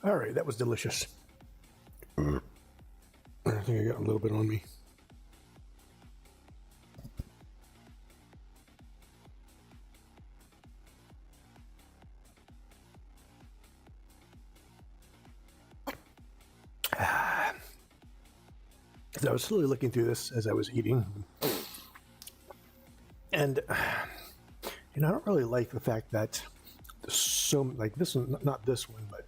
All right, that was delicious. I think I got a little bit on me. So I was slowly looking through this as I was eating, and I don't really like the fact that like this one, not this one, but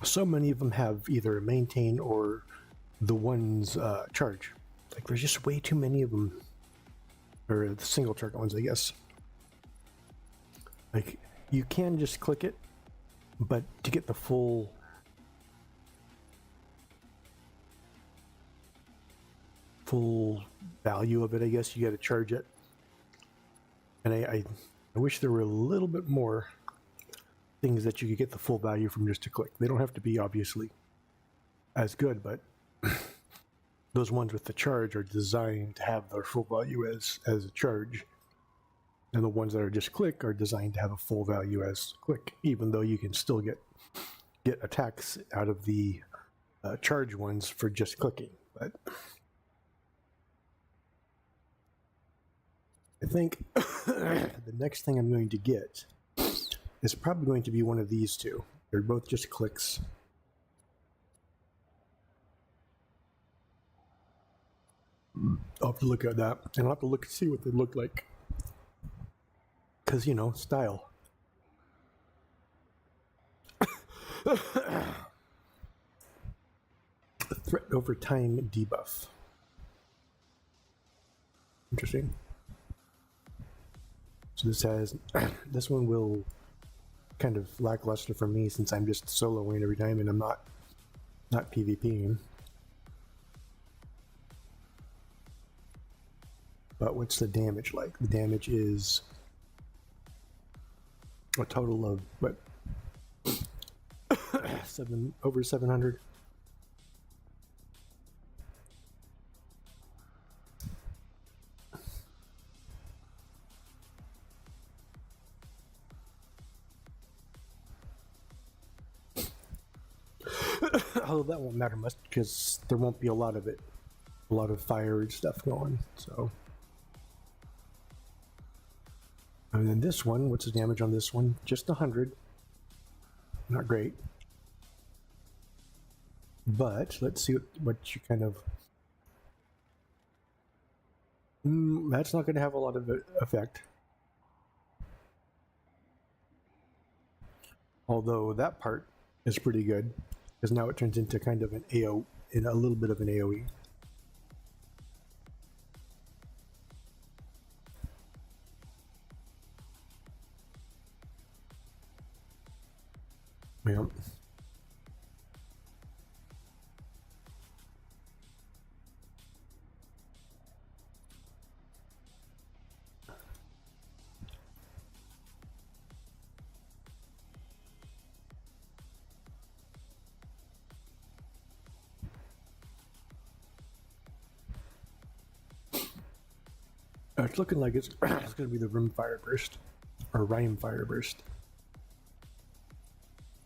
so many of them have either maintain or the ones charge. Like there's just way too many of them, or the single target ones, I guess. Like you can just click it, but to get the full value of it, I guess you got to charge it. And I wish there were a little bit more things that you could get the full value from just a click. They don't have to be obviously as good, but those ones with the charge are designed to have their full value as a charge, and the ones that are just click are designed to have a full value as click, even though you can still get attacks out of the charge ones for just clicking. But I think the next thing I'm going to get is probably going to be one of these two. They're both just clicks. I'll have to look at that, and I'll have to look and see what they look like. Because, you know, style. Threat over time debuff. Interesting. So this has, this one will kind of lackluster for me since I'm just soloing every time and I'm not PvPing. But what's the damage like? The damage is a total of what? Over 700. Although that won't matter much because there won't be a lot of fire and stuff going. So, and then this one, what's the damage on this one? Just 100. Not great. But let's see what you kind of. That's not going to have a lot of effect. Although that part is pretty good, because now it turns into kind of an AO, in a little bit of an AOE. Yeah. It's looking like it's going to be the Rim Fire Burst, or Rime Fire Burst.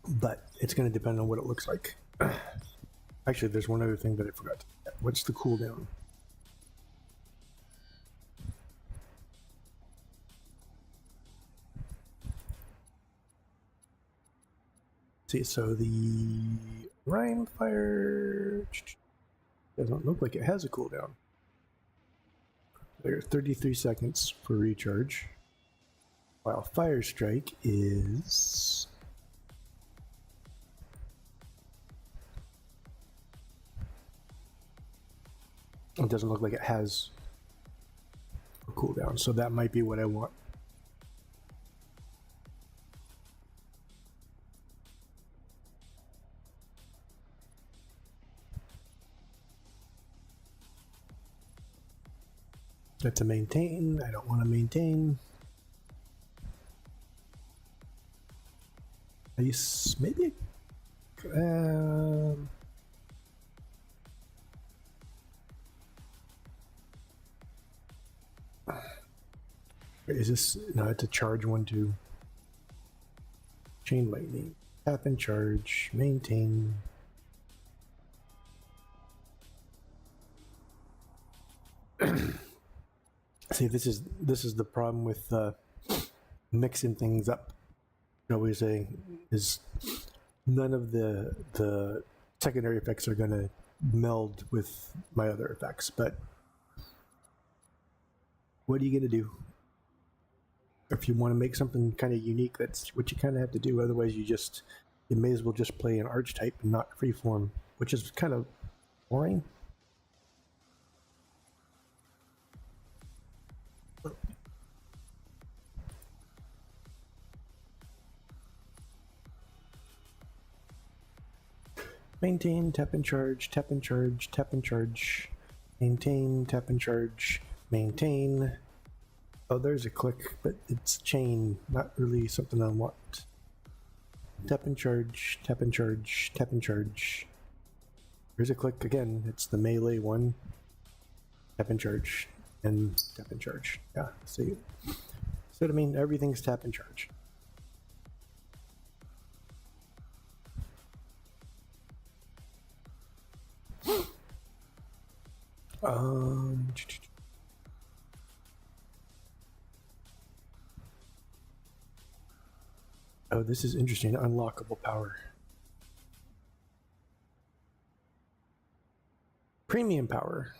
But it's going to depend on what it looks like. Actually, there's one other thing that I forgot. What's the cooldown? See, so the Rime Fire doesn't look like it has a cooldown. There's 33 seconds for recharge, while Fire Strike is it doesn't look like it has a cooldown, so that might be what I want. That's a maintain. I don't want to maintain. I use maybe. Is this no? It's a charge one to chain lightning. Tap and charge, maintain. See, this is the problem with mixing things up. I always say is none of the secondary effects are going to meld with my other effects, but what are you going to do? If you want to make something kind of unique, that's what you kind of have to do. Otherwise, you may as well just play an archetype and not freeform, which is kind of boring. Maintain, tap and charge, tap and charge, tap and charge. Maintain, tap and charge, maintain. Oh, there's a click, but it's chain, not really something I want. Tap and charge, tap and charge, tap and charge. Here's a click again. It's the melee one. Tap and charge, and tap and charge. Yeah, see. So, I mean, everything's tap and charge. Oh, this is interesting. Unlockable power. Premium power.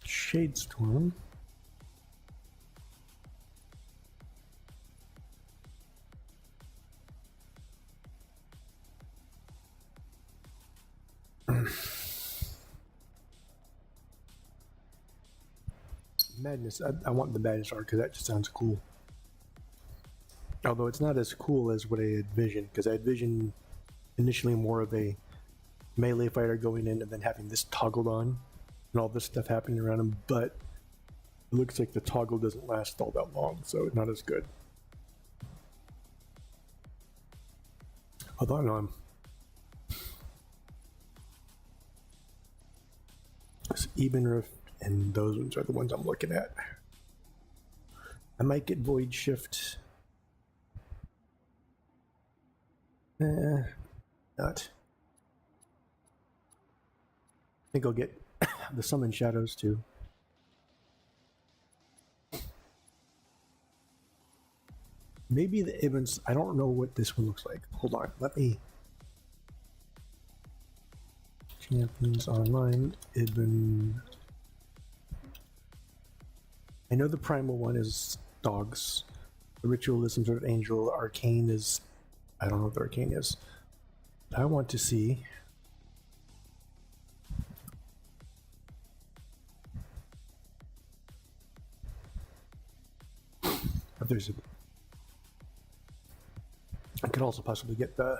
Shadestorm. Madness. I want the Madness art because that just sounds cool. Although it's not as cool as what I envisioned, because I envisioned initially more of a melee fighter going in and then having this toggled on and all this stuff happening around him, but it looks like the toggle doesn't last all that long, so it's not as good. Although I know this Even Rift and those ones are the ones I'm looking at. I might get Void Shift. Not. I think I'll get the Summon Shadows too. Maybe the events. I don't know what this one looks like. Hold on, let me. Champions Online, Ibn. I know the primal one is dogs. The ritualism sort of angel. Arcane is. I don't know what the arcane is. I want to see. If there's a. I could also possibly get the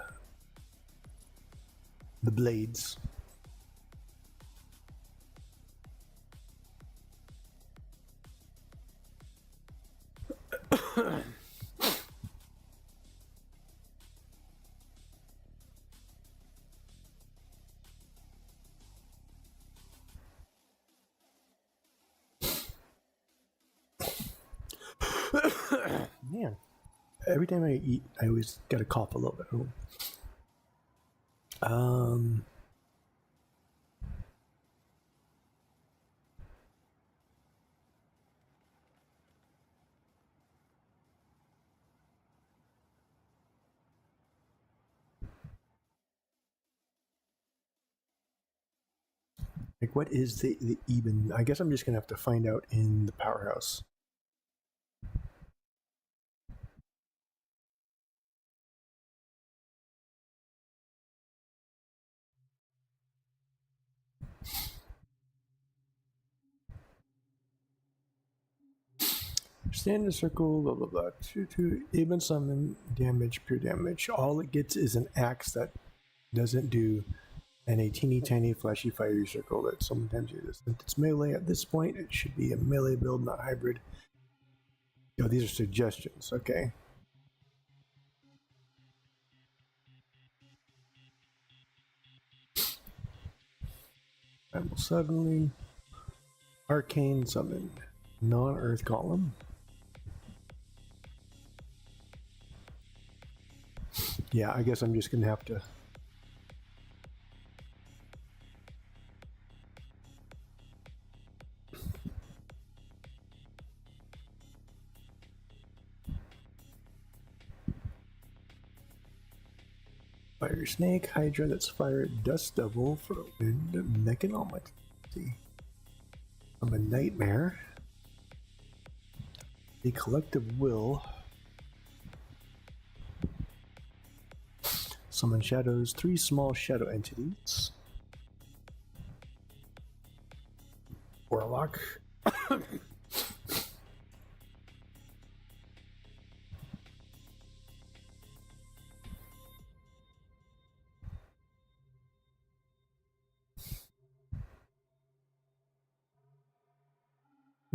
blades. Man, every time I eat, I always get a cough a little bit. Like, what is the even? I guess I'm just gonna have to find out in the powerhouse. Stand in a circle, blah blah blah. Two even summon damage, pure damage. All it gets is an axe that doesn't do, and a teeny tiny flashy fiery circle that sometimes uses. Since it's melee at this point, it should be a melee build, not hybrid. Oh, these are suggestions. Okay. I will suddenly arcane summon non-earth golem. Yeah, I guess I'm just gonna have to. Fire Snake, Hydra, that's Fire, Dust Devil for Wind, Mechanomacy. I'm a Nightmare. The Collective Will. Summon Shadows, 3 small shadow entities. Warlock.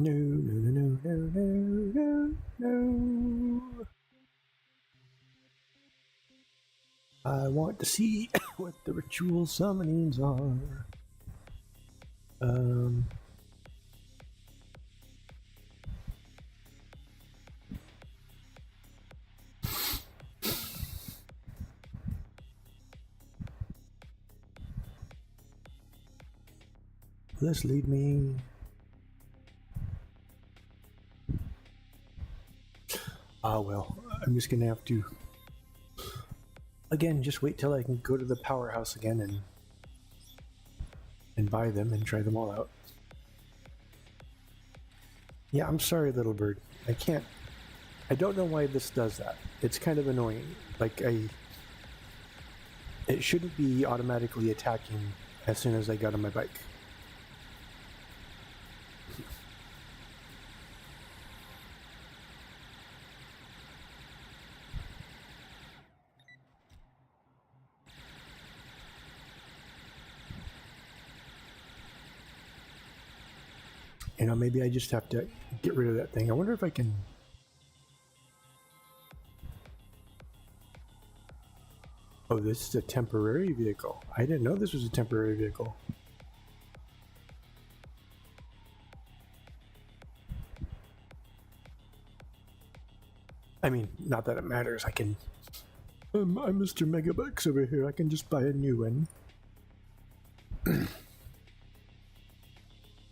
No, no, no, no, no, no, no. I want to see what the ritual summonings are. Let's lead me. Ah, well, I'm just gonna have to, again, just wait till I can go to the powerhouse again and buy them and try them all out. Yeah, I'm sorry, little bird. I don't know why this does that. It's kind of annoying. Like, it shouldn't be automatically attacking as soon as I got on my bike. You know, maybe I just have to get rid of that thing. I wonder if I can. Oh, this is a temporary vehicle. I didn't know this was a temporary vehicle. I mean, not that it matters. I can. I'm Mr. Megabucks over here. I can just buy a new one.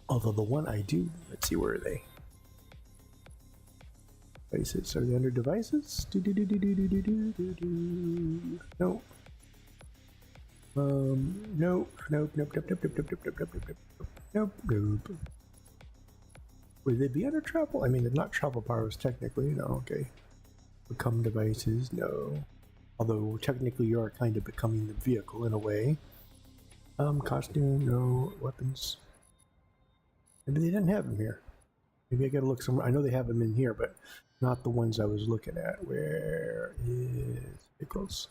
Although the one I do, let's see, where are they? Devices. Are they under devices? No. Nope. Nope. Would they be under travel? I mean, they're not travel powers technically. No, okay. Become devices, no. Although technically you are kind of becoming the vehicle in a way. Costume, no. Weapons. Maybe they didn't have them here. Maybe I gotta look somewhere. I know they have them in here, but not the ones I was looking at. Where is vehicles?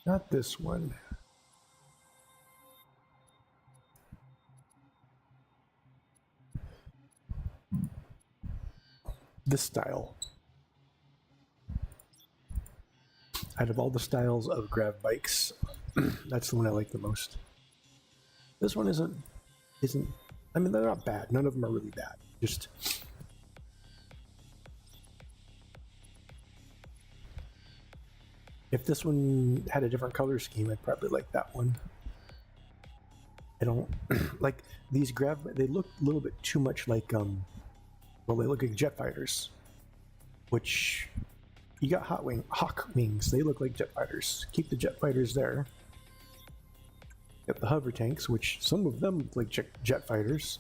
Not this one. This style. Out of all the styles of grav bikes, that's the one I like the most. This one isn't. I mean, they're not bad. None of them are really bad. Just. If this one had a different color scheme, I'd probably like that one. I don't like these grav. They look a little bit too much like well, they look like jet fighters, which you got hawk wings. They look like jet fighters. Keep the jet fighters there. You got the hover tanks, which some of them look like jet fighters.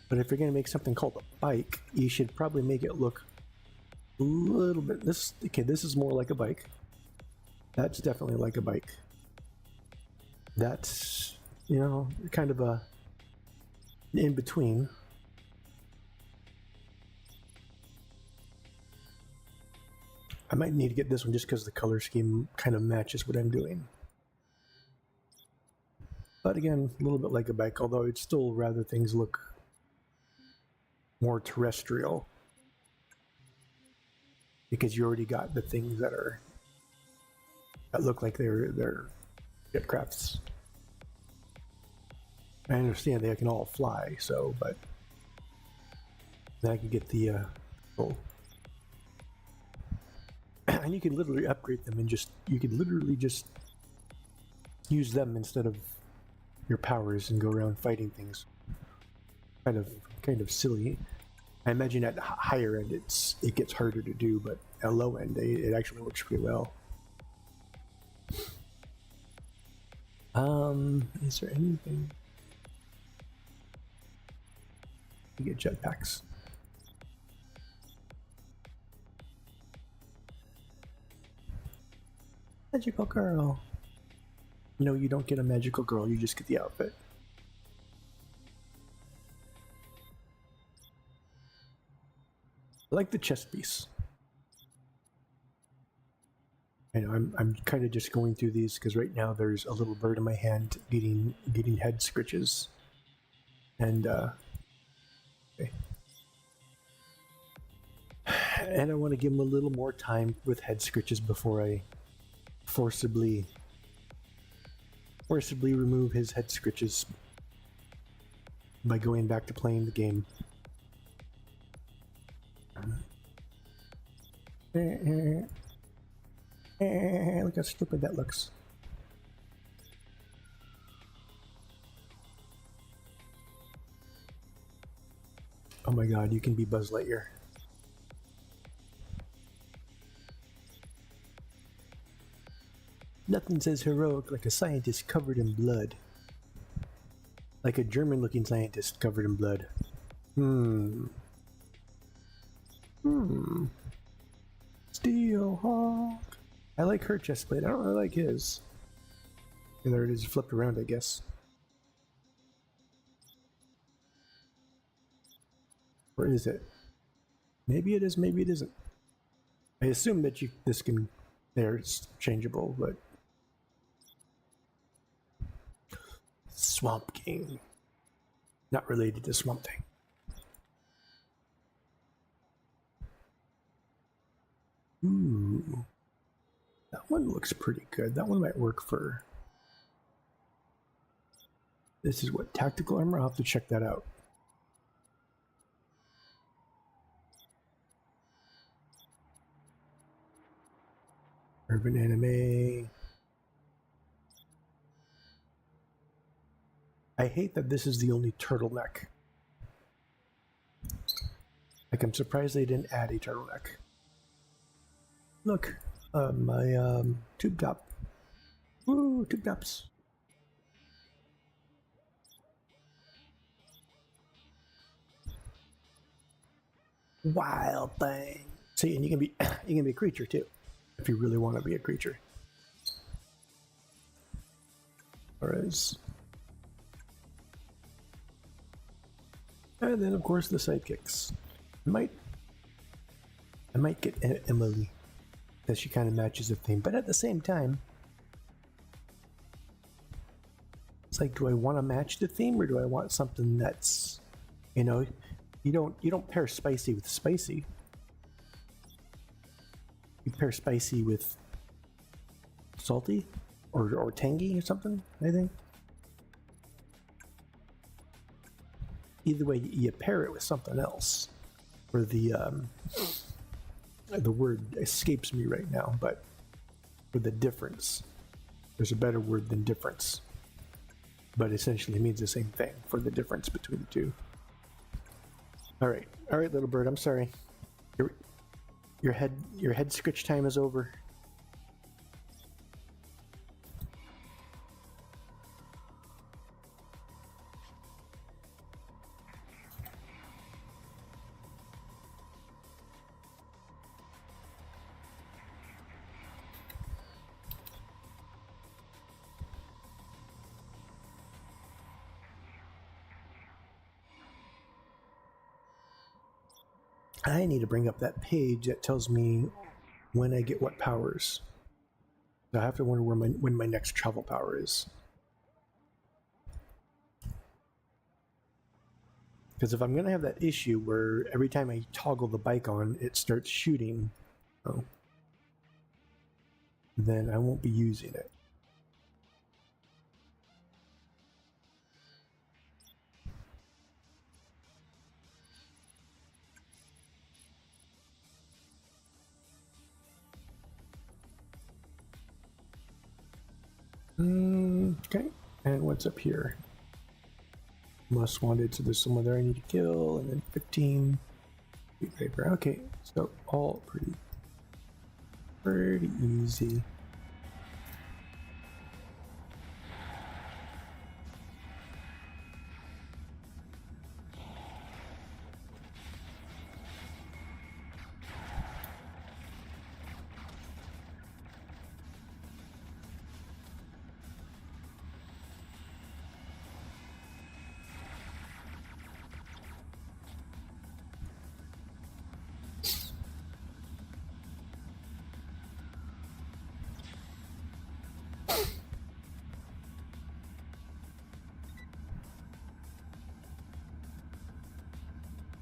But if you're gonna make something called a bike, you should probably make it look a little bit. This is more like a bike. That's definitely like a bike. That's, you know, kind of a in between. I might need to get this one just because the color scheme kind of matches what I'm doing. But again, a little bit like a bike, although it's still rather things look more terrestrial. Because you already got the things that are that look like they're jet crafts. I understand they can all fly, so but then I can get the oh. And you can literally upgrade them and you could literally just use them instead of your powers and go around fighting things. Kind of silly. I imagine at higher end it gets harder to do, but at low end it actually works pretty well. Is there anything? You get jetpacks. Magical girl. No, you don't get a magical girl, you just get the outfit. I like the chest piece. I know I'm kind of just going through these because right now there's a little bird in my hand getting head scritches, and okay. And I want to give him a little more time with head scritches before I forcibly remove his head scritches by going back to playing the game. Look how stupid that looks. Oh my god, you can be Buzz Lightyear. Nothing says heroic like a scientist covered in blood. Like a German-looking scientist covered in blood. Steelhawk. I like her chestplate. I don't really like his. And there it is, flipped around, I guess. Or is it? Maybe it is, maybe it isn't. I assume that this can, there, it's changeable, but. Swamp King. Not related to Swamp Thing. Ooh. That one looks pretty good. That one might work for... This is what, tactical armor? I'll have to check that out. Urban anime. I hate that this is the only turtleneck. Like, I'm surprised they didn't add a turtleneck. Look, my tube top. Woo, tube tops. Wild thing. See, and you can be a creature too, if you really want to be a creature. Whereas, and then of course the sidekicks. I might get Emily, because she kind of matches the theme, but at the same time, it's like, do I want to match the theme or do I want something that's, you know, you don't pair spicy with spicy. You pair spicy with salty or tangy or something, I think. Either way, you pair it with something else. Or the word escapes me right now, but for the difference, there's a better word than difference, but essentially it means the same thing for the difference between the two. All right, little bird. I'm sorry. Your head scritch time is over. I need to bring up that page that tells me when I get what powers. So I have to wonder when my next travel power is. Because if I'm going to have that issue where every time I toggle the bike on, it starts shooting, oh, then I won't be using it. Okay, and what's up here? Most wanted, so there's someone there I need to kill, and then 15 paper. Okay, so all pretty easy.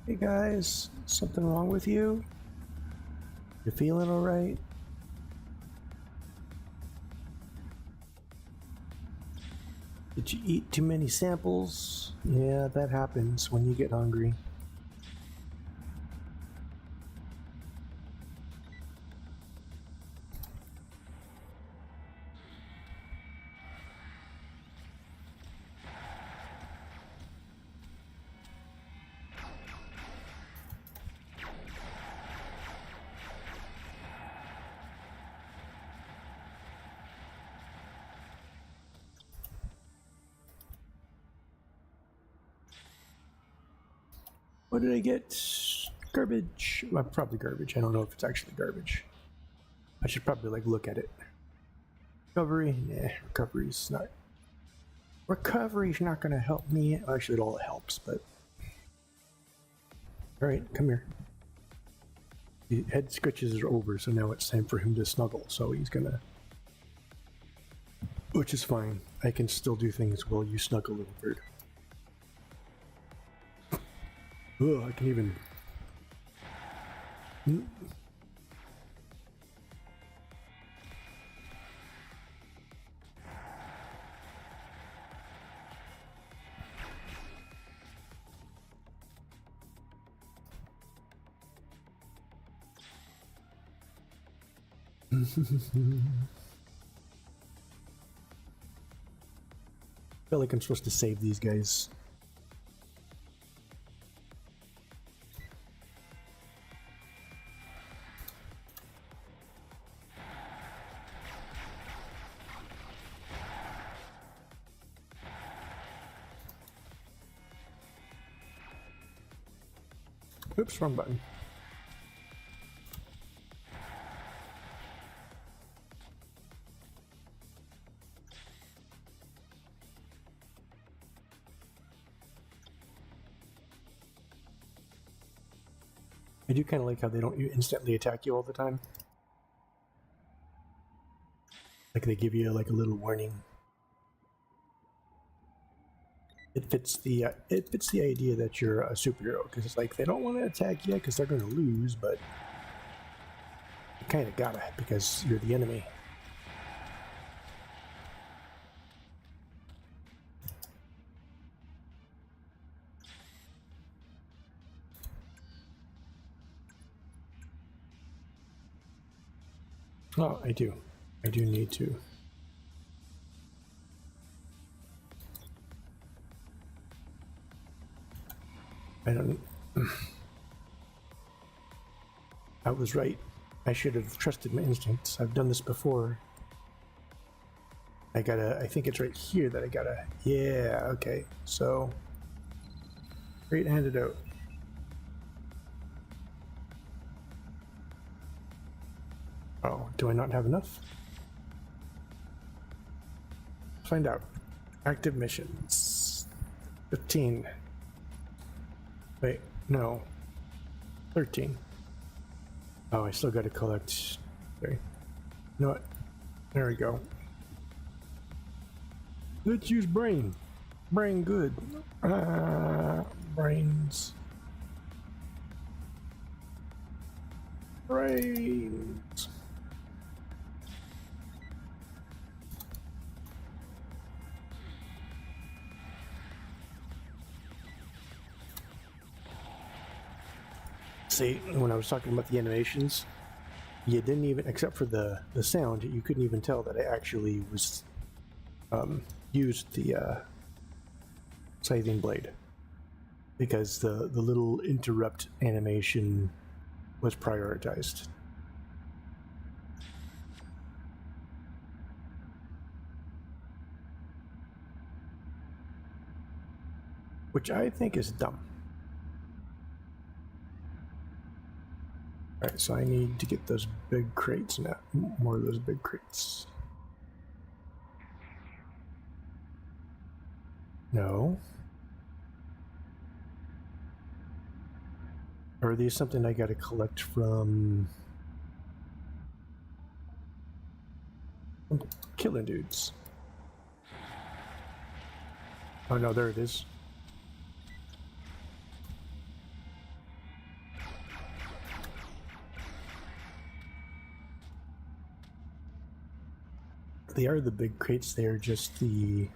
Hey guys, something wrong with you? You feeling all right? Did you eat too many samples? Yeah, that happens when you get hungry. What did I get? Garbage. Well, probably garbage. I don't know if it's actually garbage. I should probably like look at it. Recovery? Nah, recovery's not. Recovery's not gonna help me. Actually, it all helps, but. Alright, come here. The head scratches are over, so now it's time for him to snuggle. So he's gonna. Which is fine. I can still do things while you snuggle, little bird. Ugh, I can even. I feel like I'm supposed to save these guys. Oops, wrong button. I do kind of like how they don't instantly attack you all the time. Like they give you like a little warning. It fits the idea that you're a superhero, because it's like they don't want to attack you because they're going to lose, but you kind of gotta because you're the enemy. Oh, I do need to. I don't. I was right. I should have trusted my instincts. I've done this before. I think it's right here that I gotta. Yeah, okay. So. Great antidote. Oh, do I not have enough? Find out. Active missions. 15. Wait, no. 13. Oh, I still gotta collect. Okay. You know what? There we go. Let's use brain. Brain good. Brains. Brains. See, when I was talking about the animations, you didn't even, except for the sound, you couldn't even tell that I actually was used the scything blade, because the little interrupt animation was prioritized. Which I think is dumb. Alright, so I need to get those big crates now. More of those big crates. No. Or are these something I gotta collect from killing dudes? Oh no, there it is. They are the big crates, they are just the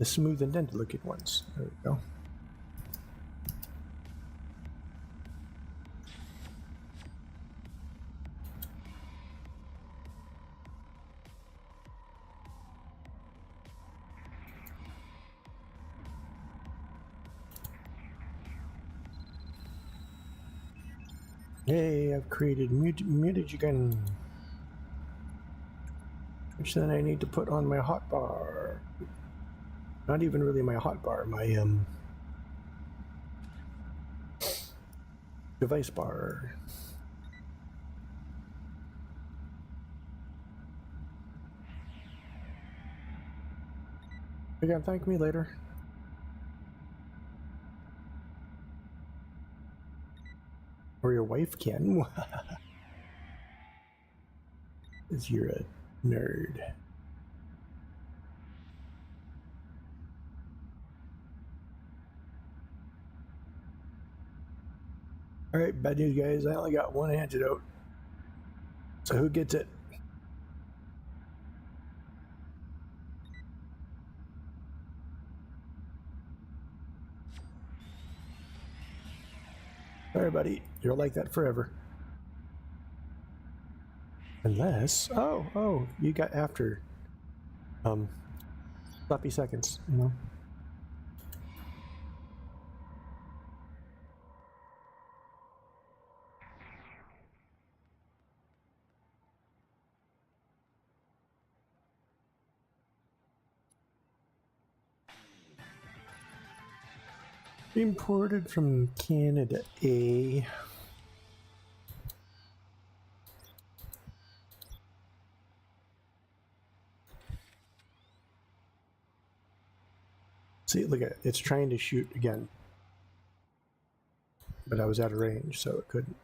smooth indented looking ones. There we go. Hey, I've created mutagen, which then I need to put on my hotbar. Not even really my hotbar, my device bar. You can thank me later. Or your wife can. Because you're a nerd. Alright, bad news guys, I only got one antidote. So who gets it? Sorry buddy, you're like that forever. Unless, oh, you got after sloppy seconds, you know. Imported from Canada, A. See, look at it. It's trying to shoot again. But I was out of range, so it couldn't.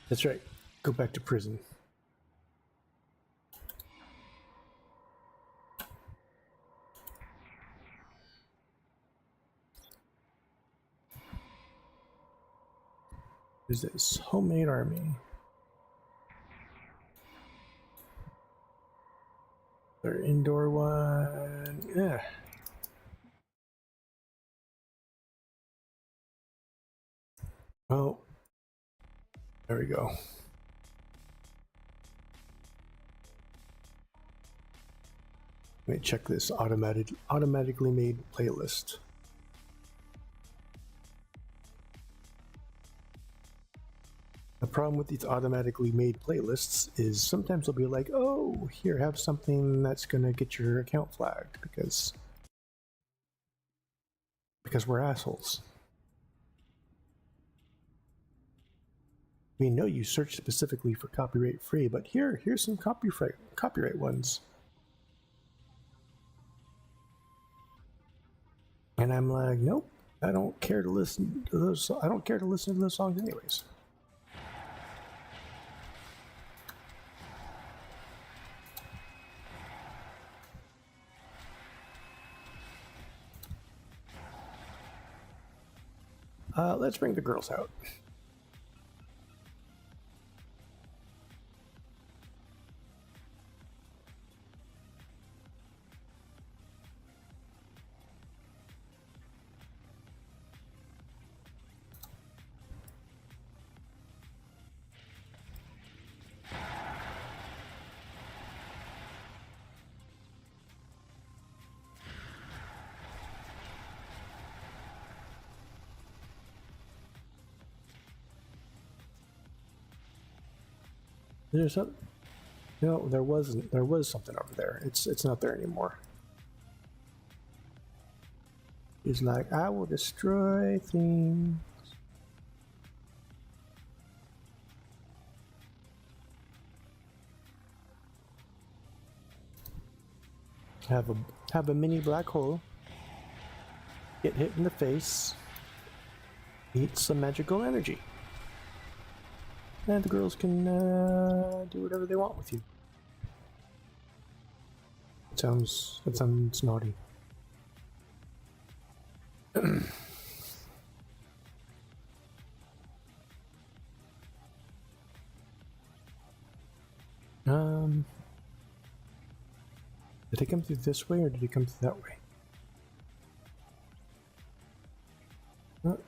That's right. Go back to prison. What is this? Homemade army. Their indoor one. Yeah. Oh. There we go. Let me check this automatically made playlist. The problem with these automatically made playlists is sometimes they'll be like, oh, here, have something that's gonna get your account flagged because we're assholes. We know you searched specifically for copyright free, but here's some copyright ones. And I'm like, nope, I don't care to listen to those. I don't care to listen to those songs anyways. Let's bring the girls out. Is there something? No, there wasn't. There was something over there. It's not there anymore. He's like, I will destroy things. Have a mini black hole. Get hit in the face. Eat some magical energy. And the girls can do whatever they want with you. That sounds naughty. Did he come through this way or did he come through that way? Oh.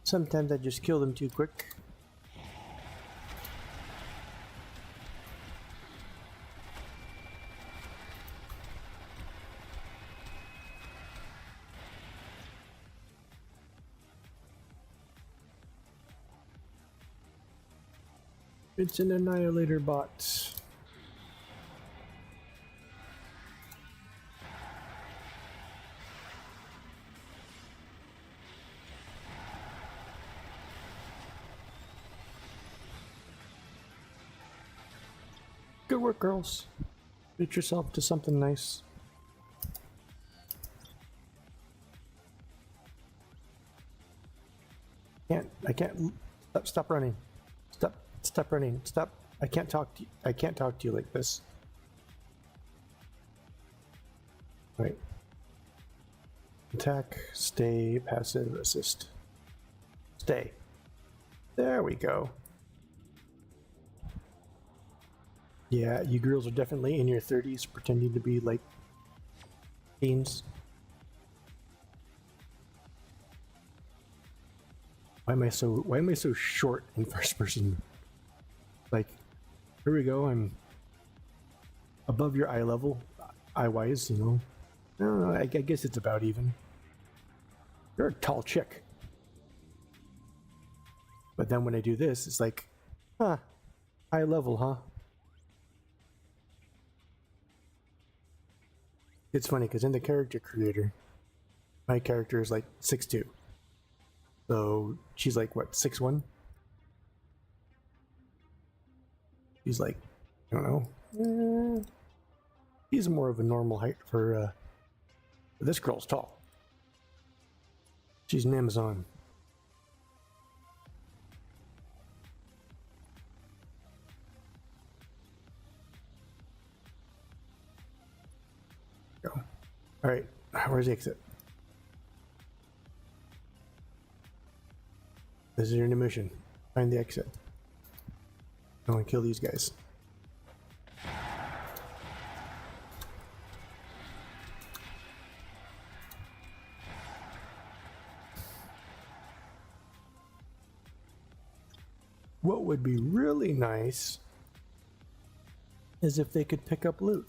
Sometimes I just kill them too quick. It's an annihilator bot. Good work, girls. Treat yourself to something nice. I can't. Stop running. Stop running. Stop. I can't talk to you. I can't talk to you like this. Right. Attack, stay, passive, assist. Stay. There we go. Yeah, you girls are definitely in your 30s pretending to be like teens. Why am I so short in first person? Like, here we go, I'm above your eye level, eye-wise, you know. I don't know, I guess it's about even. You're a tall chick. But then when I do this, it's like, huh, high level, huh? It's funny, because in the character creator, my character is like 6'2". So she's like, what, 6'1"? He's like, I don't know. He's more of a normal height for this girl's tall. She's an Amazon. Go. All right, where's the exit? This is your new mission. Find the exit. I want to kill these guys. What would be really nice is if they could pick up loot.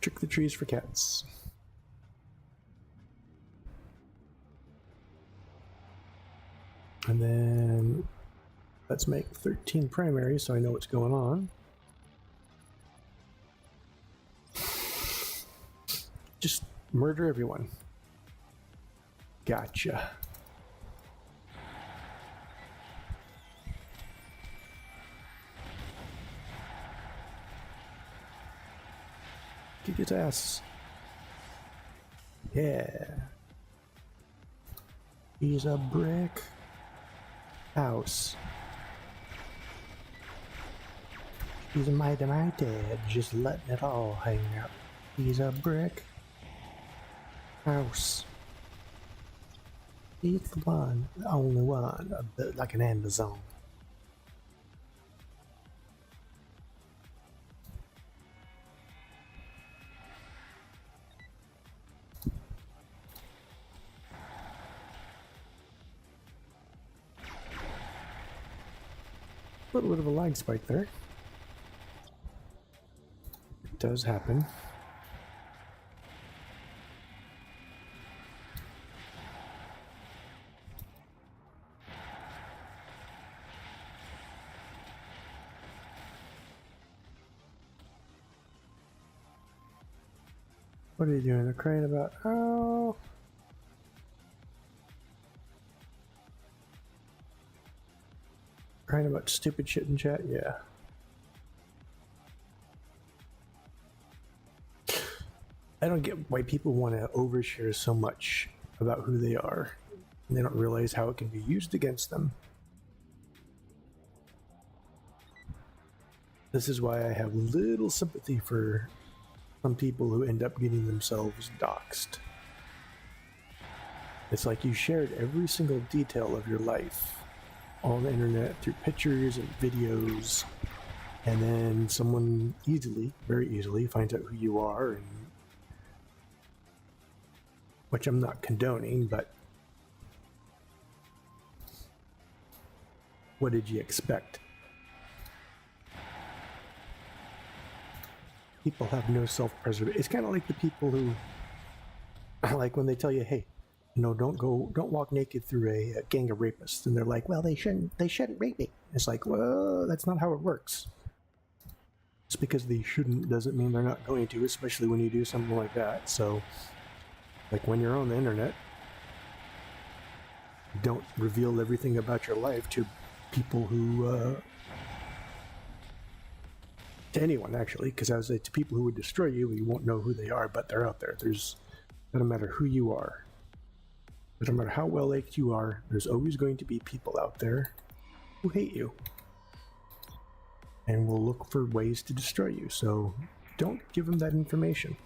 Trick the trees for cats. And then let's make 13 primary so I know what's going on. Murder everyone. Gotcha. Kick his ass. Yeah. He's a brick house. He's a mighty dad, just letting it all hang out. He's a brick house. He's the one, the only one, a bit like an Amazon. A little bit of a lag spike there. It does happen. What are you doing? They're crying about, oh. Crying about stupid shit in chat? Yeah. I don't get why people want to overshare so much about who they are. And they don't realize how it can be used against them. This is why I have little sympathy for some people who end up getting themselves doxxed. It's like you shared every single detail of your life on the internet through pictures and videos, and then someone easily, very easily, finds out who you are, and which I'm not condoning, but what did you expect? People have no self-preservation. It's kind of like the people who, like when they tell you, hey, you know, don't walk naked through a gang of rapists, and they're like, well, they shouldn't rape me. It's like, well, that's not how it works. Just because they shouldn't doesn't mean they're not going to, especially when you do something like that. So, like when you're on the internet, don't reveal everything about your life to people who, to anyone actually, because I would say to people who would destroy you, you won't know who they are, but they're out there. There's, no matter who you are, no matter how well liked you are, there's always going to be people out there who hate you and will look for ways to destroy you. So don't give them that information.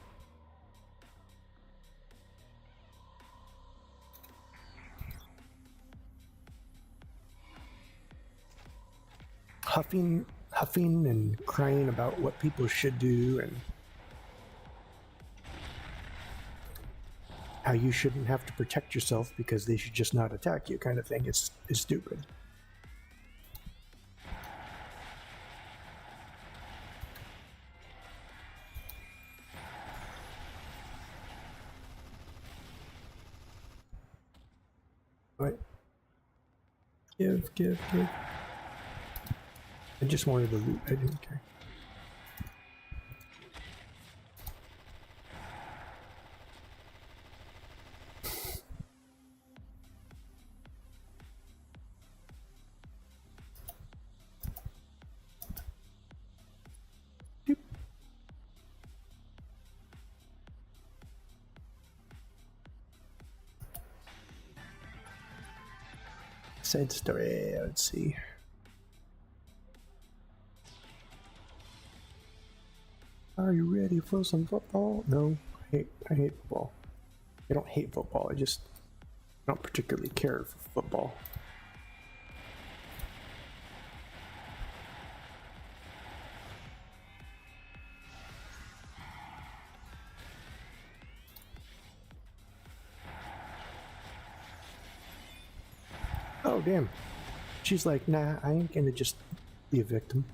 Huffing and crying about what people should do and how you shouldn't have to protect yourself because they should just not attack you, kind of thing, is stupid. But give. I just wanted the loot. I didn't care. Doop. Sad story. Let's see. Are you ready for some football? No, I hate football. I don't hate football. I just don't particularly care for football. Oh, damn. She's like, nah, I ain't gonna just be a victim.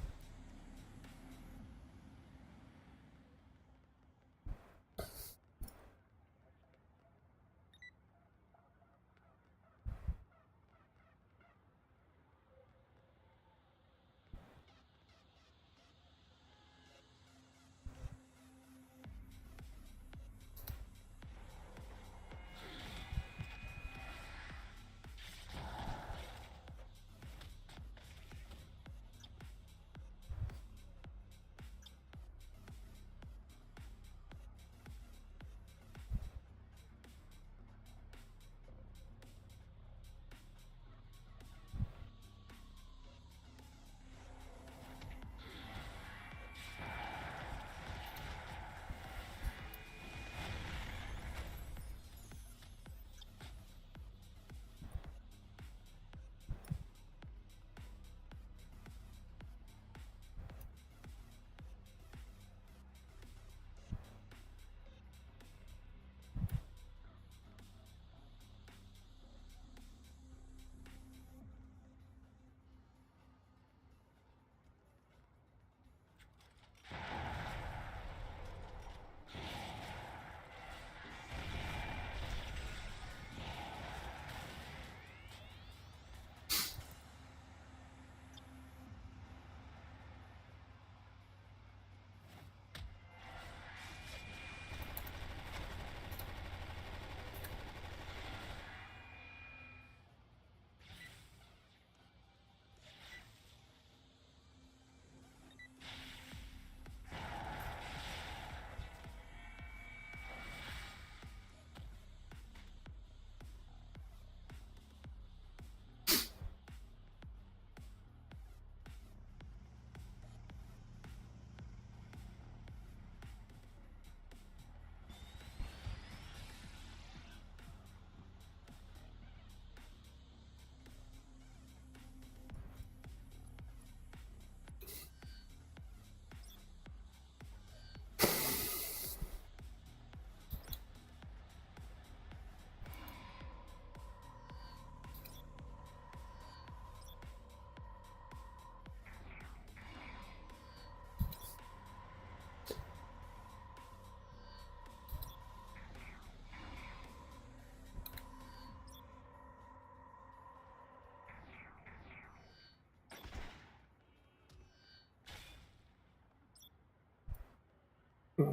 Hmm.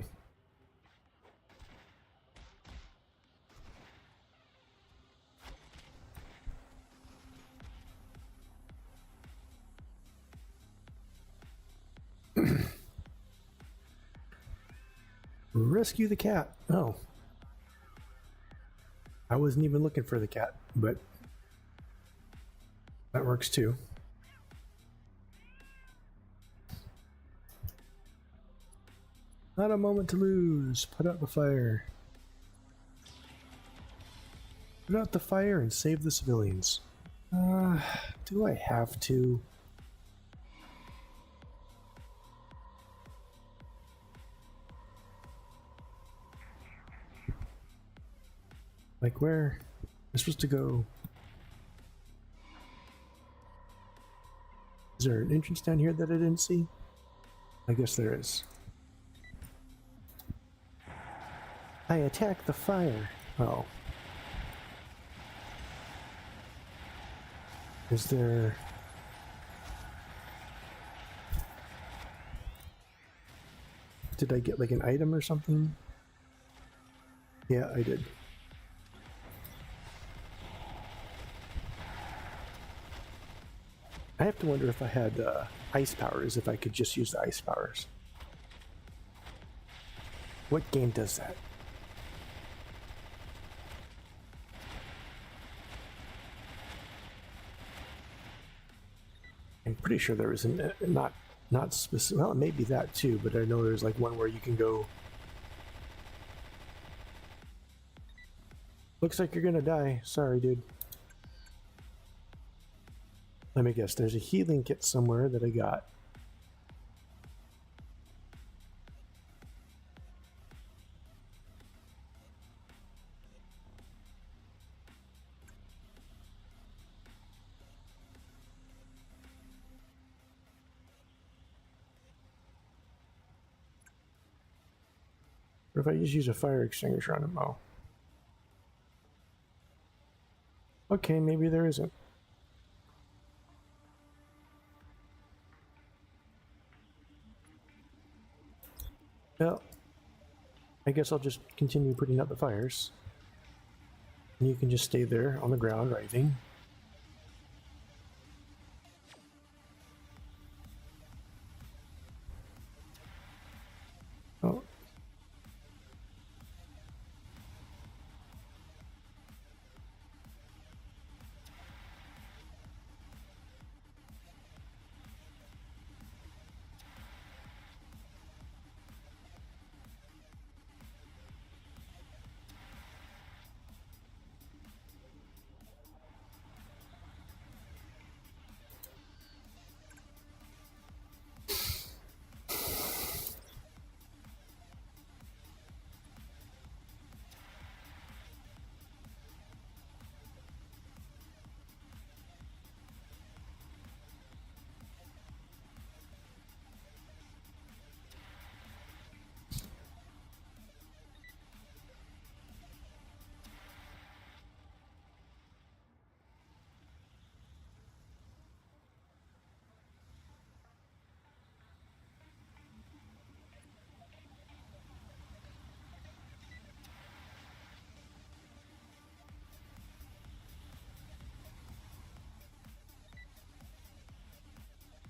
Rescue the cat. Oh. I wasn't even looking for the cat, but that works too. Not a moment to lose. Put out the fire. Put out the fire and save the civilians. Do I have to? Like where? I'm supposed to go. Is there an entrance down here that I didn't see? I guess there is. I attack the fire. Oh. Is there... Did I get like an item or something? Yeah, I did. I have to wonder if I had ice powers, if I could just use the ice powers. What game does that? I'm pretty sure there was not specific. Well, it may be that too, but I know there's like one where you can go. Looks like you're gonna die. Sorry, dude. Let me guess. There's a healing kit somewhere that I got. Or if I just use a fire extinguisher on him, oh. Okay, maybe there isn't. Well, I guess I'll just continue putting out the fires. And you can just stay there on the ground writhing. Oh.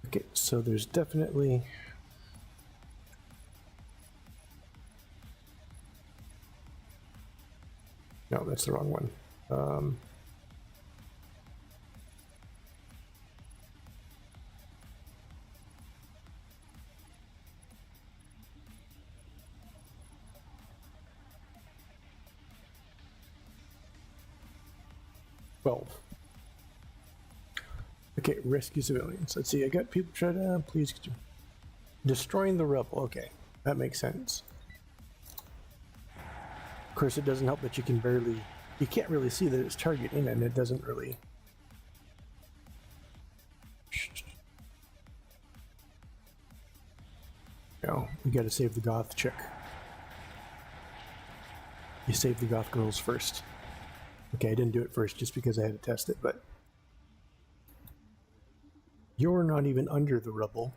Okay, so there's definitely... No, that's the wrong one. Okay, rescue civilians. Let's see, I got people trying to... Please... Destroying the rebel. Okay, that makes sense. Of course, it doesn't help that you can barely... You can't really see that it's targeting, and it doesn't really... No, we gotta save the goth chick. You save the goth girls first. Okay, I didn't do it first just because I had to test it, but... You're not even under the rubble.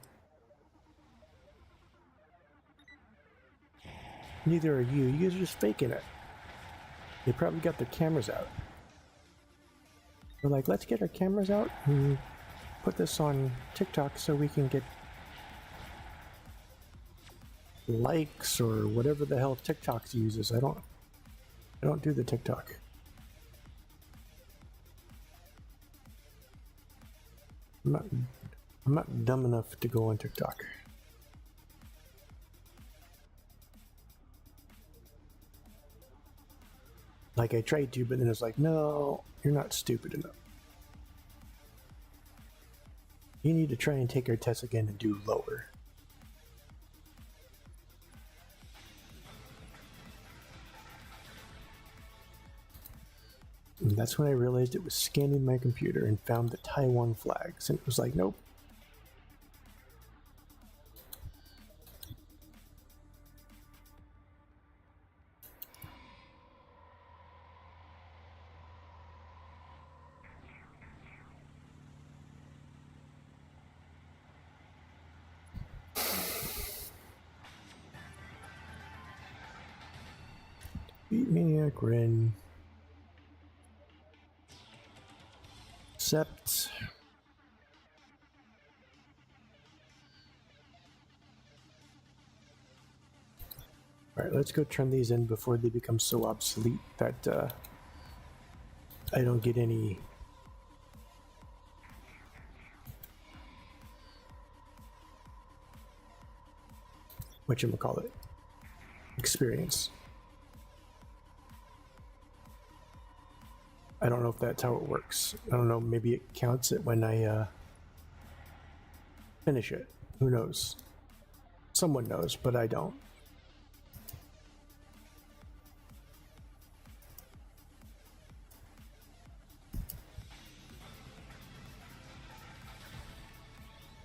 Neither are you. You guys are just faking it. They probably got their cameras out. We're like, let's get our cameras out and put this on TikTok so we can get likes or whatever the hell TikTok uses. I don't do the TikTok. I'm not dumb enough to go on TikTok. Like, I tried to, but then it's like, no, you're not stupid enough. You need to try and take our test again and do lower. And that's when I realized it was scanning my computer and found the Taiwan flags. And it was like, nope. Beat Maniac, Ren. Accept. Alright, let's go turn these in before they become so obsolete that I don't get any whatchamacallit experience. I don't know if that's how it works. I don't know, maybe it counts it when I finish it. Who knows? Someone knows, but I don't.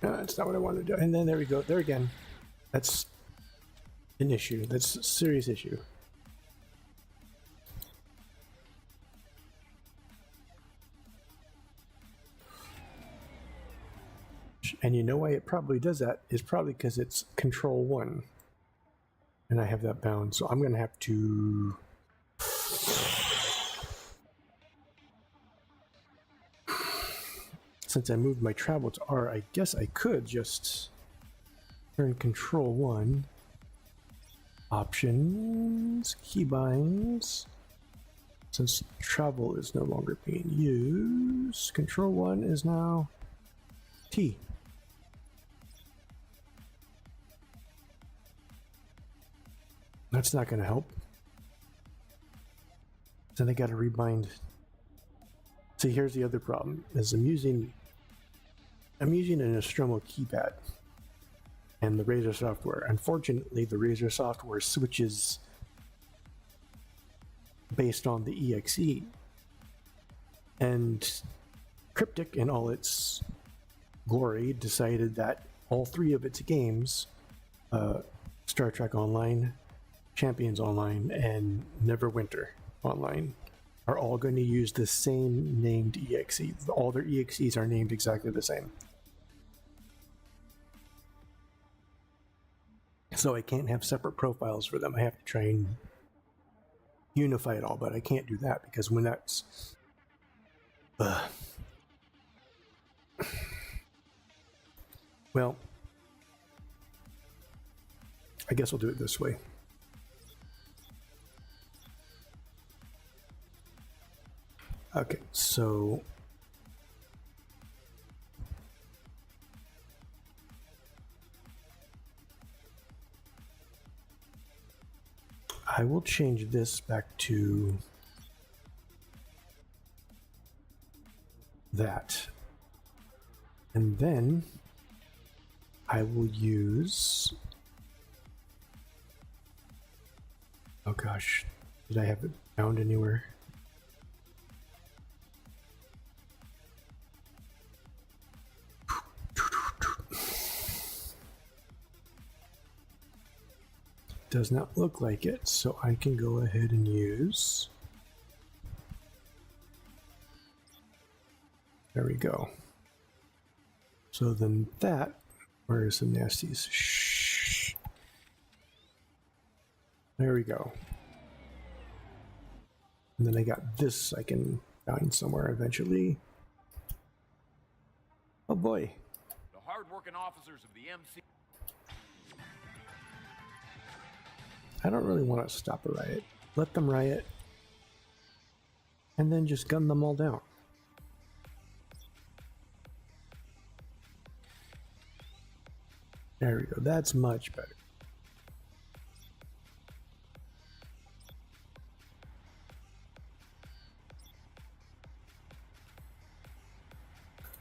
No, that's not what I wanted to do. And then there we go. There again. That's an issue. That's a serious issue. And you know why it probably does that is probably because it's Control 1. And I have that bound. So I'm going to have to... Since I moved my travel to R, I guess I could just turn Control 1. Options, keybinds. Since travel is no longer being used, Control 1 is now T. That's not going to help. Then I got to rebind. See, here's the other problem: is I'm using an Nostromo keypad and the Razer software. Unfortunately, the Razer software switches based on the EXE, and Cryptic, in all its glory, decided that all three of its games, Star Trek Online, Champions Online, and Neverwinter Online, are all going to use the same named EXE. All their EXEs are named exactly the same. So I can't have separate profiles for them. I have to try and unify it all, but I can't do that because when that's... Well, I guess I'll do it this way. Okay, so I will change this back to that. And then I will use... Oh gosh, did I have it found anywhere? Does not look like it, so I can go ahead and use... There we go. So then that... Where are some nasties? Shh. There we go. And then I got this I can find somewhere eventually. Oh boy. The hard-working officers of the MC. I don't really want to stop a riot. Let them riot. And then just gun them all down. There we go. That's much better.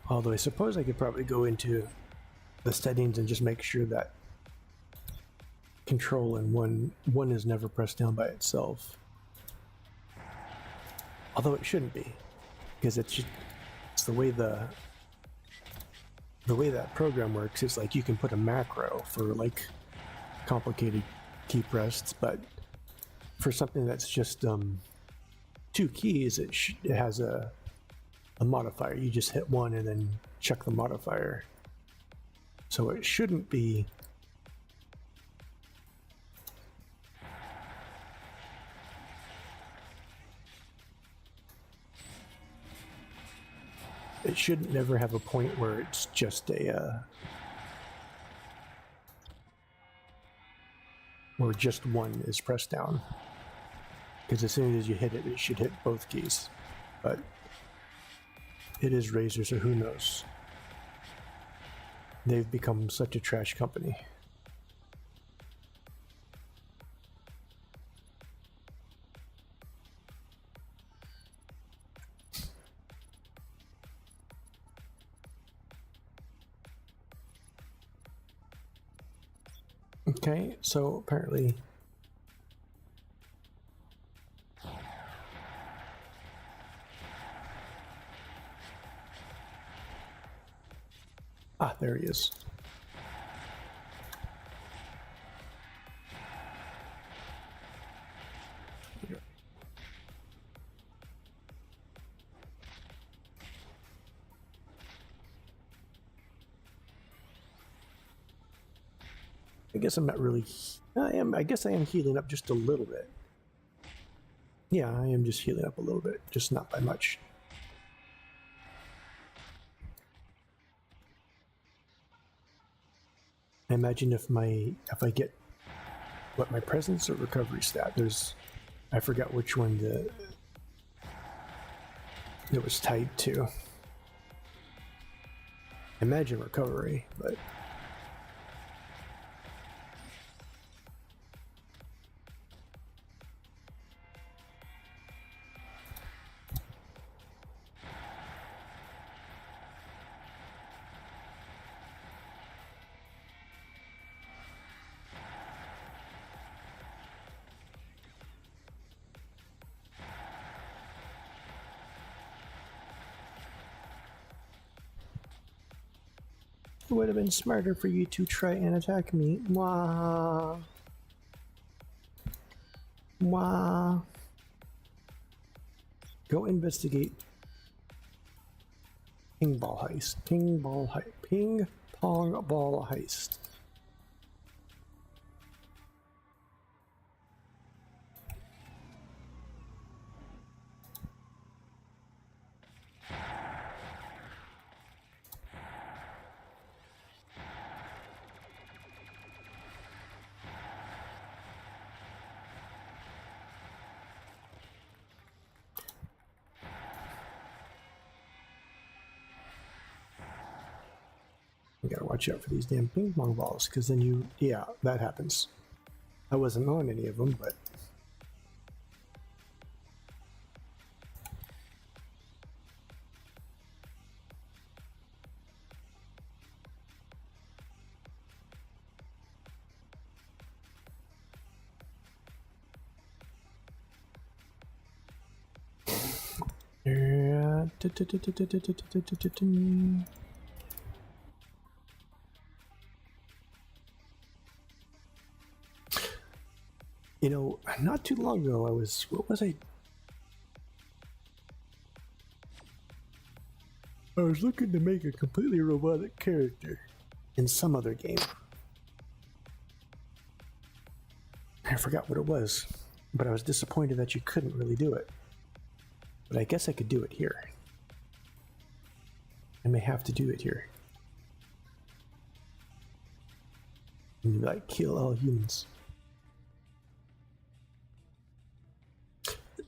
Although I suppose I could probably go into the settings and just make sure that control and one is never pressed down by itself. Although it shouldn't be, because it's the way that program works. It's like you can put a macro for like complicated key pressed, but for something that's just 2 keys, it has a modifier. You just hit one and then check the modifier. So it shouldn't be it shouldn't never have a point where it's just a where just one is pressed down, because as soon as you hit it, it should hit both keys. But it is Razer, so who knows? They've become such a trash company. Okay, so apparently there he is. I guess I'm not really. I guess I am healing up just a little bit. Yeah, I am just healing up a little bit, just not by much. I imagine if I get what my presence or recovery stat. I forgot which one it was tied to. I imagine recovery, but. It would have been smarter for you to try and attack me. Wah. Wah. Go investigate. Ping ball heist. Ping pong ball heist. You gotta watch out for these damn ping pong balls, because then yeah, that happens. I wasn't on any of them, but. You know, not too long ago, what was I? I was looking to make a completely robotic character in some other game. I forgot what it was, but I was disappointed that you couldn't really do it. But I guess I could do it here. I may have to do it here. And like kill all humans.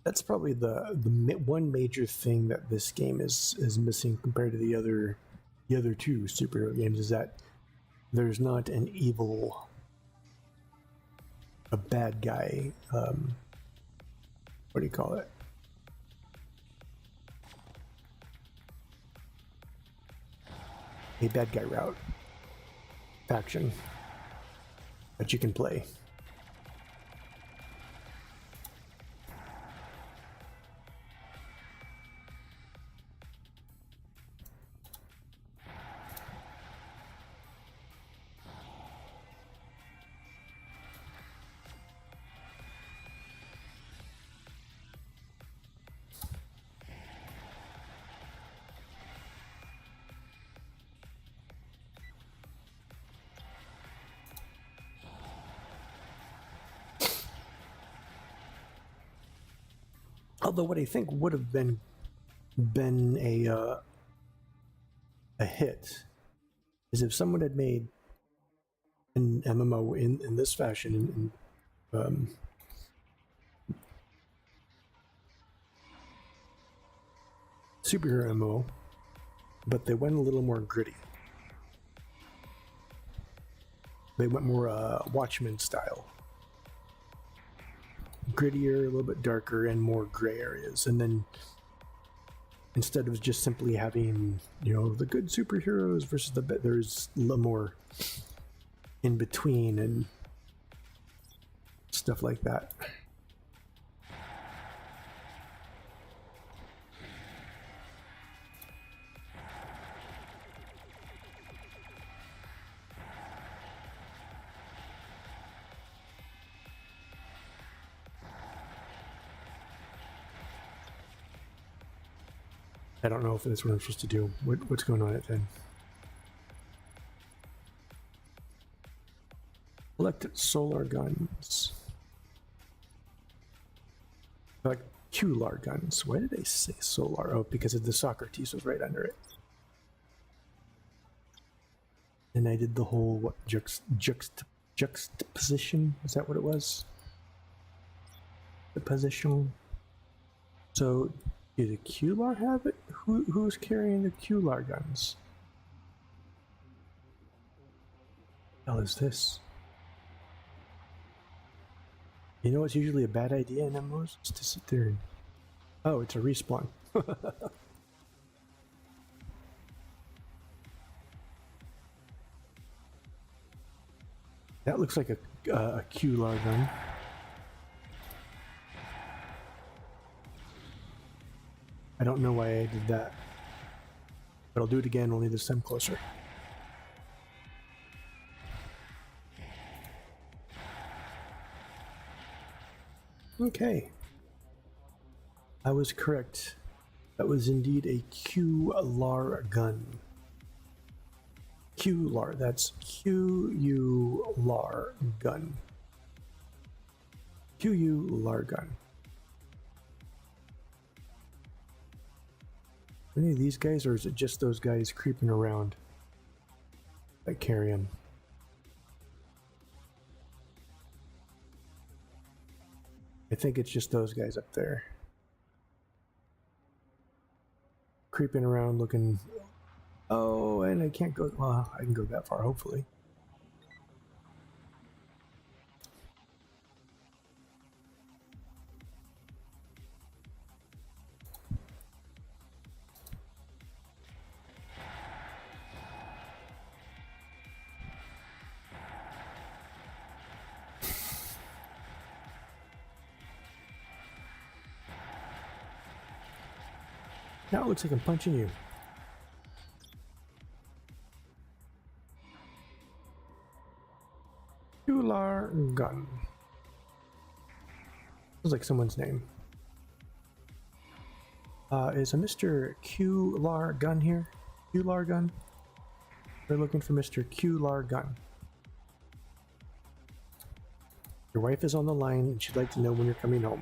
That's probably the one major thing that this game is missing compared to the other two superhero games, is that there's not an evil, a bad guy. What do you call it? A bad guy route faction that you can play. Although what I think would have been a hit is if someone had made an MMO in this fashion, superhero MMO, but they went a little more gritty. They went more Watchmen style. Grittier, a little bit darker, and more gray areas. And then instead of just simply having, you know, the good superheroes versus the bad, there's a little more in between and stuff like that. I don't know if that's what I'm supposed to do. What's going on at then? Select solar guns. Like QLAR guns. Why did they say solar? Oh, because of the Socrates was right under it. And I did the whole what juxtaposition. Is that what it was? The position. So. Do the QLAR have it? Who's carrying the QLAR guns? What the hell is this? You know, it's usually a bad idea in MMOs is to sit there and... Oh, it's a respawn. That looks like a QLAR gun. I don't know why I did that, but I'll do it again, only this time closer. Okay. I was correct. That was indeed a QLAR gun. QLAR, that's QU-LAR gun. QU-LAR gun. Any of these guys, or is it just those guys creeping around that carry them? I think it's just those guys up there. Creeping around looking... Oh, and I can't go... Well, I can go that far, hopefully. Now it looks like I'm punching you. QLAR gun. Sounds like someone's name. Is a Mr. QLAR gun here? QLAR gun? We're looking for Mr. QLAR gun. Your wife is on the line and she'd like to know when you're coming home.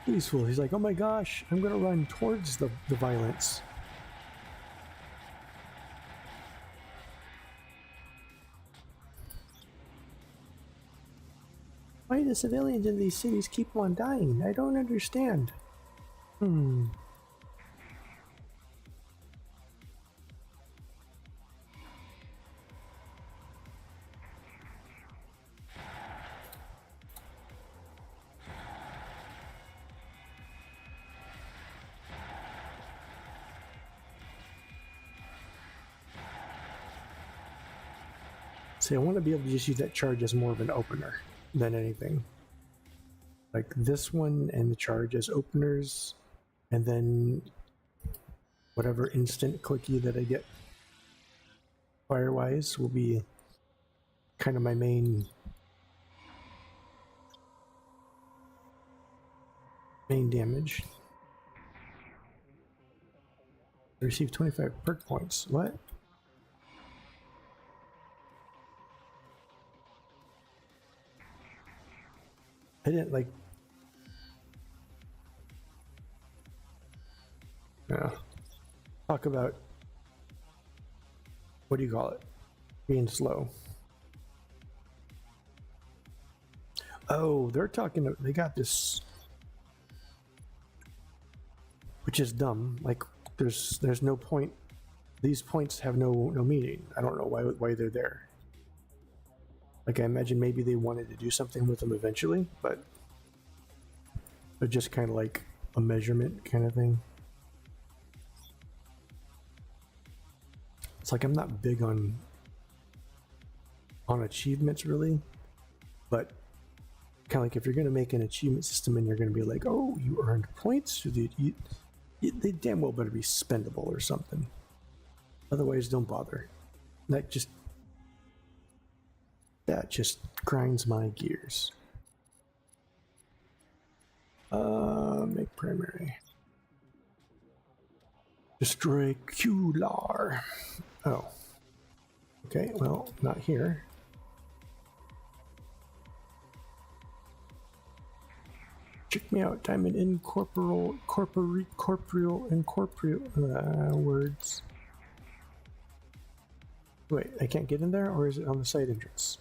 Peaceful. He's like, oh my gosh, I'm gonna run towards the violence. Why do the civilians in these cities keep on dying? I don't understand. See, I want to be able to just use that charge as more of an opener than anything. Like this one and the charge as openers, and then whatever instant clicky that I get fire-wise will be kind of my main damage. Receive 25 perk points. What? I didn't like. Yeah. Talk about, what do you call it? Being slow. Oh, they're talking. They got this, which is dumb. Like, there's no point. These points have no meaning. I don't know why they're there. Like, I imagine maybe they wanted to do something with them eventually, but they're just kind of like a measurement kind of thing. It's like I'm not big on achievements really, but kind of like if you're going to make an achievement system and you're going to be like, oh, you earned points, they damn well better be spendable or something. Otherwise, don't bother. That just grinds my gears. Make primary. Destroy Qlar. Oh. Okay, well, not here. Check me out. I'm an incorporeal words. Wait, I can't get in there, or is it on the side entrance?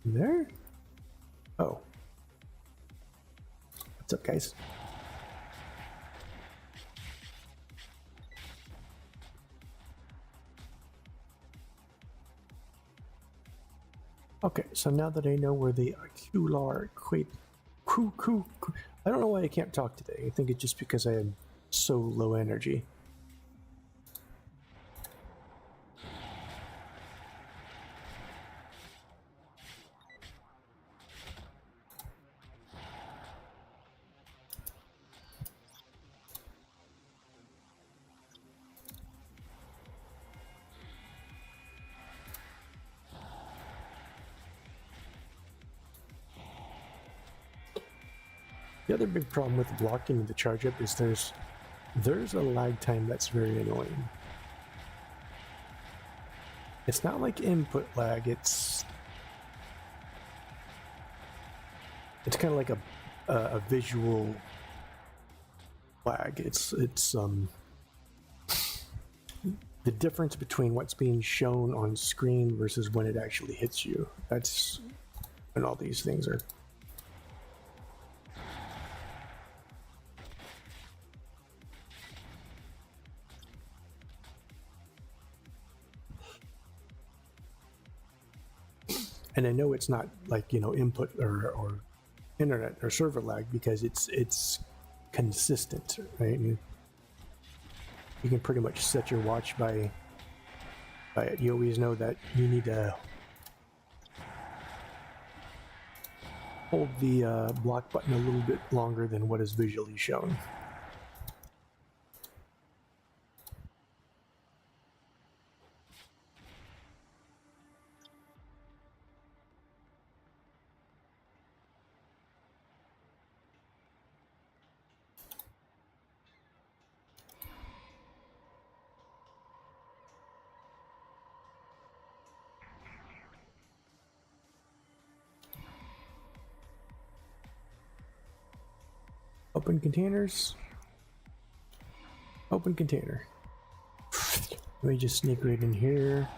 There? Oh. What's up, guys? Okay, so now that I know where the Qlar I don't know why I can't talk today. I think it's just because I am so low energy. The other big problem with blocking the charge up is there's a lag time that's very annoying. It's not like input lag, it's kind of like a visual lag. It's the difference between what's being shown on screen versus when it actually hits you. That's when all these things are. And I know it's not like, you know, input or internet or server lag because it's consistent, right? You can pretty much set your watch by it. You always know that you need to hold the block button a little bit longer than what is visually shown. Open containers. Open container. Let me just sneak right in here.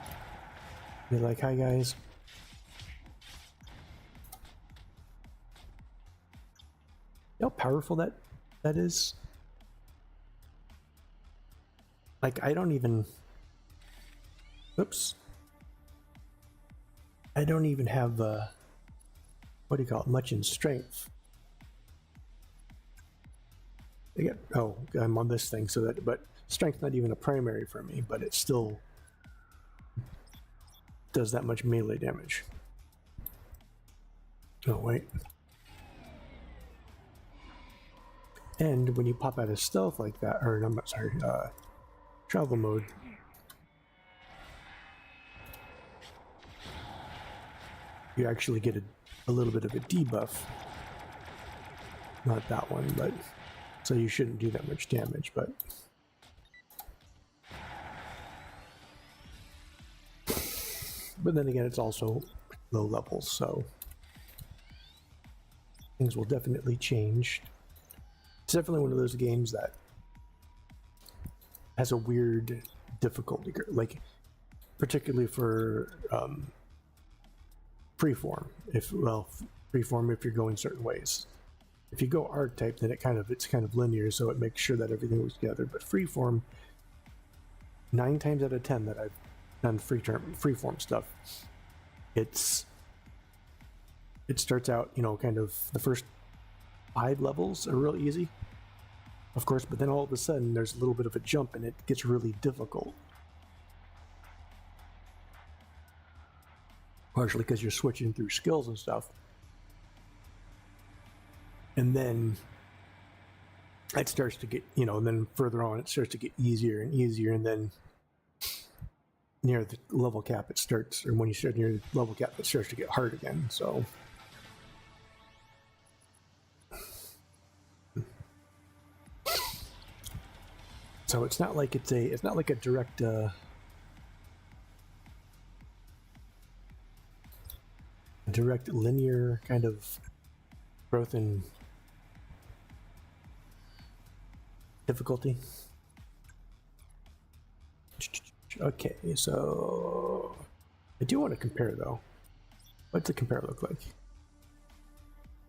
Be like, hi guys. You know how powerful that is? Like, I don't even... Oops. I don't even have, what do you call it, much in strength. Oh, I'm on this thing, so that, but strength's not even a primary for me, but it still does that much melee damage. Oh, wait. And when you pop out of stealth like that, or I'm not sorry, travel mode, you actually get a little bit of a debuff. Not that one, but so you shouldn't do that much damage, but then again, it's also low levels, so things will definitely change. It's definitely one of those games that has a weird difficulty, like particularly for freeform. Freeform if you're going certain ways. If you go archetype, then it's kind of linear, so it makes sure that everything works together. But freeform, 9 times out of 10 that I've done freeform stuff, it starts out, you know, kind of the first 5 levels are real easy, of course, but then all of a sudden there's a little bit of a jump and it gets really difficult. Partially because you're switching through skills and stuff. And then it starts to get, you know, and then further on it starts to get easier and easier, and then near the level cap it starts, or when you start near the level cap it starts to get hard again, so. So it's not like it's not like a direct linear kind of growth in difficulty. Okay, so I do want to compare though. What's the compare look like?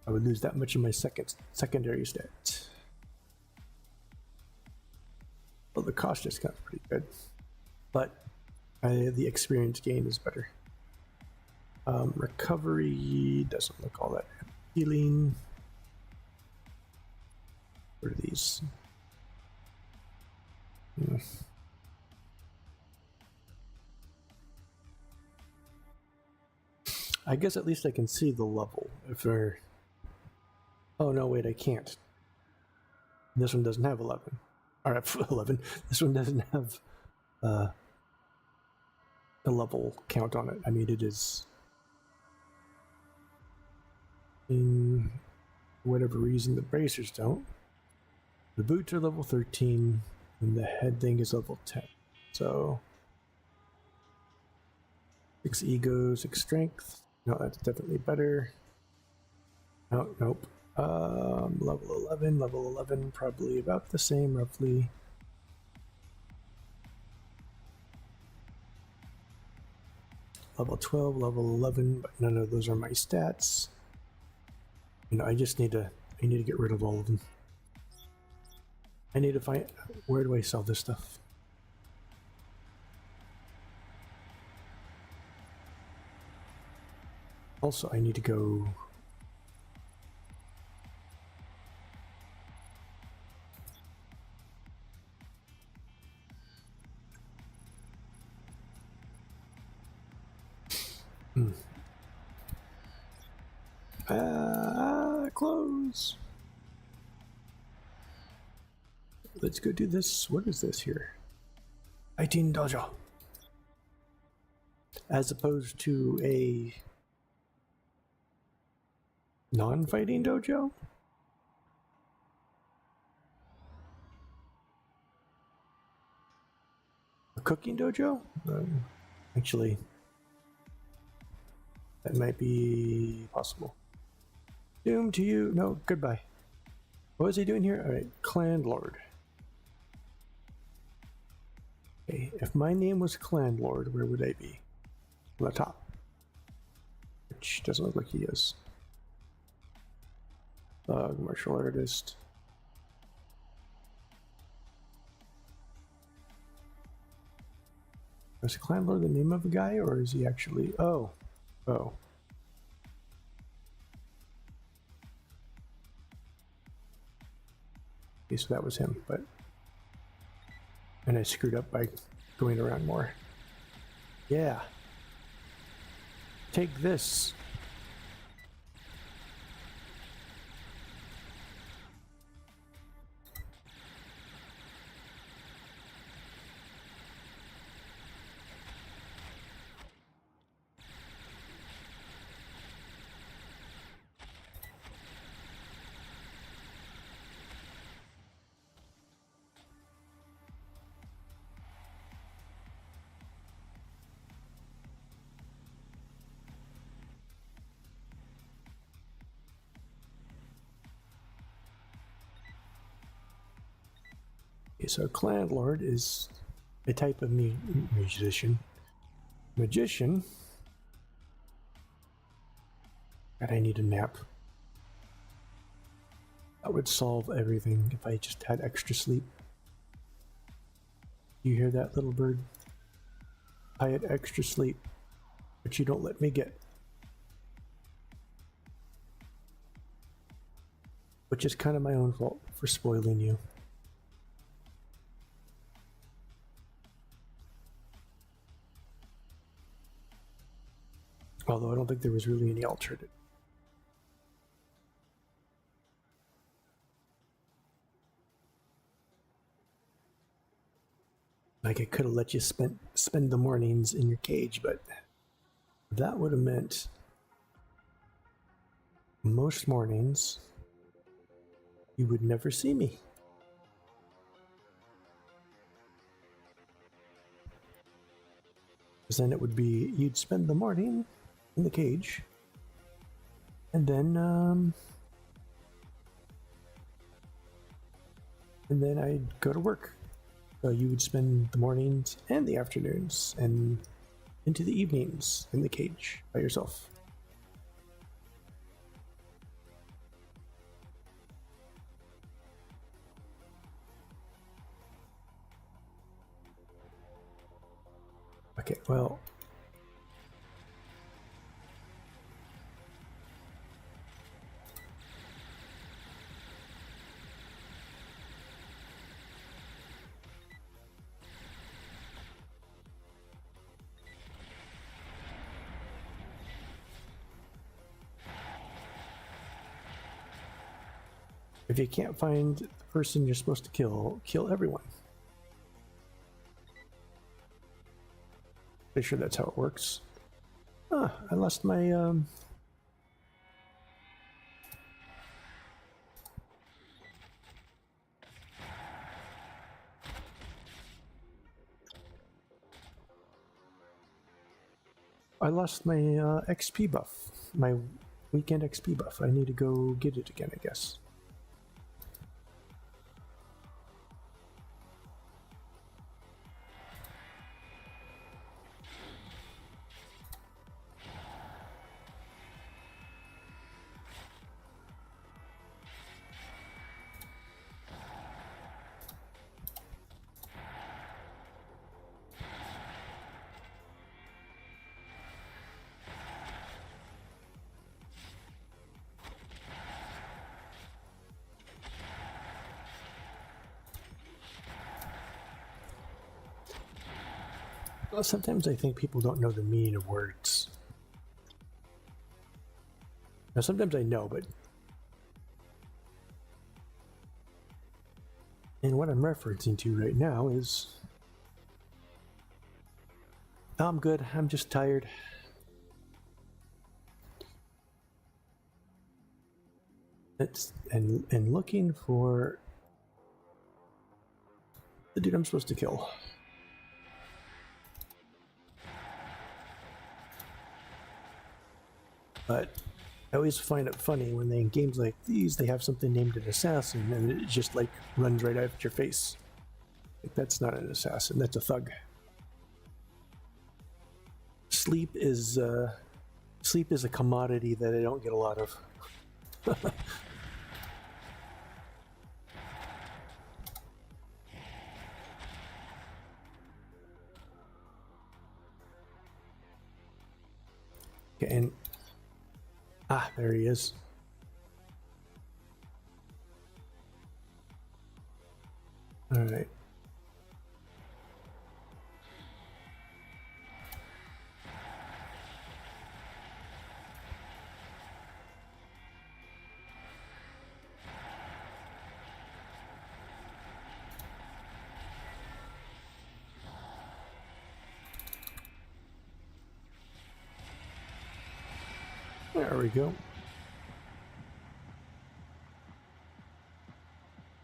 I would lose that much in my secondary stat. Well, the cost discount's pretty good, but the experience gain is better. Recovery doesn't look all that appealing. What are these? I guess at least I can see the level if they're... Oh no, wait, I can't. This one doesn't have 11. Alright, 11. This one doesn't have a level count on it. I mean, it is... In whatever reason, the bracers don't. The boots are level 13, and the head thing is level 10. So 6 ego, 6 strength. No, that's definitely better. No, nope. Level 11, probably about the same, roughly. Level 12, level 11, but none of those are my stats. You know, I need to get rid of all of them. I need to find, where do I sell this stuff? Also, I need to go. Close. Let's go do this. What is this here? 18 dojo. As opposed to a non-fighting dojo? A cooking dojo? Actually, that might be possible. Doom to you. No, goodbye. What was he doing here? Alright, Clan Lord. Okay, if my name was Clan Lord, where would I be? On the top. Which doesn't look like he is. Martial artist. Is Clan Lord the name of a guy, or is he actually... Oh. Oh. Okay, so that was him, but... And I screwed up by going around more. Yeah. Take this. Okay, so Clan Lord is a type of musician. Magician. God, I need a nap. That would solve everything if I just had extra sleep. You hear that, little bird? I had extra sleep, but you don't let me get. Which is kind of my own fault for spoiling you. Although I don't think there was really any alternative. Like I could have let you spend the mornings in your cage, but that would have meant most mornings you would never see me. Because then it would be you'd spend the morning in the cage, and then I'd go to work. So you would spend the mornings and the afternoons and into the evenings in the cage by yourself. Okay, well, if you can't find the person you're supposed to kill everyone. Pretty sure that's how it works. Ah, I lost my XP buff, my weekend XP buff. I need to go get it again, I guess. Well, sometimes I think people don't know the meaning of words. Now, sometimes I know, but... And what I'm referencing to right now is... I'm good, I'm just tired. And looking for the dude I'm supposed to kill. But I always find it funny when they in games like these they have something named an assassin and it just like runs right at your face. Like, that's not an assassin, that's a thug. Sleep is a commodity that I don't get a lot of. Okay, and there he is. All right. There we go.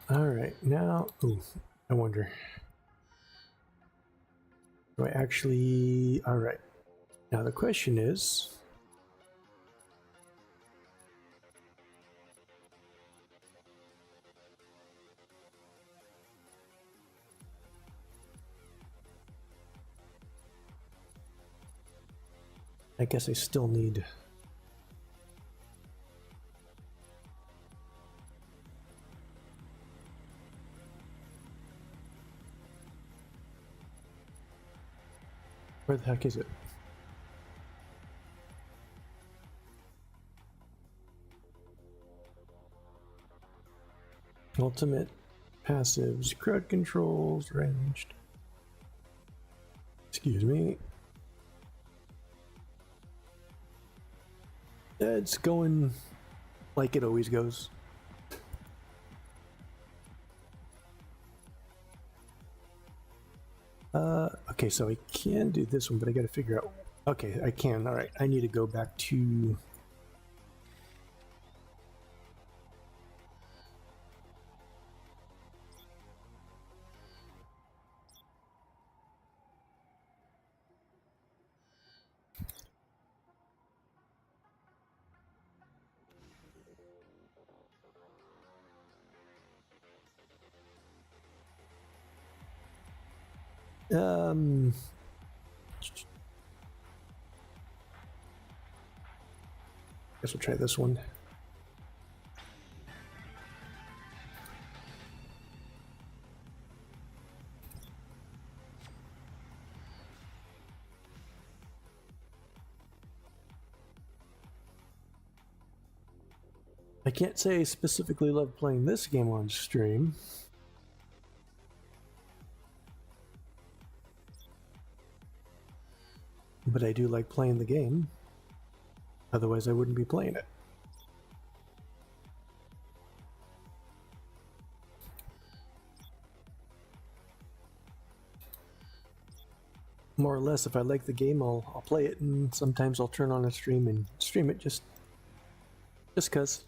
All right, now, I wonder. Do I actually, all right. Now the question is, I guess I still need... Where the heck is it? Ultimate, passives, crowd controls, ranged. Excuse me. It's going like it always goes. Okay, so I can do this one, but I gotta figure out... Okay, I can, alright. I need to go back to... Guess we'll try this one. I can't say I specifically love playing this game on stream. But I do like playing the game. Otherwise, I wouldn't be playing it. More or less, if I like the game, I'll play it, and sometimes I'll turn on a stream and stream it just cause.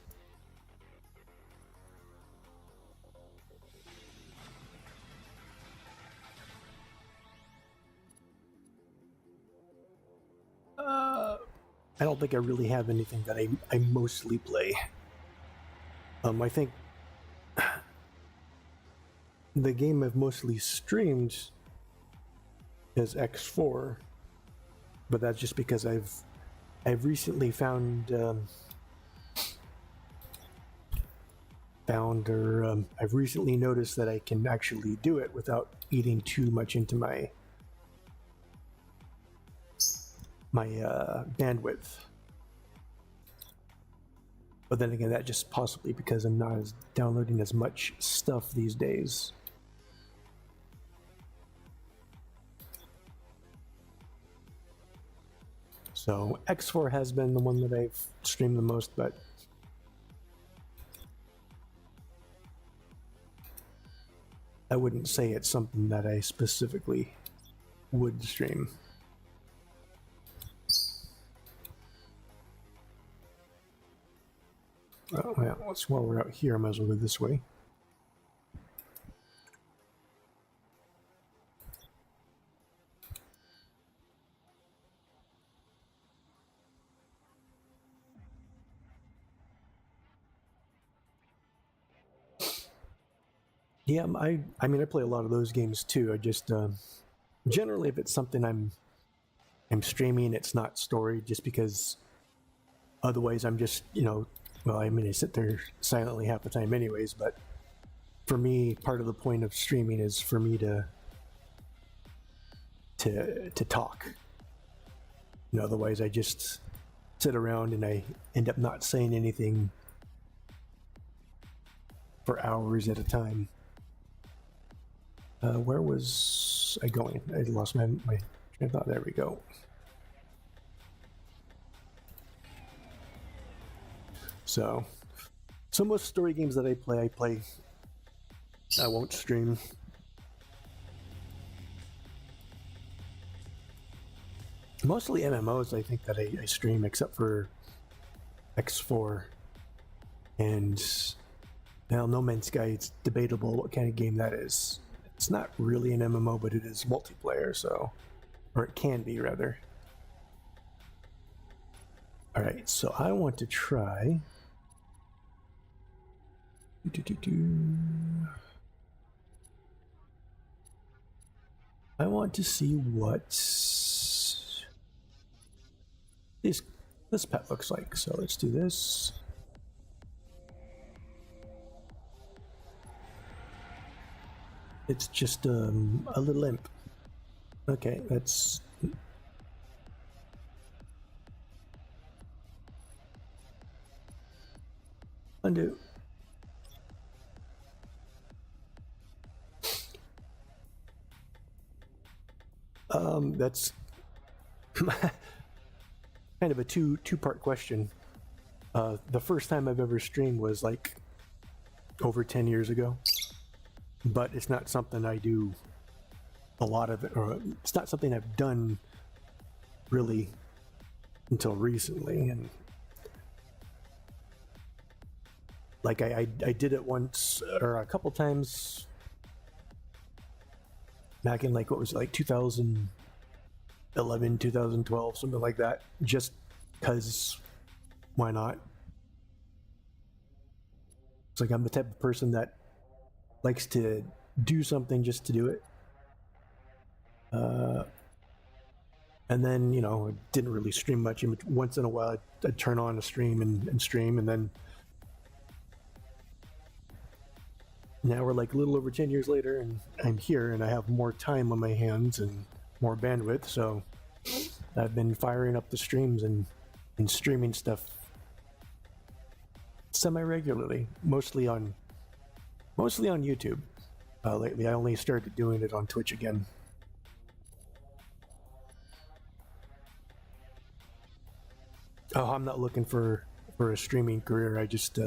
I don't think I really have anything that I mostly play. I think the game I've mostly streamed is X4, but that's just because I've recently found I've recently noticed that I can actually do it without eating too much into my bandwidth. But then again, that just possibly because I'm not downloading as much stuff these days. So X4 has been the one that I've streamed the most, but I wouldn't say it's something that I specifically would stream. Oh, yeah, while we're out here, I might as well go this way. Yeah, I mean, I play a lot of those games too. I just generally, if it's something I'm streaming, it's not story, just because otherwise I'm just, well, I mean, I sit there silently half the time anyways, but for me, part of the point of streaming is for me to talk. Otherwise I just sit around and I end up not saying anything for hours at a time. Where was I going? I lost my train of thought. There we go. So most story games that I play. I won't stream. Mostly MMOs, I think, that I stream, except for X4. And now No Man's Sky, it's debatable what kind of game that is. It's not really an MMO, but it is multiplayer, so... Or it can be, rather. Alright, so I want to try... I want to see what this pet looks like. So let's do this. It's just a little imp. Okay, that's... Undo. That's kind of a two-part question. The first time I've ever streamed was like over 10 years ago, but it's not something I do a lot of it, or it's not something I've done really until recently. And like I did it once or a couple times back in, like, what was it, like 2011, 2012, something like that, just because why not? It's like I'm the type of person that likes to do something just to do it. And then, I didn't really stream much. Once in a while, I'd turn on a stream and stream, and then now we're like a little over 10 years later, and I'm here, and I have more time on my hands and more bandwidth, so I've been firing up the streams and streaming stuff semi-regularly, mostly on YouTube. Lately, I only started doing it on Twitch again. Oh, I'm not looking for a streaming career. I just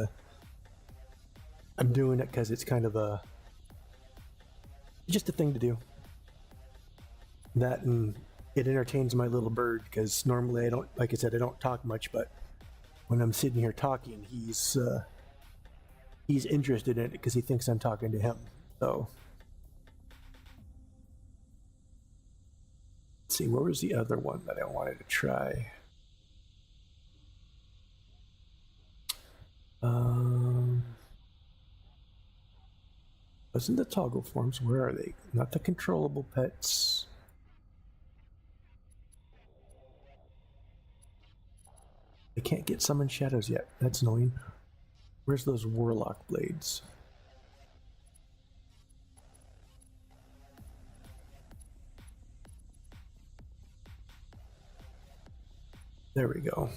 I'm doing it because it's kind of just a thing to do. That, and it entertains my little bird, because normally I don't, like I said, I don't talk much, but when I'm sitting here talking, he's interested in it because he thinks I'm talking to him. So let's see, where was the other one that I wanted to try? Wasn't the toggle forms? Where are they? Not the controllable pets. I can't get summon shadows yet. That's annoying. Where's those warlock blades? There we go.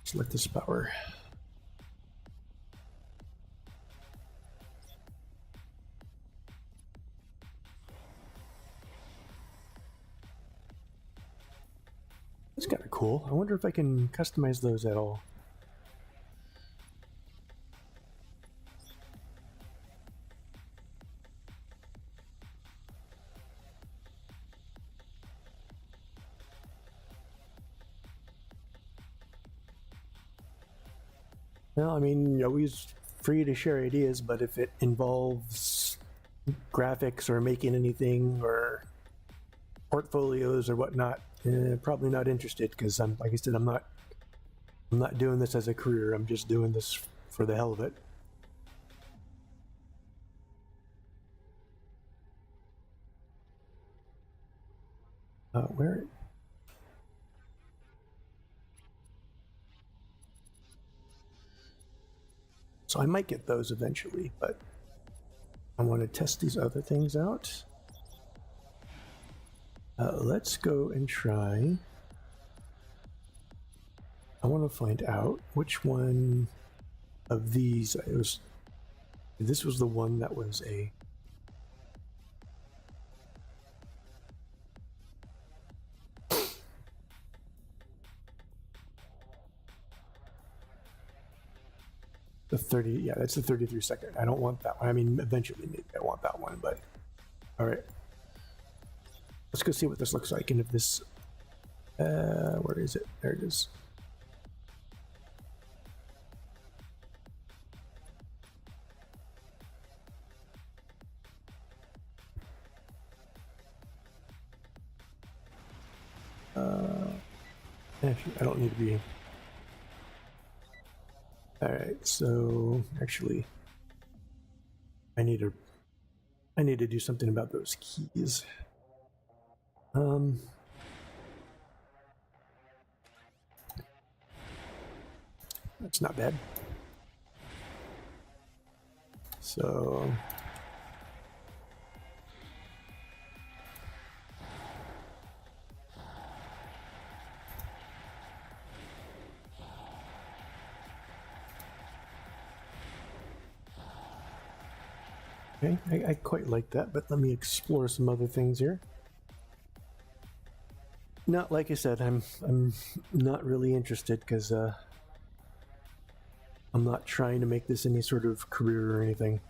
Select this power. cool. I wonder if I can customize those at all. Well, I mean, you're always free to share ideas, but if it involves graphics or making anything or portfolios or whatnot, probably not interested because I'm, like I said, I'm not doing this as a career. I'm just doing this for the hell of it. Where? So I might get those eventually, but I want to test these other things out. Let's go and try. I want to find out which one of these it was. This was the one that was a. The 30, yeah, that's the 33-second. I don't want that one. I mean, eventually maybe I want that one, but all right. Let's go see what this looks like, and if this, where is it? There it is. Actually, I don't need to be. All right, so actually, I need to do something about those keys. That's not bad. So. Okay, I quite like that, but let me explore some other things here. Not like I said, I'm not really interested because I'm not trying to make this any sort of career or anything.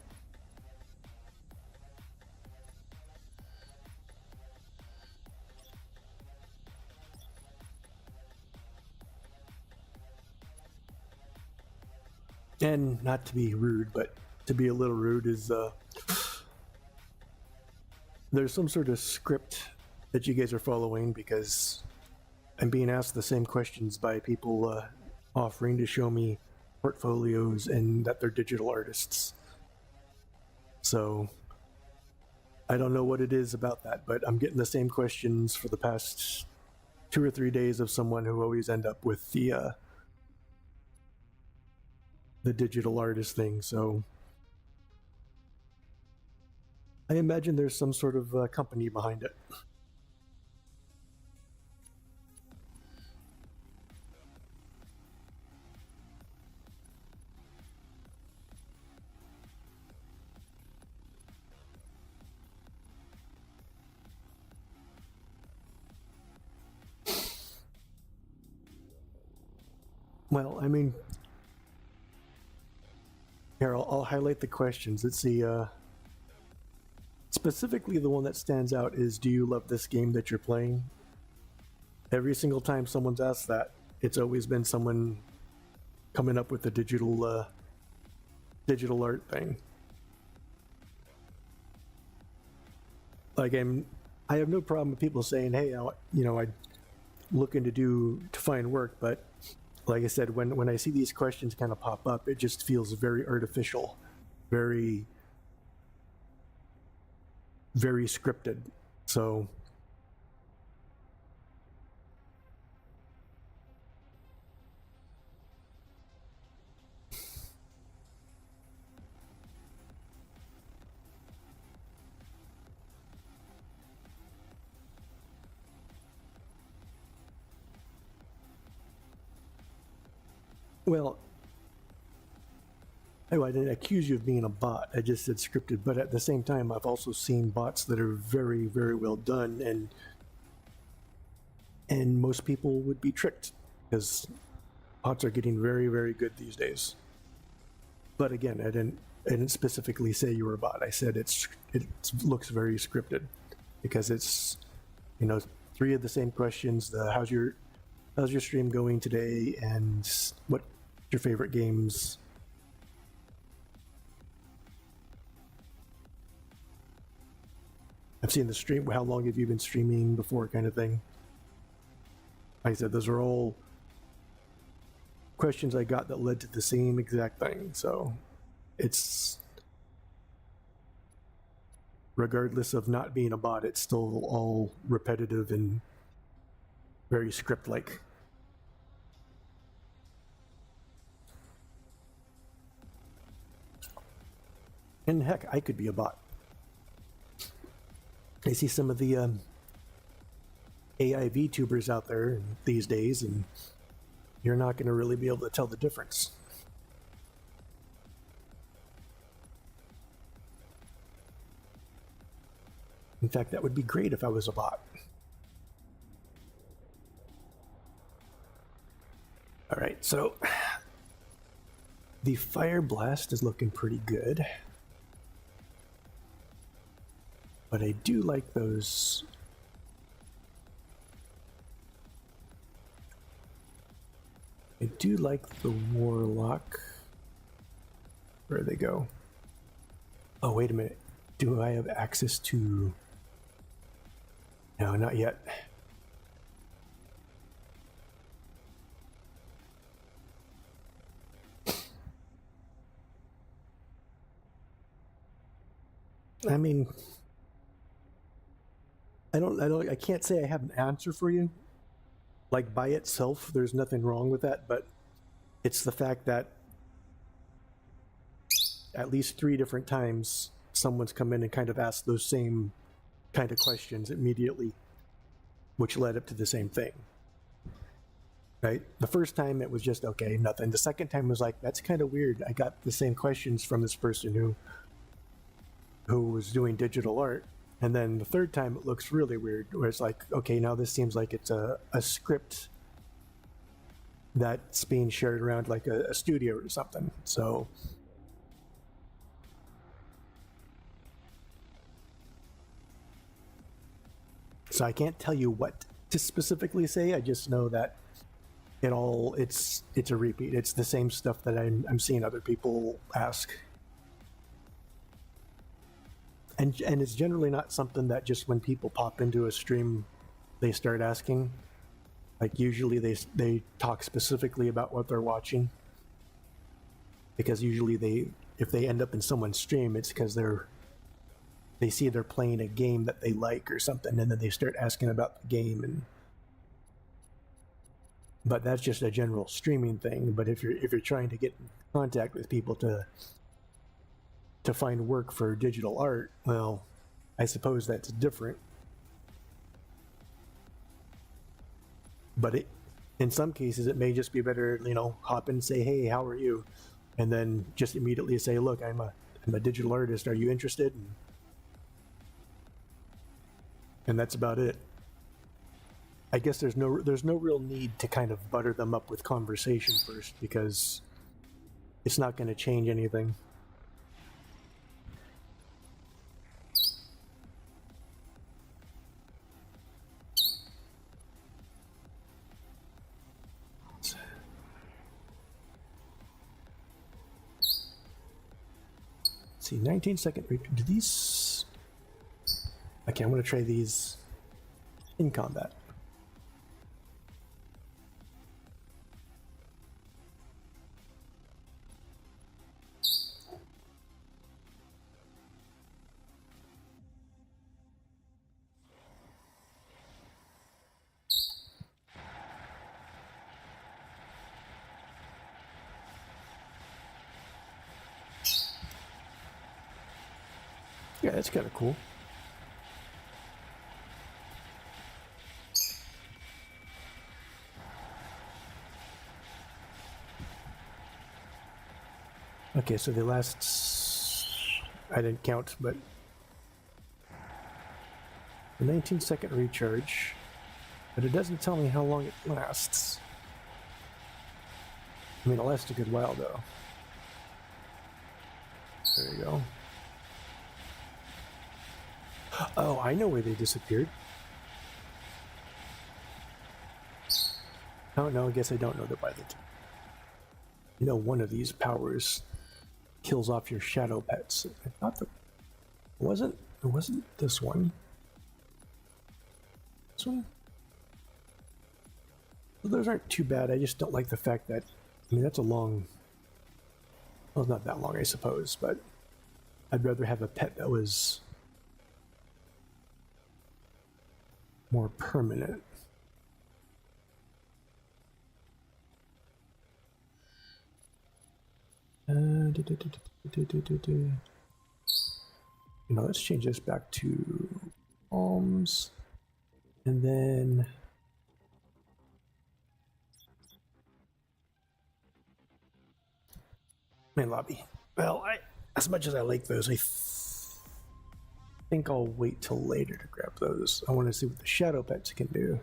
And not to be rude, but to be a little rude is there's some sort of script that you guys are following because I'm being asked the same questions by people offering to show me portfolios and that they're digital artists. So I don't know what it is about that, but I'm getting the same questions for the past 2 or 3 days of someone who always end up with the digital artist thing. So I imagine there's some sort of company behind it. Well, I mean, here, I'll highlight the questions. Let's see. Specifically, the one that stands out is, do you love this game that you're playing? Every single time someone's asked that, it's always been someone coming up with the digital art thing. Like, I have no problem with people saying, hey, I'm looking to find work, but like I said, when I see these questions kind of pop up, it just feels very artificial, very, very scripted. So well, I didn't accuse you of being a bot. I just said scripted, but at the same time, I've also seen bots that are very, very well done, and And most people would be tricked because bots are getting very, very good these days. But again, I didn't specifically say you were a bot. I said it looks very scripted because it's, you know, three of the same questions. How's your stream going today, and what your favorite games? I've seen the stream. How long have you been streaming before, kind of thing. Like I said, those are all questions I got that led to the same exact thing. So it's, regardless of not being a bot, it's still all repetitive and very script-like. And heck, I could be a bot. I see some of the AI VTubers out there these days, and you're not going to really be able to tell the difference. In fact, that would be great if I was a bot. All right, so the Fire Blast is looking pretty good. But I do like those. I do like the Warlock. Where do they go? Oh, wait a minute. Do I have access to... No, not yet. I mean, I can't say I have an answer for you. Like, by itself, there's nothing wrong with that, but it's the fact that at least 3 different times someone's come in and kind of asked those same kind of questions immediately, which led up to the same thing. Right? The first time it was just, okay, nothing. The second time was like, that's kind of weird. I got the same questions from this person who was doing digital art. And then the third time it looks really weird, where it's like, okay, now this seems like it's a script that's being shared around like a studio or something. So I can't tell you what to specifically say. I just know that it's a repeat. It's the same stuff that I'm seeing other people ask. And it's generally not something that just when people pop into a stream, they start asking. Like usually they talk specifically about what they're watching. Because usually if they end up in someone's stream, it's because they see they're playing a game that they like or something, and then they start asking about the game. But that's just a general streaming thing. But if you're trying to get in contact with people to find work for digital art, well, I suppose that's different. But in some cases, it may just be better, hop in and say, hey, how are you? And then just immediately say, look, I'm a digital artist. Are you interested? And that's about it. I guess there's no real need to kind of butter them up with conversation first, because it's not going to change anything. Let's see, 19-second. Do these? Okay, I'm going to try these in combat. Yeah, that's kind of cool. Okay, so the last, I didn't count, but the 19-second recharge. But it doesn't tell me how long it lasts. I mean, it lasts a good while, though. There you go. Oh, I know where they disappeared. Oh, no, I guess I don't know the pilot. You know, one of these powers kills off your shadow pets. I thought that it wasn't this one. This one? Well, those aren't too bad. I just don't like the fact that, I mean, that's a long, well, not that long, I suppose, but I'd rather have a pet that was more permanent. You know, let's change this back to palms, and then main lobby. Well, as much as I like those, I think I'll wait till later to grab those. I want to see what the shadow pets can do.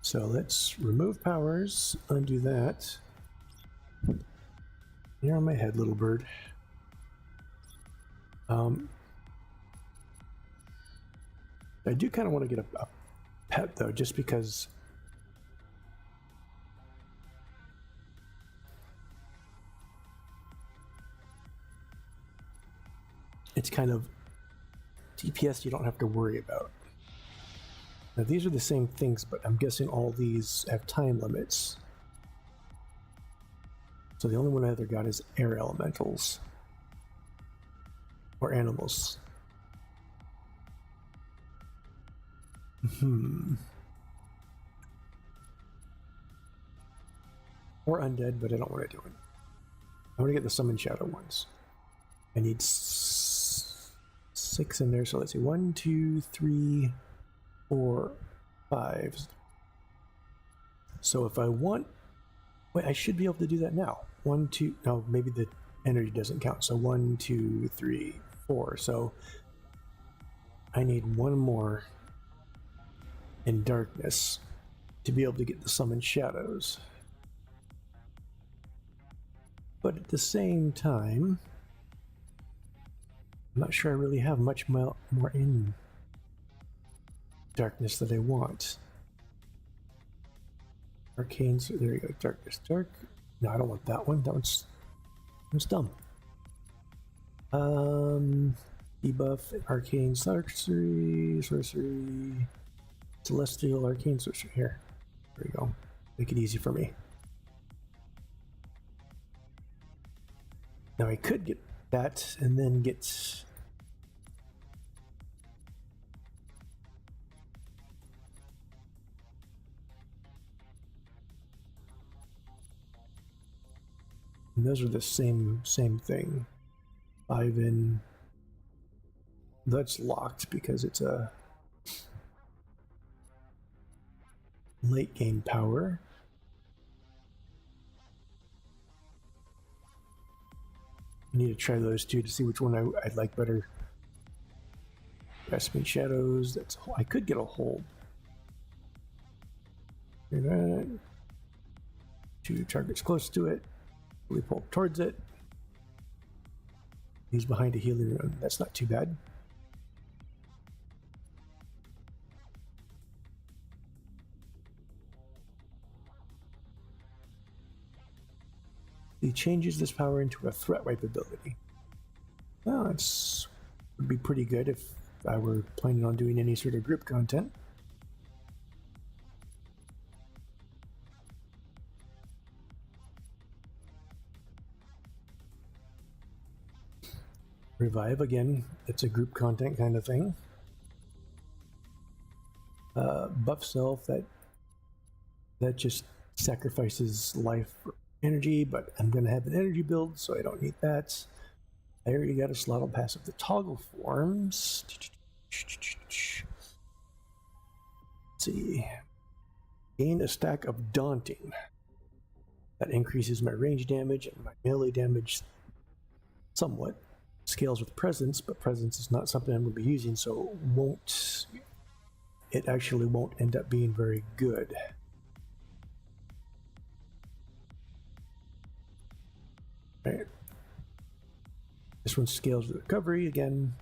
So let's remove powers, undo that. You're on my head, little bird. I do kind of want to get a pet, though, just because it's kind of DPS you don't have to worry about. Now, these are the same things, but I'm guessing all these have time limits. So the only one I ever got is air elementals. Or animals. Or undead, but I don't want to do it. I want to get the summon shadow ones. I need 6 in there, so let's see. 1, 2, 3, 4, 5. So if I want... Wait, I should be able to do that now. 1, 2... No, maybe the energy doesn't count. So 1, 2, 3, 4. So I need one more in darkness to be able to get the summoned shadows. But at the same time, I'm not sure I really have much more in darkness that I want. Arcanes, there you go, darkness, dark. No, I don't want that one. That one's dumb. Debuff, arcane, sorcery, celestial, arcane, sorcery. Here, there you go. Make it easy for me. Now I could get that and then get and those are the same thing. 5 in. That's locked because it's a late game power. I need to try those two to see which one I'd like better. Grasping Shadows. That's I could get a hold. That. 2 targets close to it. We pull towards it. He's behind a healing rune. That's not too bad. He changes this power into a threat wipe ability. Well, that's would be pretty good if I were planning on doing any sort of group content. Revive again, it's a group content kind of thing. Buff self, that just sacrifices life for energy, but I'm going to have an energy build, so I don't need that. I already got a slot on passive. The toggle forms. Let's see. Gain a stack of daunting. That increases my range damage and my melee damage somewhat. scales with presence, but presence is not something I'm going to be using, so it actually won't end up being very good. Right. This one scales with recovery, again,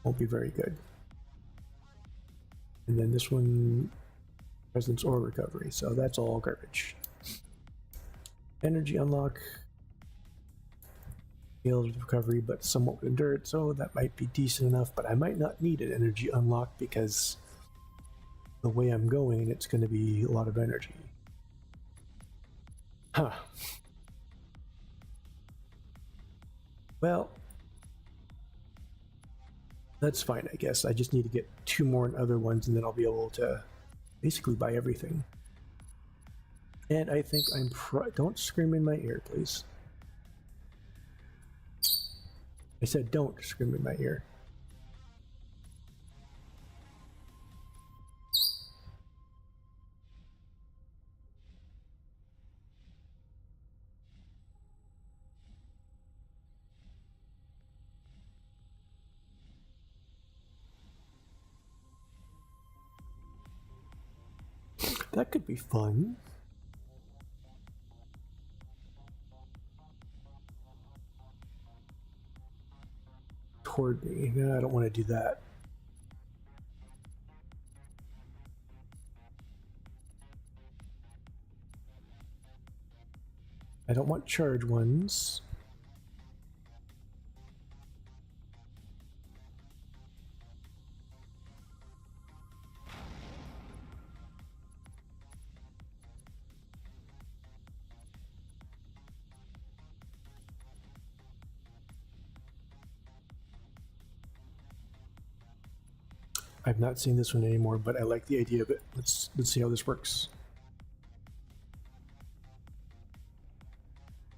won't be very good. And then this one, presence or recovery, so that's all garbage. Energy unlock, scales with recovery, but somewhat with endurance, so that might be decent enough, but I might not need an energy unlock because the way I'm going, it's going to be a lot of energy. Huh. Well, that's fine, I guess. I just need to get 2 more other ones, and then I'll be able to basically buy everything. And I think I'm don't scream in my ear, please. I said don't scream in my ear. That could be fun. Toward me. No, I don't want to do that. I don't want charge ones. I've not seen this one anymore, but I like the idea of it. Let's see how this works.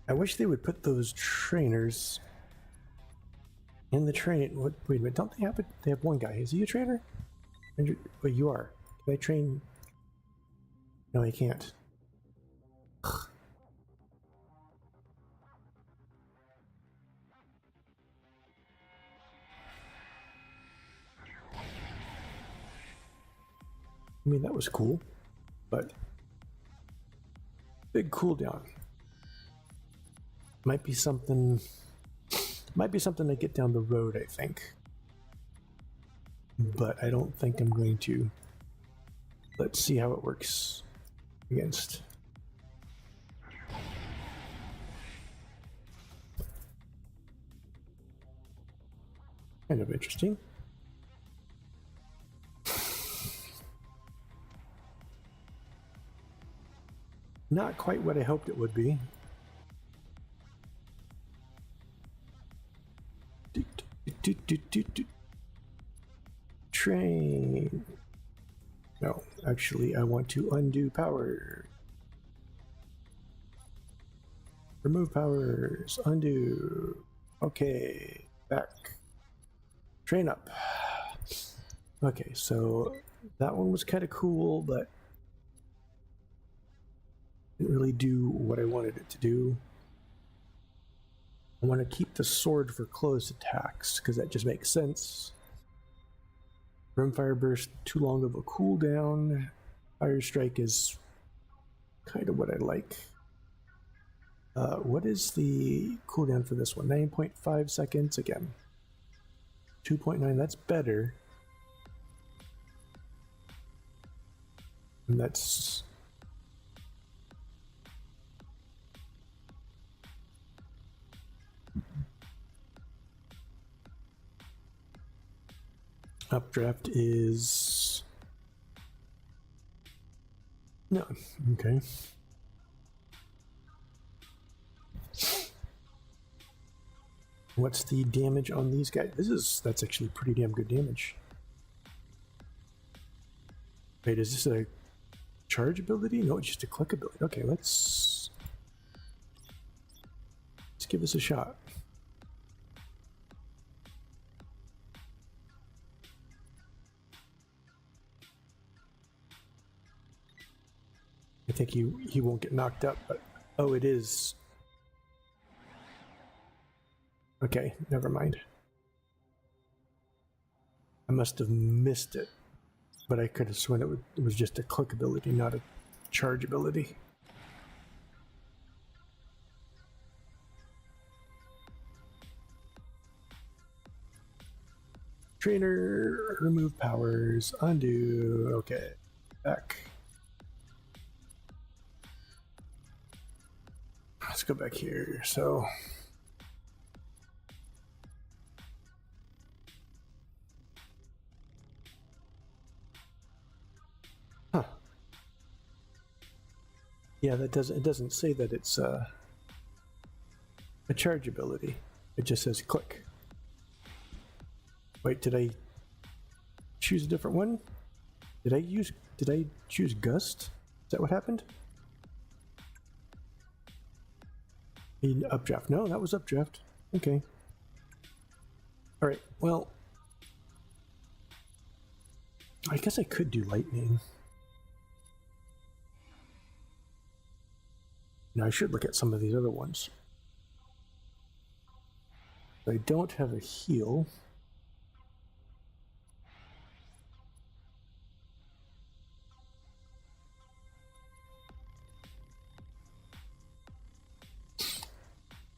I wish they would put those trainers in the train. Wait a minute, don't they have it? They have one guy. Is he a trainer? Wait, you are. Can I train? No, I can't. Ugh. I mean, that was cool, but big cooldown. Might be something to get down the road, I think. But I don't think I'm going to. Let's see how it works against. Kind of interesting. Not quite what I hoped it would be. Train. No, actually, I want to undo power. Remove powers. Undo. Okay, back. Train up. Okay, so that one was kind of cool, but didn't really do what I wanted it to do. I want to keep the sword for close attacks, because that just makes sense. Rimfire Burst, too long of a cooldown. Fire Strike is kind of what I like. What is the cooldown for this one? 9.5 seconds again. 2.9, that's better. And that's... Updraft is... No, okay. What's the damage on these guys? That's actually pretty damn good damage. Wait, is this a charge ability? No, it's just a click ability. Okay, let's give this a shot. I think he won't get knocked up, but oh, it is. Okay, never mind. I must have missed it, but I could have sworn it was just a click ability, not a charge ability. Trainer, remove powers, undo. Okay, back. Let's go back here. So, huh? Yeah, it doesn't say that it's a charge ability. It just says click. Wait, did I choose a different one? Did I choose Gust? Is that what happened? Updraft. No, that was updraft. Okay. All right. Well, I guess I could do lightning. Now I should look at some of these other ones. I don't have a heal.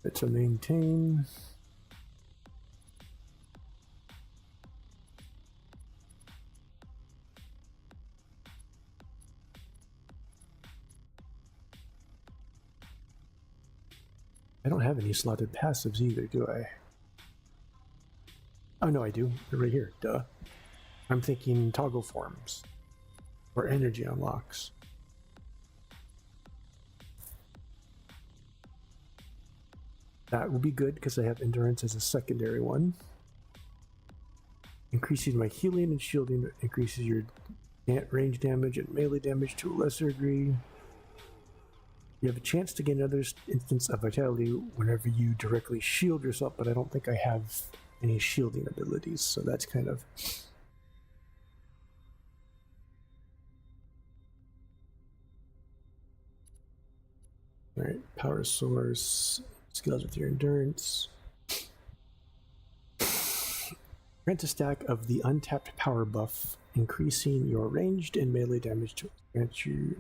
It's a maintain. I don't have any slotted passives either, do I? Oh, no, I do. They're right here. Duh. I'm thinking toggle forms or energy unlocks. That will be good because I have endurance as a secondary one. Increases my healing and shielding, increases your range damage and melee damage to a lesser degree. You have a chance to gain another instance of vitality whenever you directly shield yourself, but I don't think I have any shielding abilities, so that's kind of... Alright, power source, scales with your endurance. Grant a stack of the untapped power buff, increasing your ranged and melee damage to grant you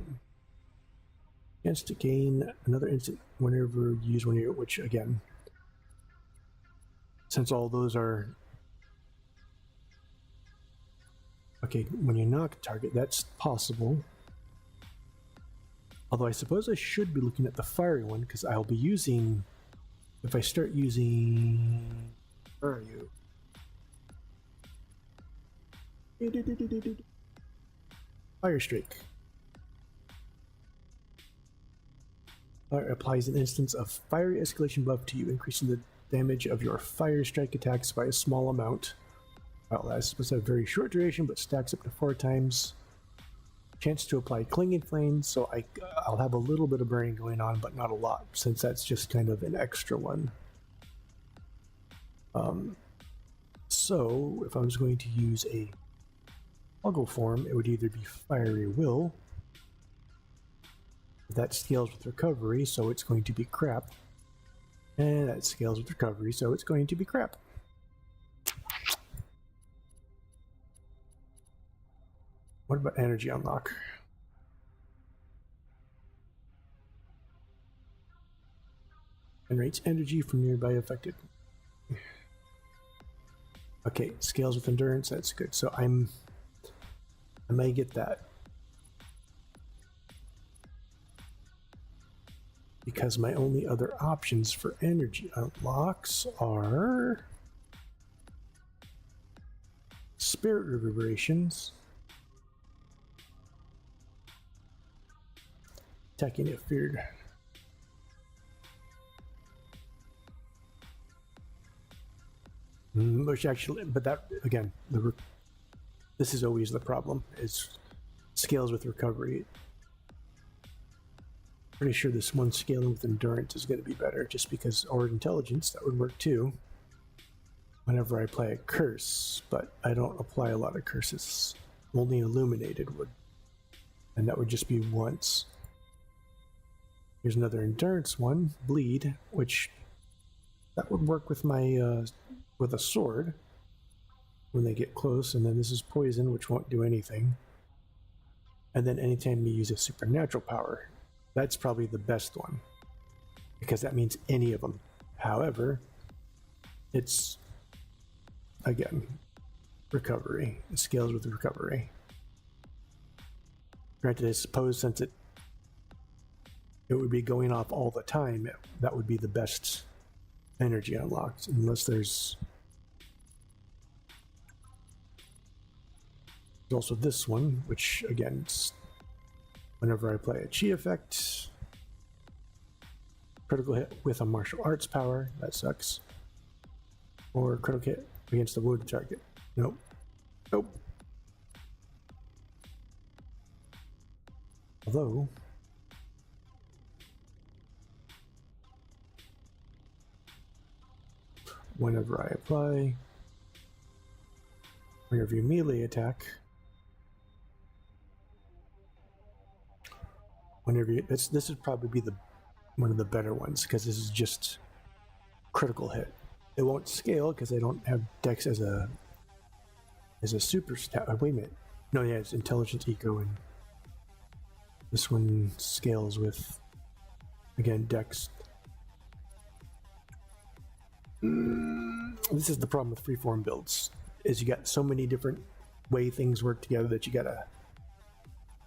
chance to gain another instant whenever you use one of your, which again, since all those are okay, when you knock a target, that's possible. Although I suppose I should be looking at the fiery one because I'll be using, if I start using, where are you? Fire Strike. Fire applies an instance of fiery escalation buff to you, increasing the damage of your Fire Strike attacks by a small amount. Well, that's supposed to have very short duration, but stacks up to 4 times. Chance to apply Clinging Flame, so I'll have a little bit of burning going on, but not a lot, since that's just kind of an extra one. So, if I was going to use a toggle form, it would either be Fiery Will. That scales with recovery, so it's going to be crap. And that scales with recovery, so it's going to be crap. What about energy unlock? Generates energy from nearby affected. Okay, scales with endurance, that's good. So I may get that. Because my only other options for energy unlocks are Spirit Reverberations, attacking if feared. Which actually, but that again, this is always the problem. Is scales with recovery. Pretty sure this one scaling with endurance is going to be better, just because, or intelligence, that would work too. Whenever I apply a curse, but I don't apply a lot of curses. Only illuminated would, and that would just be once. Here's another endurance one, bleed, which That would work with my with a sword when they get close, and then this is poison, which won't do anything. And then anytime you use a supernatural power, that's probably the best one, because that means any of them. However, it's, again, recovery. It scales with recovery. Granted, I suppose since it would be going off all the time, that would be the best energy unlocked, unless there's also this one, which again, it's whenever I play a chi effect, critical hit with a martial arts power, that sucks, or critical hit against a wounded target. Nope. Nope. Although, whenever I apply, whenever you melee attack, whenever you, this would probably be the one of the better ones, because this is just critical hit. It won't scale because I don't have Dex as a super stat. Wait a minute. No, yeah, it's intelligence, eco, and this one scales with, again, Dex. This is the problem with freeform builds, is you got so many different way things work together that you gotta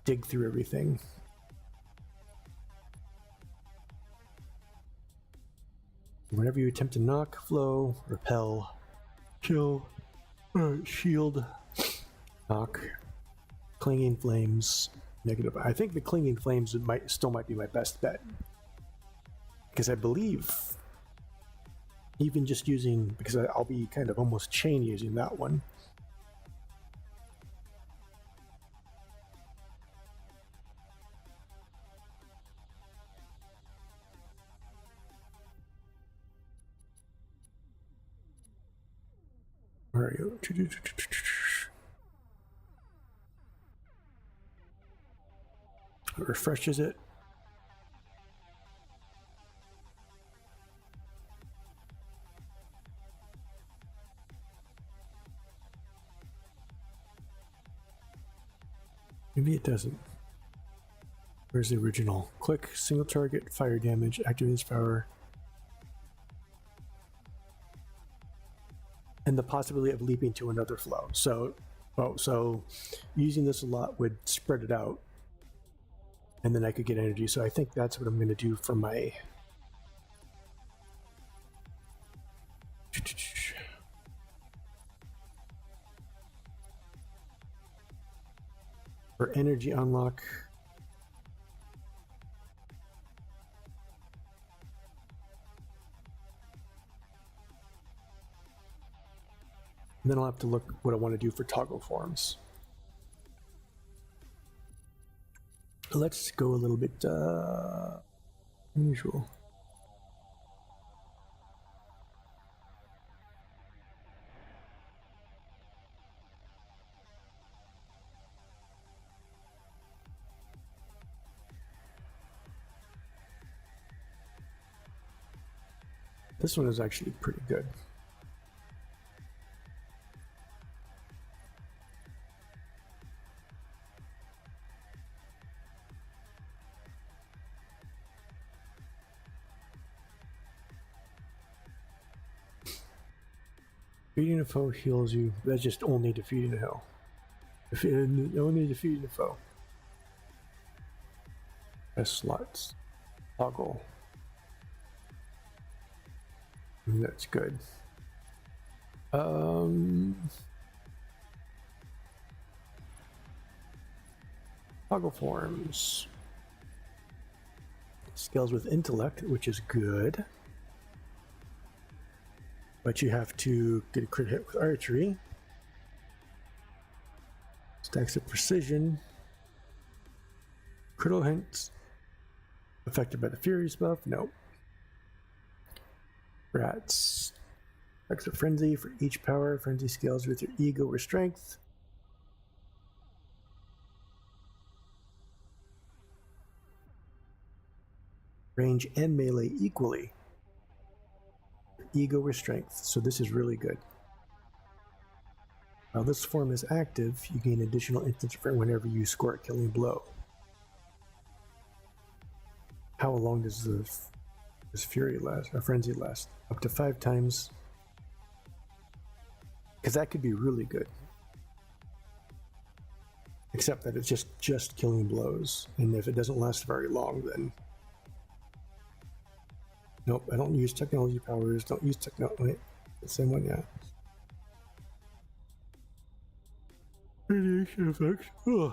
dig through everything. Whenever you attempt to knock, flow, repel, kill, shield, knock, clinging flames, negative. I think the clinging flames still might be my best bet, because I believe even just using, because I'll be kind of almost chain using that one. Where are you? It refreshes it. Maybe it doesn't. Where's the original? Click, single target, fire damage, activates power. And the possibility of leaping to another flow. So using this a lot would spread it out, and then I could get energy. So I think that's what I'm going to do for my for energy unlock. And then I'll have to look what I want to do for toggle forms. Let's go a little bit unusual. This one is actually pretty good. Defeating a foe heals you. That's just only defeating a foe. Only defeating a foe. Best slots. Toggle. That's good. Toggle forms. Scales with intellect, which is good. But you have to get a crit hit with archery. Stacks of precision. Critical hints. Affected by the Furies buff? No. Rats. Stacks of frenzy for each power. Frenzy scales with your ego or strength. Range and melee equally. ego or strength, so this is really good. While this form is active, you gain additional instance for whenever you score a killing blow. How long does this fury last? A frenzy last? Up to 5 times. Because that could be really good. Except that it's just killing blows, and if it doesn't last very long, then nope. I don't use technology powers. Don't use Wait, the same one, yeah. Radiation effects. Ugh.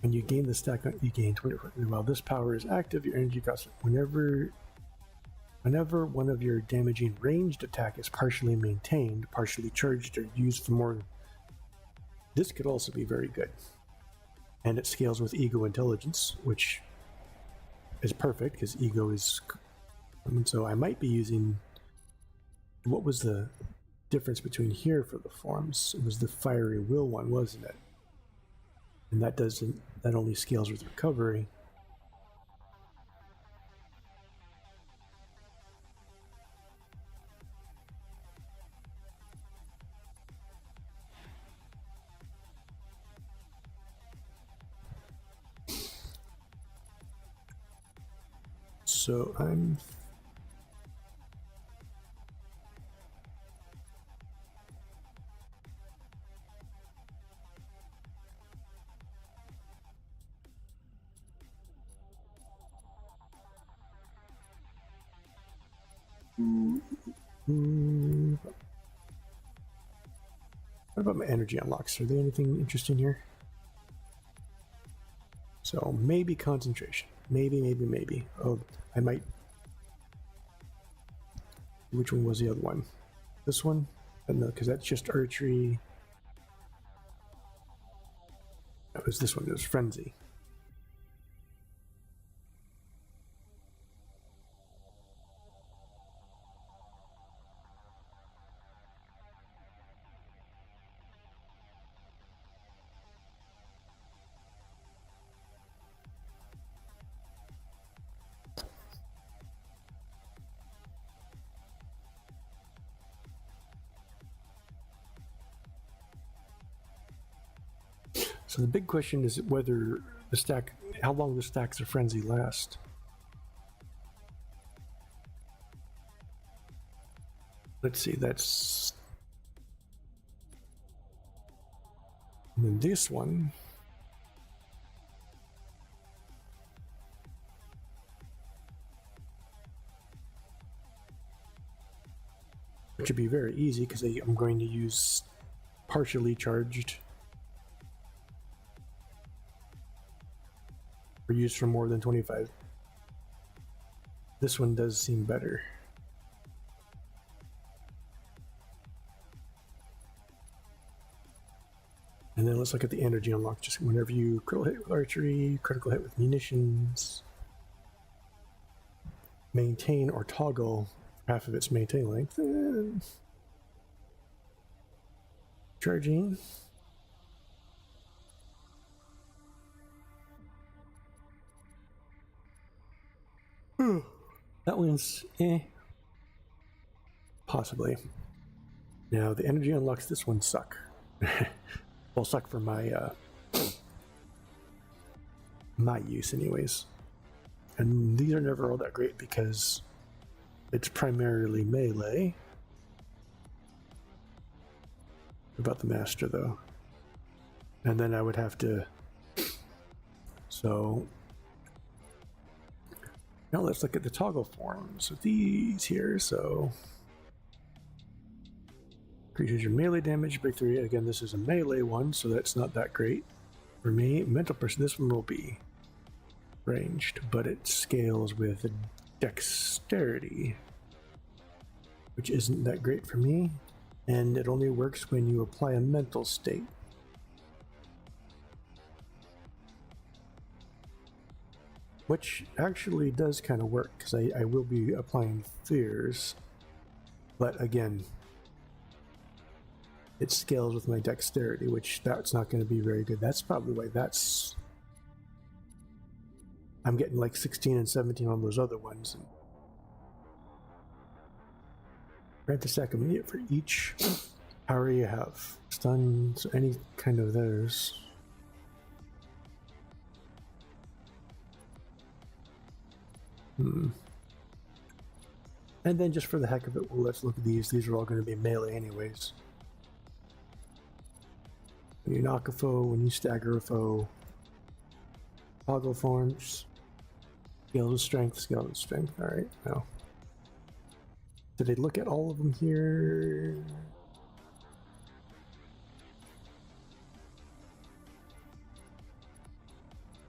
When you gain the stack, you gain 20. While this power is active, your energy cost whenever one of your damaging ranged attack is partially maintained, partially charged, or used for more. This could also be very good. And it scales with ego intelligence, which is perfect because ego is. And so I might be using. What was the difference between here for the forms? It was the fiery will one, wasn't it? And that only scales with recovery. So I'm what about my energy unlocks? Are there anything interesting here? So maybe concentration. Maybe. Oh, I might. Which one was the other one? This one? No, because that's just archery. That was this one. It was frenzy. So the big question is whether how long the stacks of frenzy last. Let's see, that's. And then this one. Which would be very easy because I'm going to use partially charged. Or used for more than 25. This one does seem better. And then let's look at the energy unlock. Just whenever you critical hit with archery, critical hit with munitions, maintain or toggle half of its maintain length. Charging. That one's possibly. Now the energy unlocks this one suck. Will suck for my my use anyways. And these are never all that great because it's primarily melee. What about the master though? And then I would have to. So now let's look at the toggle forms of these here. So increases your melee damage by 3. Again, this is a melee one, so that's not that great. For me, mental person, this one will be ranged, but it scales with dexterity, which isn't that great for me. And it only works when you apply a mental state. Which actually does kind of work, because I will be applying fears. But again, it scales with my dexterity, which that's not going to be very good. That's probably why that's I'm getting like 16 and 17 on those other ones. Grant the stack immediate for each power you have. Stuns, any kind of theirs. And then just for the heck of it, well, let's look at these. These are all going to be melee anyways. When you knock a foe, when you stagger a foe, toggle forms, scale of strength, alright, now. Did I look at all of them here?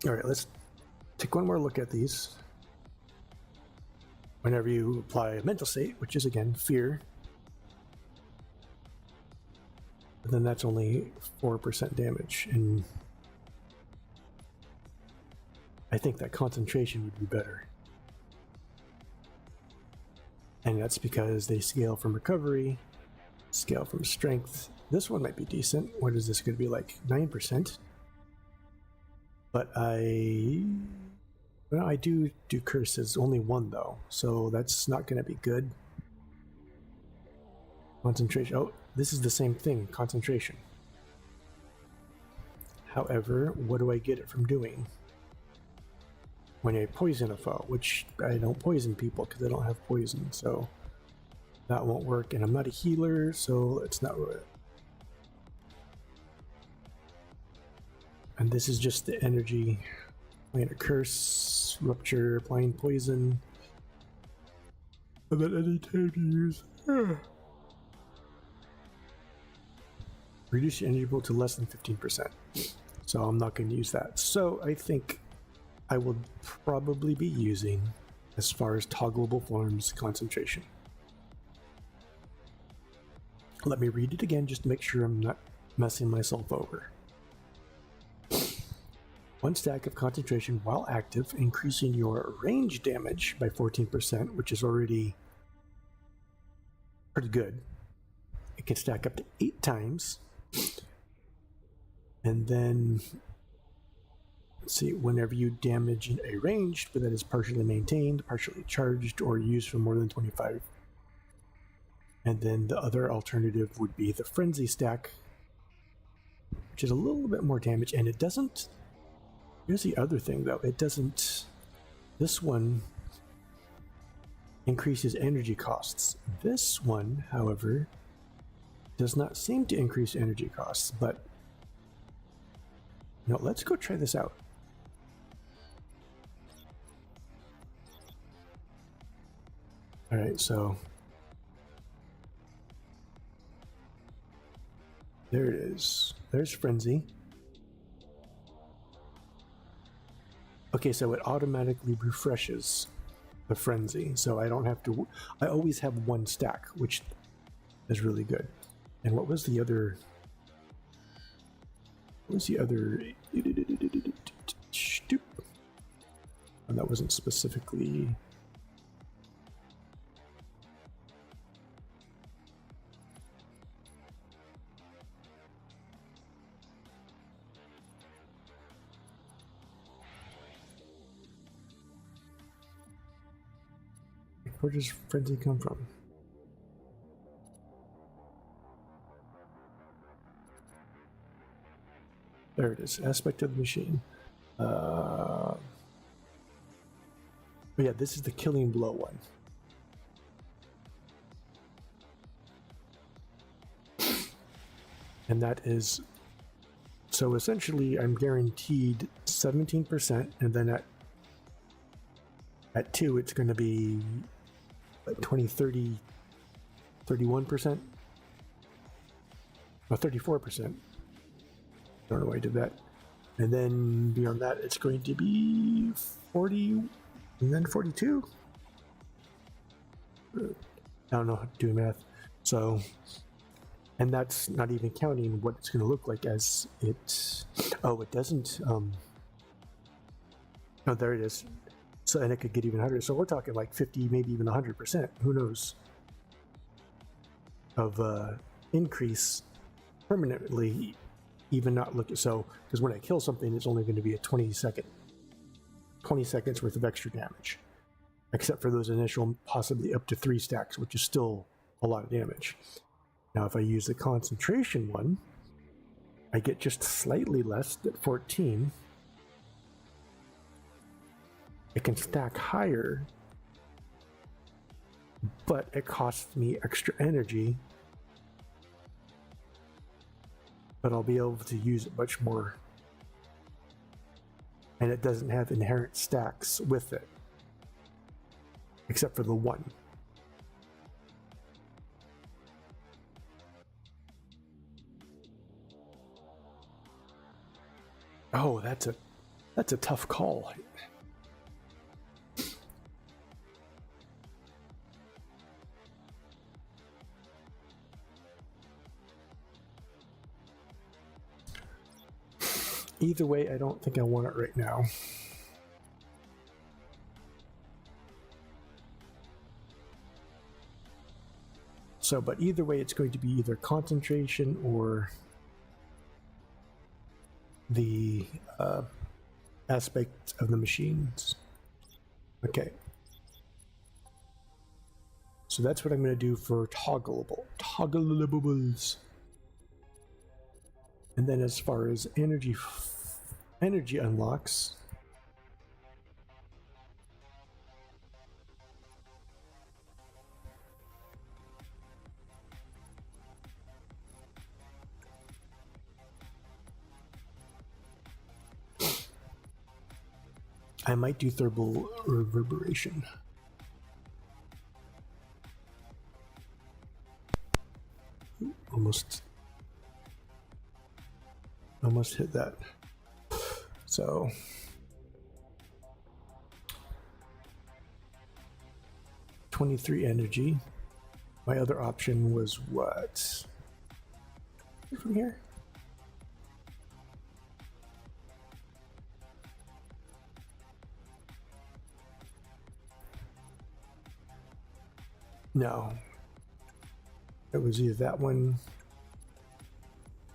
Alright, let's take one more look at these. Whenever you apply a mental state, which is again fear, but then that's only 4% damage, and I think that concentration would be better. And that's because they scale from recovery, scale from strength. This one might be decent. What is this going to be, like 9%? But I do curses, only one though, so that's not going to be good. Concentration, oh, this is the same thing, concentration. However, what do I get it from doing? When I poison a foe, which I don't poison people because I don't have poison, so that won't work, and I'm not a healer, so it's not worth it. And this is just the energy. Applying a curse, rupture, applying poison. And then any time you use. Reduce your energy pool to less than 15%. So I'm not going to use that. So I think I will probably be using, as far as toggleable forms, concentration. Let me read it again just to make sure I'm not messing myself over. One stack of concentration while active, increasing your range damage by 14%, which is already pretty good. It can stack up to 8 times. And then, let's see, whenever you damage a ranged, but that is partially maintained, partially charged, or used for more than 25. And then the other alternative would be the frenzy stack, which is a little bit more damage, and it doesn't. Here's the other thing though, it doesn't. This one increases energy costs. This one, however, does not seem to increase energy costs, but no, let's go try this out. Alright, so there it is. There's Frenzy. Okay, so it automatically refreshes the Frenzy, so I don't have to. I always have one stack, which is really good. And what was the other? What was the other? And that wasn't specifically. Where does Frenzy come from? There it is, aspect of the machine. But yeah, this is the killing blow one. And that is, so essentially I'm guaranteed 17%, and then at 2 it's going to be like 20, 30, 31%, or 34%. Don't know why I did that. And then beyond that, it's going to be 40, and then 42. I don't know how to do math. So, and that's not even counting what it's going to look like as it. Oh, it doesn't. Oh, there it is. So, and it could get even 100. So we're talking like 50, maybe even 100%. Who knows? Of increase permanently, even not look at. So, because when I kill something, it's only going to be a 20-second 20 seconds worth of extra damage, except for those initial possibly up to 3 stacks, which is still a lot of damage. Now, if I use the concentration one, I get just slightly less at 14. It can stack higher, but it costs me extra energy, but I'll be able to use it much more. And it doesn't have inherent stacks with it, except for the one. Oh, that's a tough call. Either way, I don't think I want it right now. So, but either way, it's going to be either concentration or the aspect of the machines. Okay. So that's what I'm going to do for toggleables. And then as far as energy unlocks, I might do thermal reverberation. Almost hit that. So $23 energy. My other option was what? From here? No. It was either that one.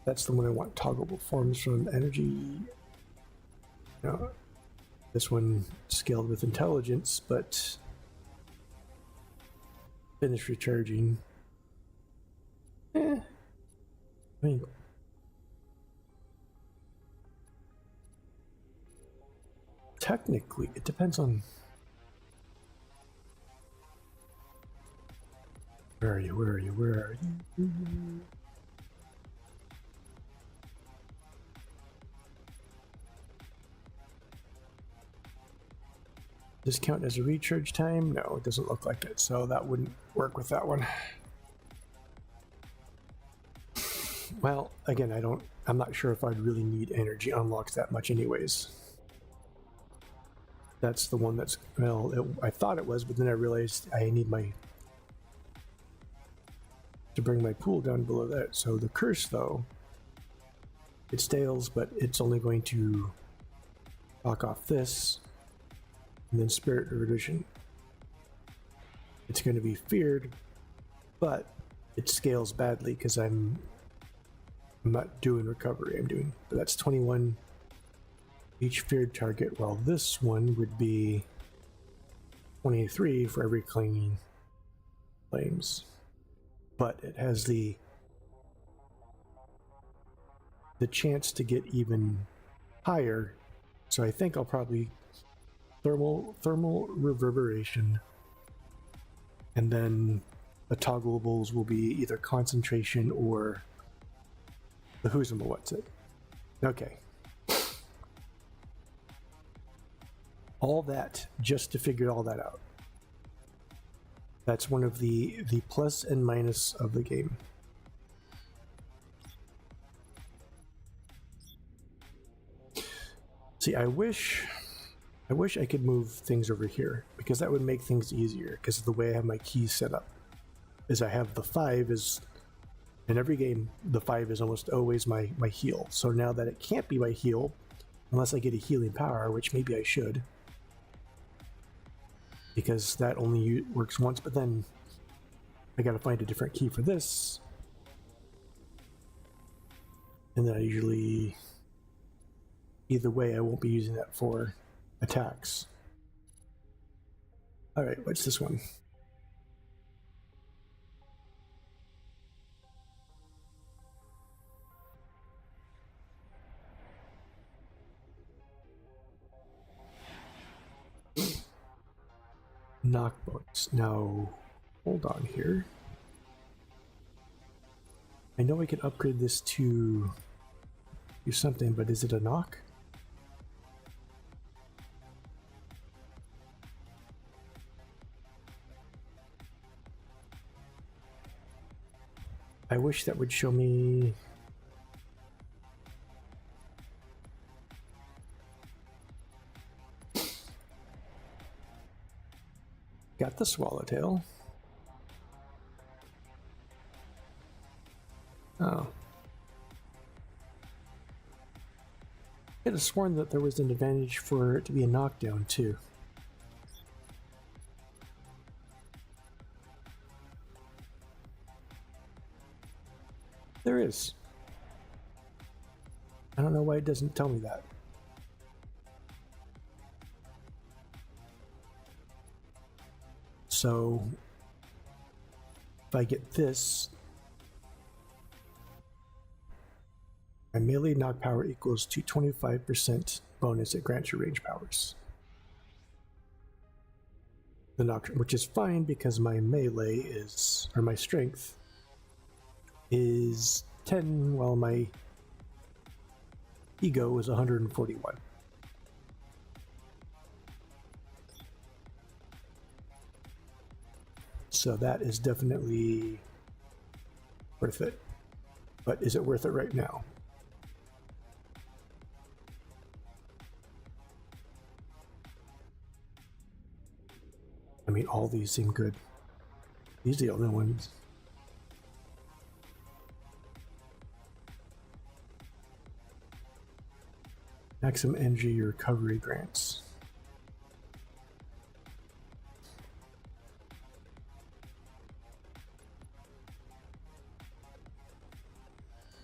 That's the one I want. Toggleable forms from energy. No. This one scaled with intelligence, but finish recharging. I mean, technically, it depends on. Where are you? Where are you? Where are you? Does this count as a recharge time? No, it doesn't look like it, so that wouldn't work with that one. Well, again, I'm not sure if I'd really need energy unlocks that much anyways. That's the one that's, well, I thought it was, but then I realized I need to bring my pool down below that. So the curse, though, it stales, but it's only going to knock off this, and then spirit erudition. It's going to be feared, but it scales badly because I'm not doing recovery. But that's 21 each feared target, while this one would be 23 for every clinging flames. But it has the chance to get even higher, so I think I'll probably thermal reverberation, and then the toggleables will be either concentration or the who's and the what's it. Okay. All that just to figure all that out. That's one of the plus and minus of the game. See, I wish I could move things over here, because that would make things easier, because of the way I have my keys set up. Is I have the 5 is, in every game, the 5 is almost always my heal. So now that it can't be my heal, unless I get a healing power, which maybe I should, because that only works once, but then I gotta find a different key for this. And then I usually, either way, I won't be using that for attacks. All right, what's this one? Knock bonus. Now, hold on here. I know I can upgrade this to do something, but is it a knock? I wish that would show me. Got the swallowtail. Oh. I could have sworn that there was an advantage for it to be a knockdown too. There is. I don't know why it doesn't tell me that. So if I get this, my melee knock power equals to 25% bonus it grants your range powers. The knock, which is fine because my melee is, or my strength is 10, while my ego is 141. So that is definitely worth it. But is it worth it right now? I mean, all these seem good. These are the only ones. Maximum energy recovery grants.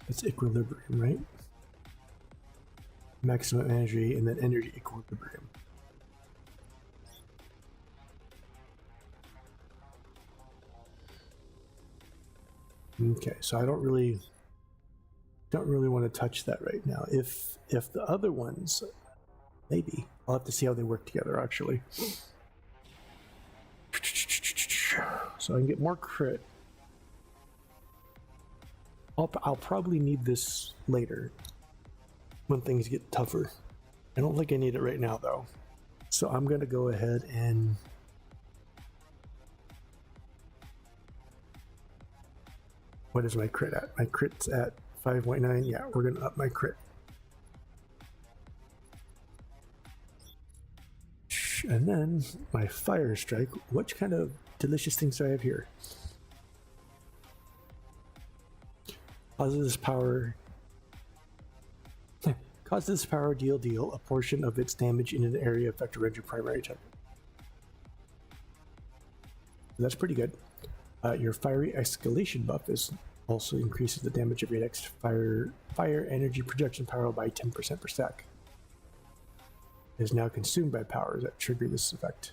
It's equilibrium, right? Maximum energy and then energy equilibrium. Okay, so I don't really want to touch that right now. If the other ones, maybe. I'll have to see how they work together actually. So I can get more crit. I'll probably need this later when things get tougher. I don't think I need it right now though. So I'm gonna go ahead and what is my crit at? My crit's at 5.9. Yeah, we're gonna up my crit. And then my fire strike. What kind of delicious things do I have here? Causes this power deal a portion of its damage in an area affect a range of primary target. That's pretty good. Your fiery escalation buff also increases the damage of your next fire energy projection power by 10% per stack. It is now consumed by powers that trigger this effect.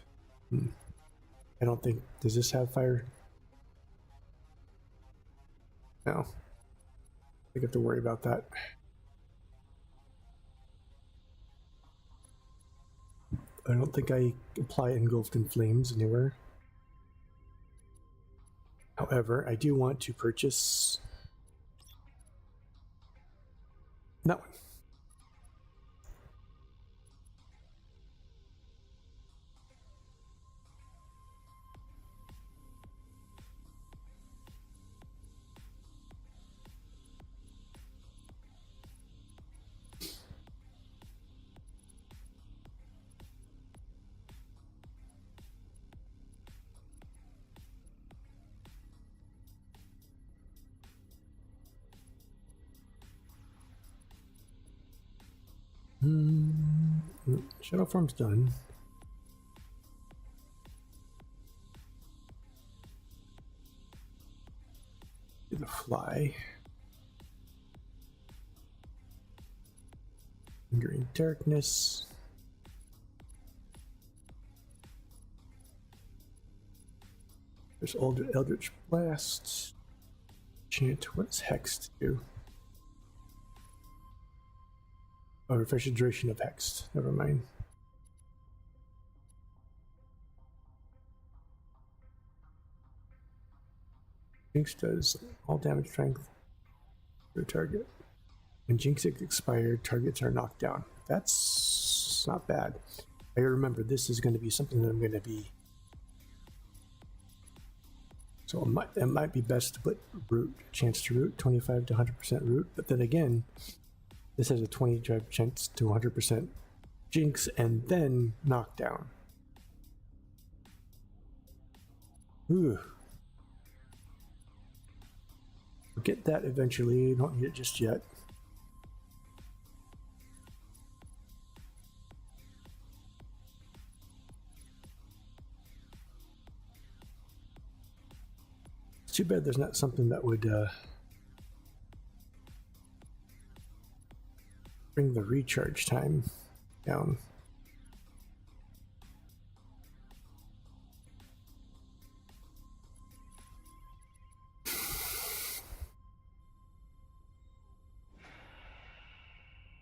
I don't think, does this have fire? No. I have to worry about that. I don't think I apply engulfed in flames anywhere. However, I do want to purchase that one. Shadow form's done. Do the fly. Lingering darkness. There's Eldritch Blast. Chant. What does Hex do? Oh, refresh the duration of Hex. Never mind. Jinx does all damage strength per target. When Jinx is expired, targets are knocked down. That's not bad. I remember this is going to be something that I'm going to be. So it might be best to put root, chance to root, 25 to 100% root. But then again, this has a 25 chance to 100% Jinx and then knockdown. Ooh. We'll get that eventually. You don't need it just yet. It's too bad there's not something that would bring the recharge time down.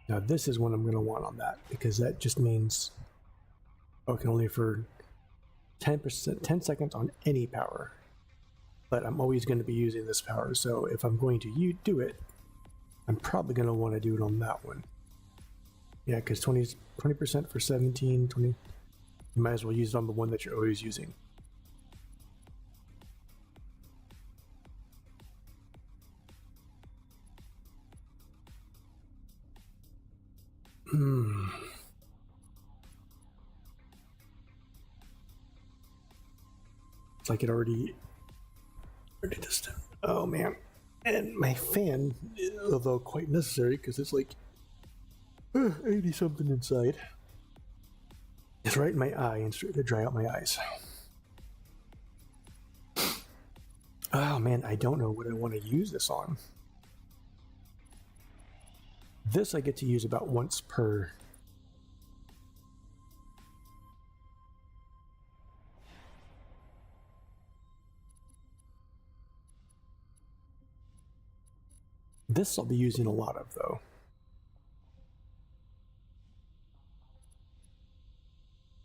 Now this is what I'm going to want on that, because that just means okay, only for 10%, 10 seconds on any power. But I'm always going to be using this power, so if I'm going to do it, I'm probably going to want to do it on that one. Yeah, because 20% for 17, 20, you might as well use it on the one that you're always using. It's like it already just, oh man. And my fan, although quite necessary because it's like 80 something inside, it's right in my eye and starting to dry out my eyes. Oh man, I don't know what I want to use this on. This I get to use about once per. This I'll be using a lot of though.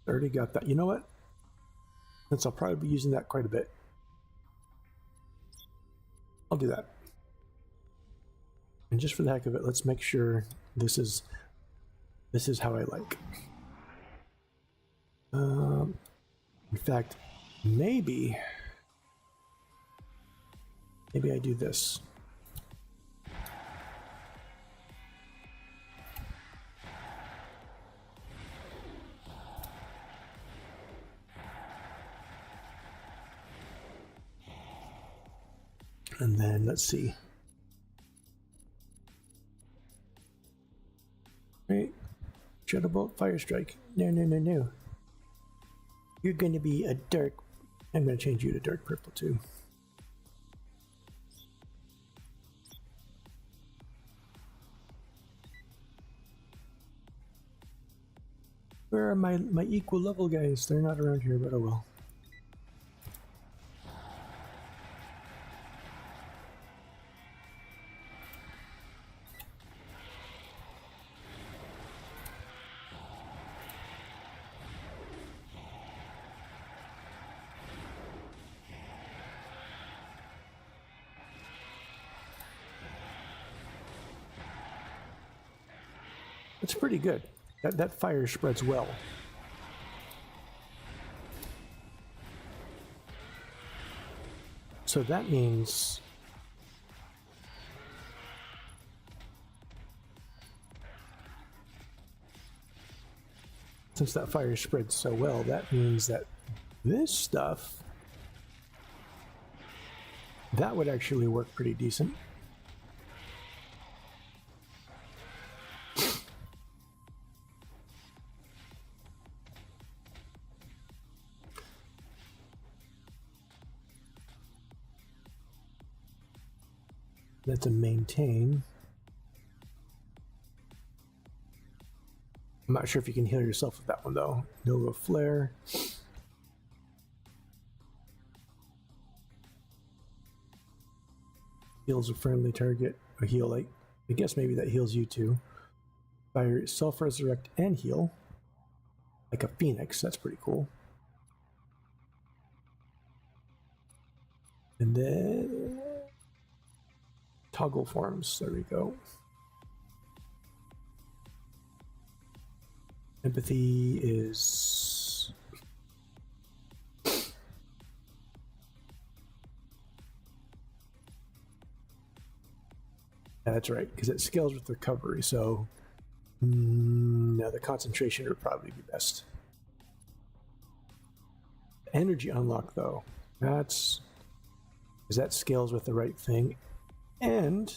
Already got that. You know what? Since I'll probably be using that quite a bit, I'll do that. And just for the heck of it, let's make sure this is how I like. In fact, maybe I do this. And then let's see. Right, Shadow Bolt, Fire Strike. No. You're going to be a dark. I'm going to change you to dark purple too. Where are my equal level guys? They're not around here, but oh well. It's pretty good. That fire spreads well. So that means since that fire spreads so well, that means that this stuff that would actually work pretty decent. That's a maintain. I'm not sure if you can heal yourself with that one though. Nova Flare. Heals a friendly target. A heal, like, I guess maybe that heals you too. Fire self-resurrect and heal. Like a phoenix, that's pretty cool. And then toggle forms, there we go. Empathy is that's right, because it scales with recovery, so no, the concentration would probably be best. Energy unlock though, that's because that scales with the right thing. And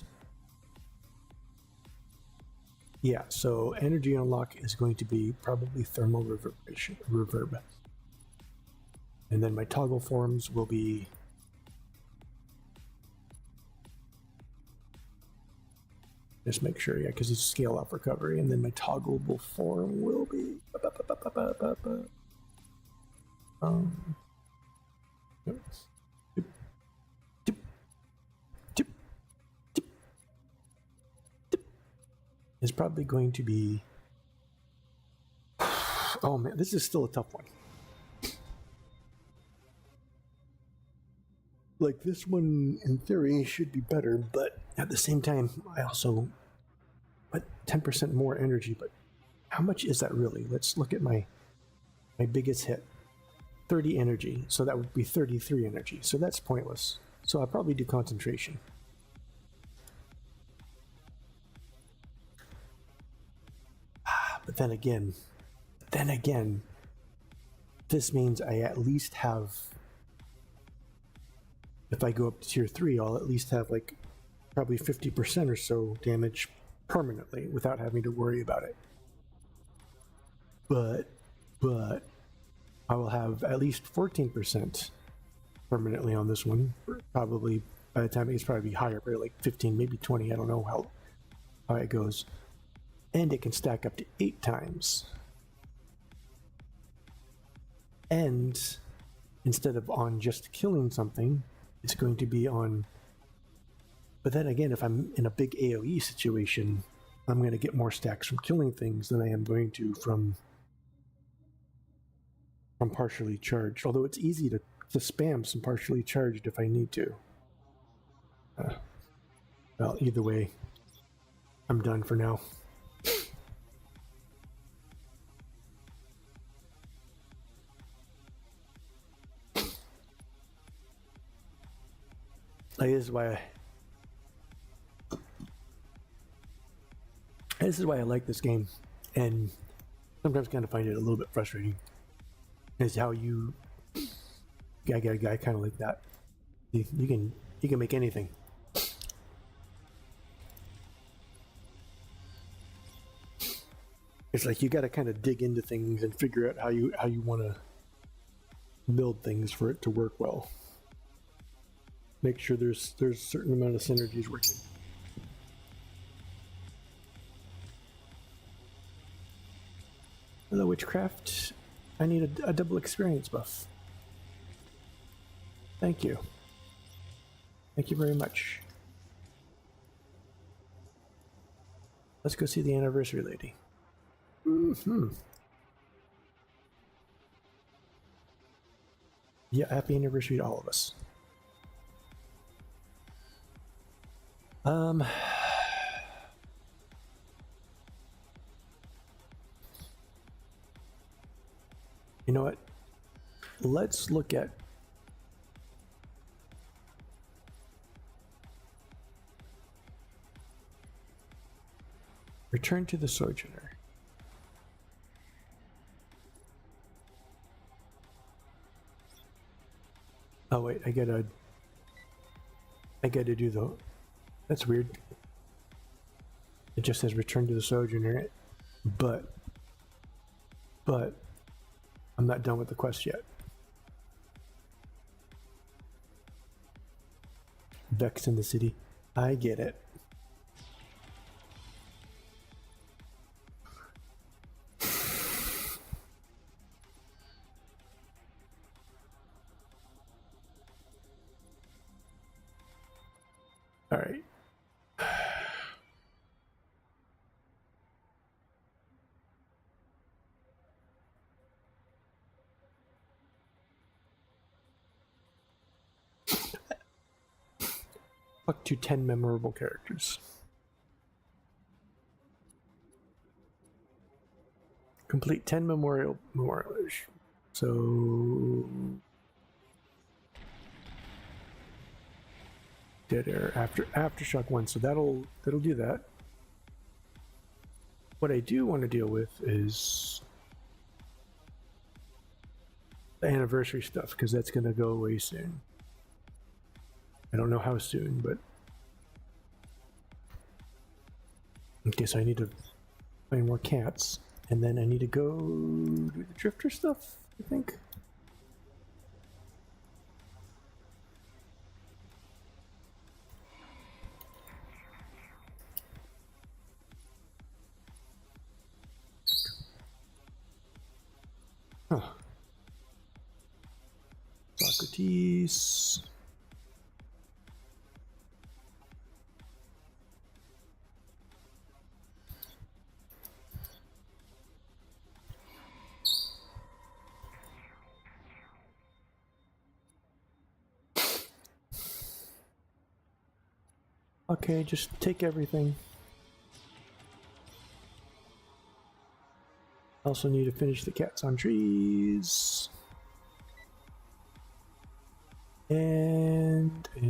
yeah, so energy unlock is going to be probably thermal reverb. And then my toggle forms will be just make sure, yeah, because it's scale off recovery. And then my toggleable form will be is probably going to be, oh man, this is still a tough one. Like, this one in theory should be better, but at the same time I also put 10% more energy. But how much is that really? Let's look at my biggest hit. 30 energy, so that would be 33 energy, so that's pointless. So I'll probably do concentration. But then again, this means I at least have, if I go up to tier 3, I'll at least have like probably 50% or so damage permanently without having to worry about it. But I will have at least 14% permanently on this one. Probably by the time it's probably higher, probably like 15, maybe 20. I don't know how it goes. And it can stack up to 8 times. And instead of on just killing something, it's going to be on. But then again, if I'm in a big AoE situation, I'm going to get more stacks from killing things than I am going to from partially charged. Although it's easy to spam some partially charged if I need to. Well, either way, I'm done for now. This is why I like this game, and sometimes kind of find it a little bit frustrating. Is how I got a guy kind of like that. You can make anything. It's like you got to kind of dig into things and figure out how you want to build things for it to work well. Make sure there's a certain amount of synergies working. Hello, Witchcraft. I need a double experience buff. Thank you. Thank you very much. Let's go see the anniversary lady. Yeah, happy anniversary to all of us. You know what? Let's look at Return to the Sojourner. Oh wait, I gotta do the. That's weird. It just says Return to the Sojourner, but I'm not done with the quest yet. Vex in the city. I get it. All right. Up to 10 memorable characters. Complete 10 memorial. So dead air aftershock 1. So that'll do that. What I do want to deal with is the anniversary stuff, because that's going to go away soon. I don't know how soon, but okay. So I need to find more cats. And then I need to go do the drifter stuff, I think. Huh. Socrates. Okay, just take everything. Also need to finish the cats on trees. And do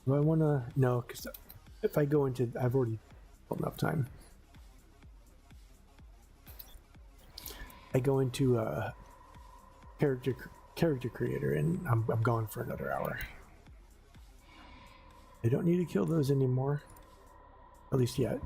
I want to? No, because if I go into, I've already got enough time. I go into character creator, and I'm gone for another hour. I don't need to kill those anymore, at least yet.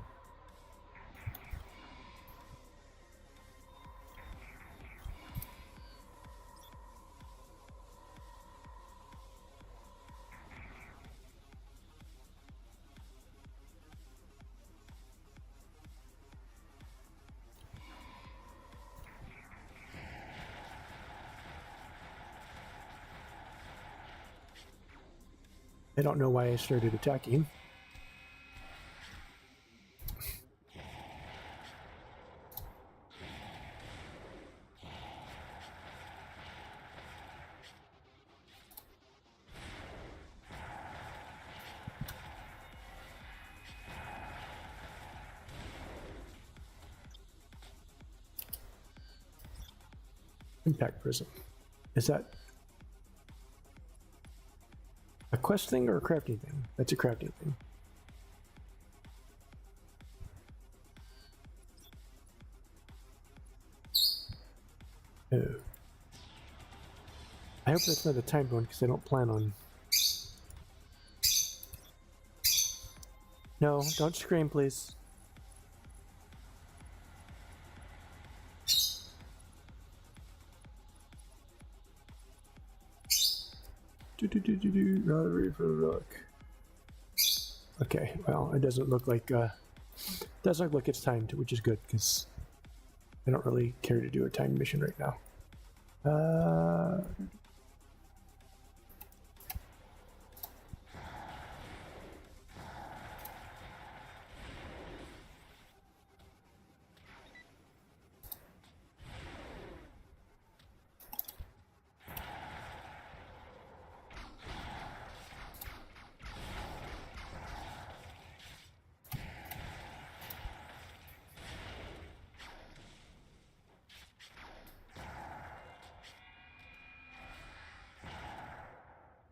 I don't know why I started attacking. Impact prism. Is that a quest thing or a crafting thing? That's a crafting thing. Oh. I hope that's not a timed one, because I don't plan on... No, don't scream, please. Ready for the rock. Okay, well, it doesn't look like it's timed, which is good, because I don't really care to do a timed mission right now.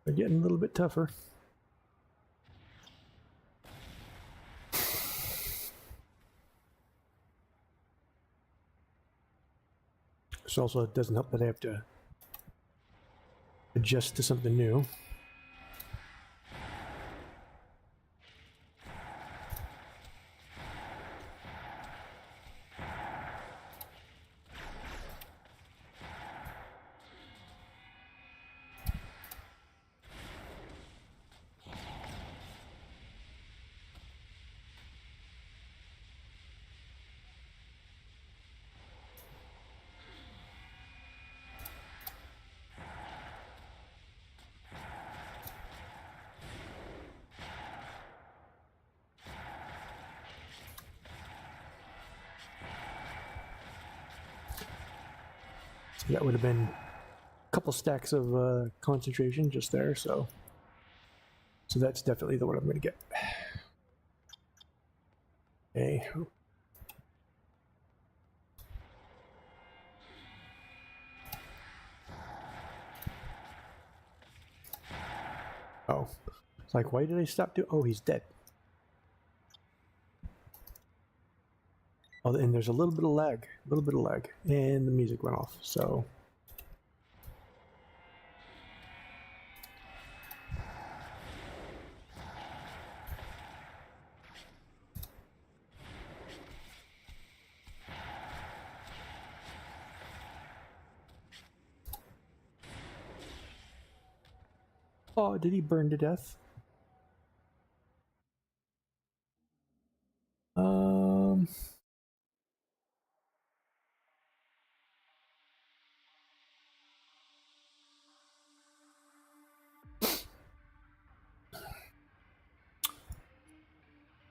They're getting a little bit tougher. This also doesn't help that I have to adjust to something new. That would have been a couple stacks of concentration just there, so that's definitely the one I'm going to get. Okay. Oh, it's like, why did I stop doing? Oh, he's dead. Oh, and there's a little bit of lag, and the music went off. So. Oh, did he burn to death?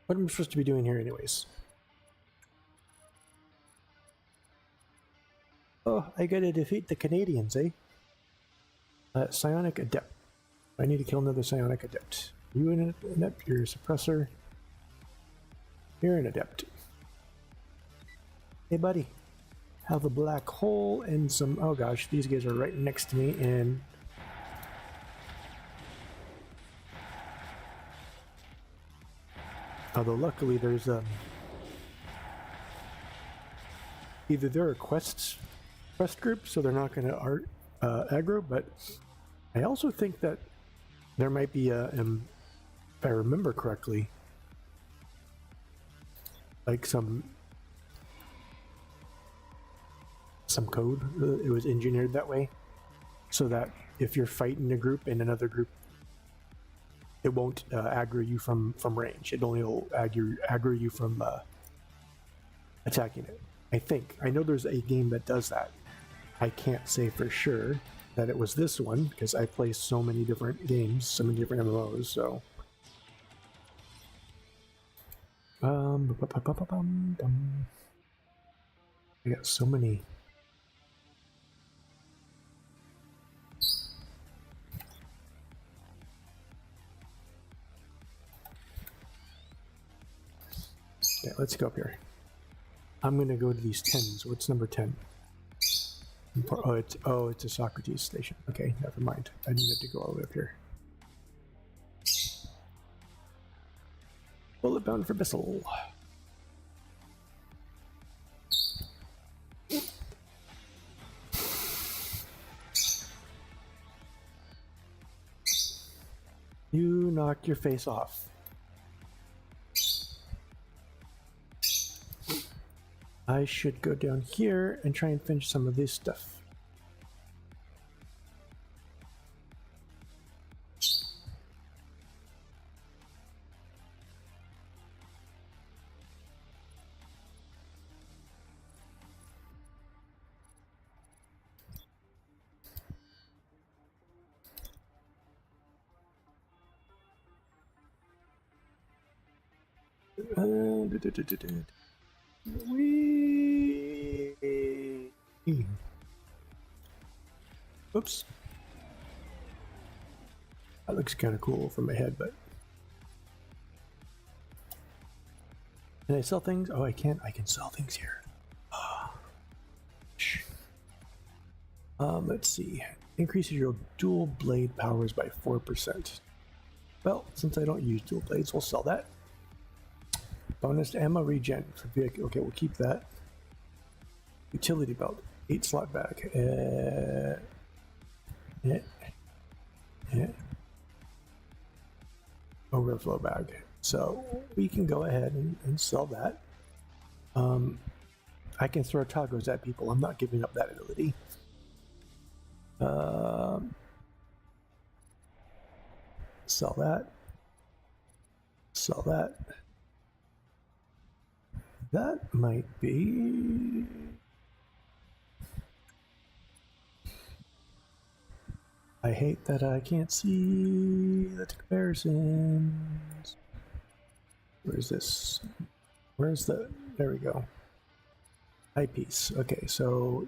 What am I supposed to be doing here anyways? Oh, I gotta defeat the Canadians, eh? Psionic Adept. I need to kill another Psionic Adept. You an Adept, you're a Suppressor. You're an Adept. Hey buddy. Have a black hole and some... Oh gosh, these guys are right next to me and... Although luckily there's either they're a quest group, so they're not going to aggro, but I also think that there might be if I remember correctly, like some code. It was engineered that way, so that if you're fighting a group and another group, it won't aggro you from range. It only will aggro you from attacking it. I think. I know there's a game that does that. I can't say for sure that it was this one because I play so many different games, so many different MMOs. So, I got so many. Yeah, let's go up here. I'm gonna go to these 10s. What's number 10? Oh, it's a Socrates station. Okay, never mind. I needed to go all the way up here. Bullet bound for Bissell. You knocked your face off. I should go down here and try and finish some of this stuff. Oops. That looks kind of cool from my head, but... Can I sell things? Oh, I can't. I can sell things here. Let's see. Increases your dual blade powers by 4%. Well, since I don't use dual blades, we'll sell that. Bonus ammo regen for vehicle. Okay, we'll keep that. Utility belt, 8 slot bag. Overflow bag. So we can go ahead and sell that. I can throw tacos at people. I'm not giving up that ability. Sell that. Sell that. That might be... I hate that I can't see the comparisons. Where's this? Where's the... There we go. Eyepiece. Okay, so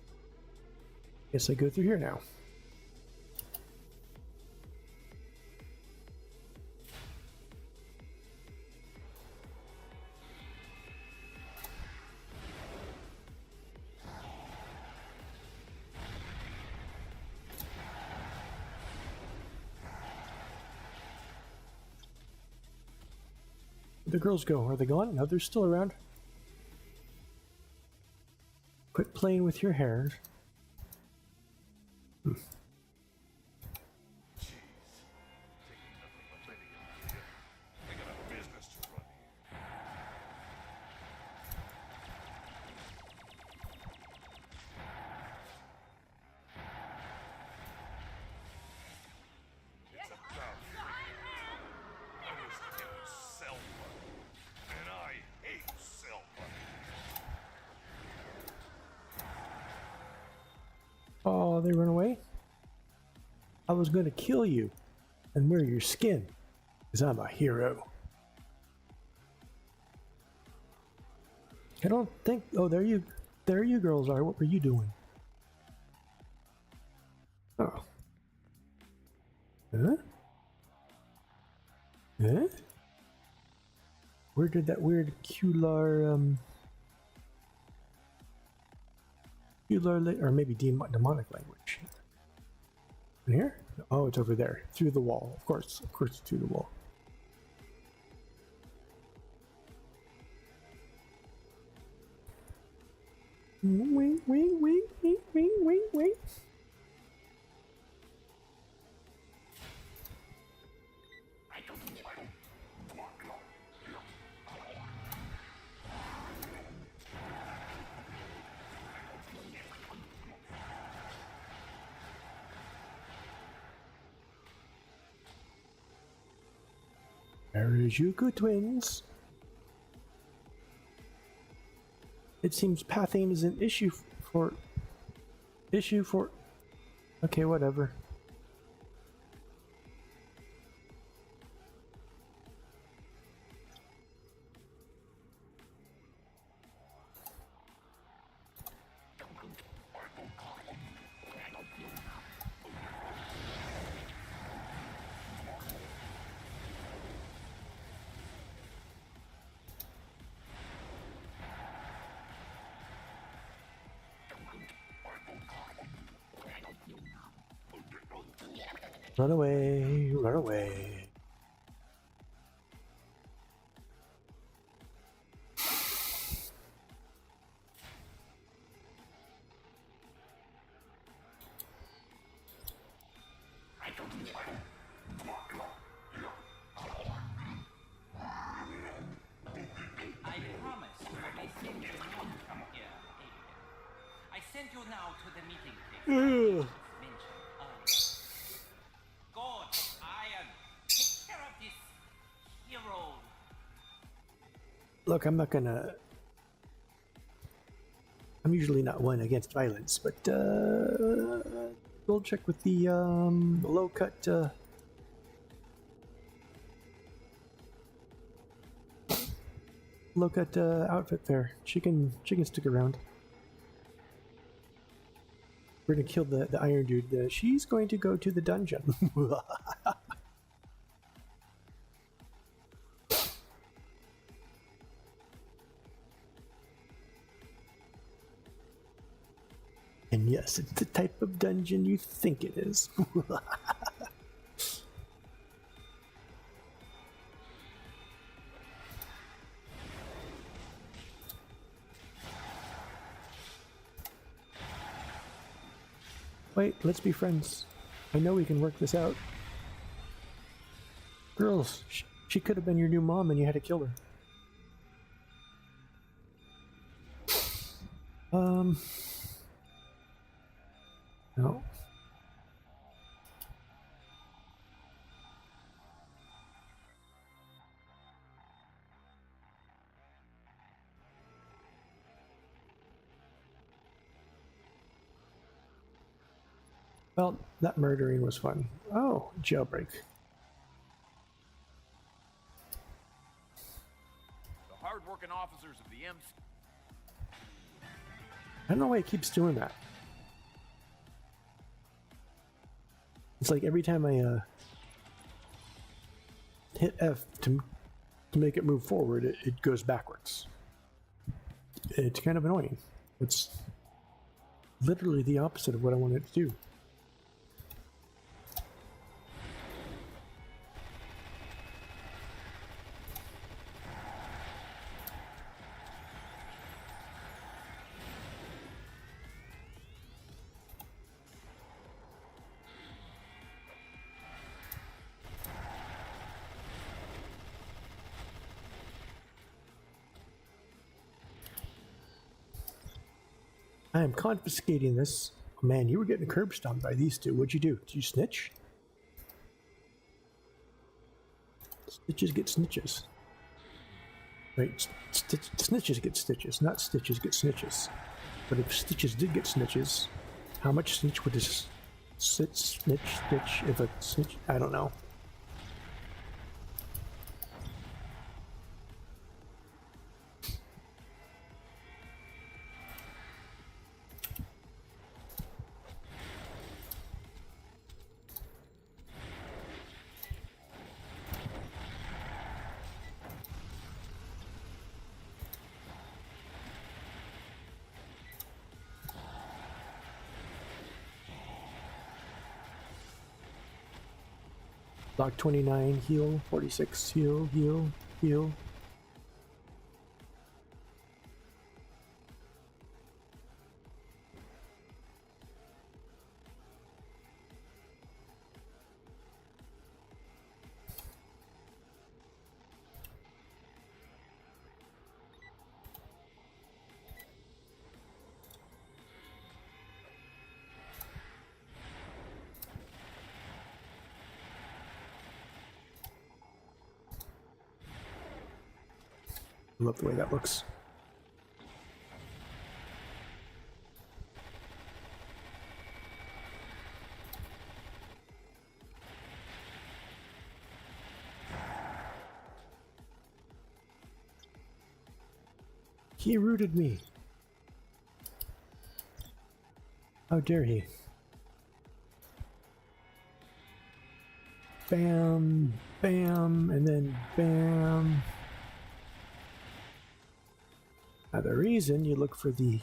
Guess I go through here now. Where'd the girls go? Are they gone? No, they're still around. Quit playing with your hair. Oh, they run away? I was gonna kill you and wear your skin, because I'm a hero. I don't think... Oh, there you girls are. What were you doing? Oh. Huh? Huh? Where did that weird Kular, or maybe demonic language? In here? Oh, it's over there. Through the wall. Of course, it's through the wall. Wait. Harajuku twins. It seems pathing is an issue for... Okay, whatever. Run away, run away. I promise I sent you now from here, alien. I sent you now to the meeting place. God, Iron, take care of this hero. Look, I'm usually not one against violence, but we'll check with the low-cut outfit there. She can stick around. We're gonna kill the Iron Dude. She's going to go to the dungeon. And yes, it's the type of dungeon you think it is. Wait, let's be friends. I know we can work this out. Girls, she could have been your new mom and you had to kill her. No. Well, that murdering was fun. Oh, jailbreak. The hard-working officers of the MC. I don't know why it keeps doing that. It's like every time I hit F to make it move forward, it goes backwards. It's kind of annoying. It's literally the opposite of what I wanted to do. I am confiscating this. Oh, man, you were getting curb stomped by these two. What'd you do? Did you snitch? Stitches get snitches. Right, snitches get stitches, not stitches get snitches. But if stitches did get snitches, how much snitch would this snitch if a snitch? I don't know. Block 29, heal, 46, heal, heal, heal. I love the way that looks. He rooted me. How dare he? Bam, bam, and then bam. Now the reason you look for the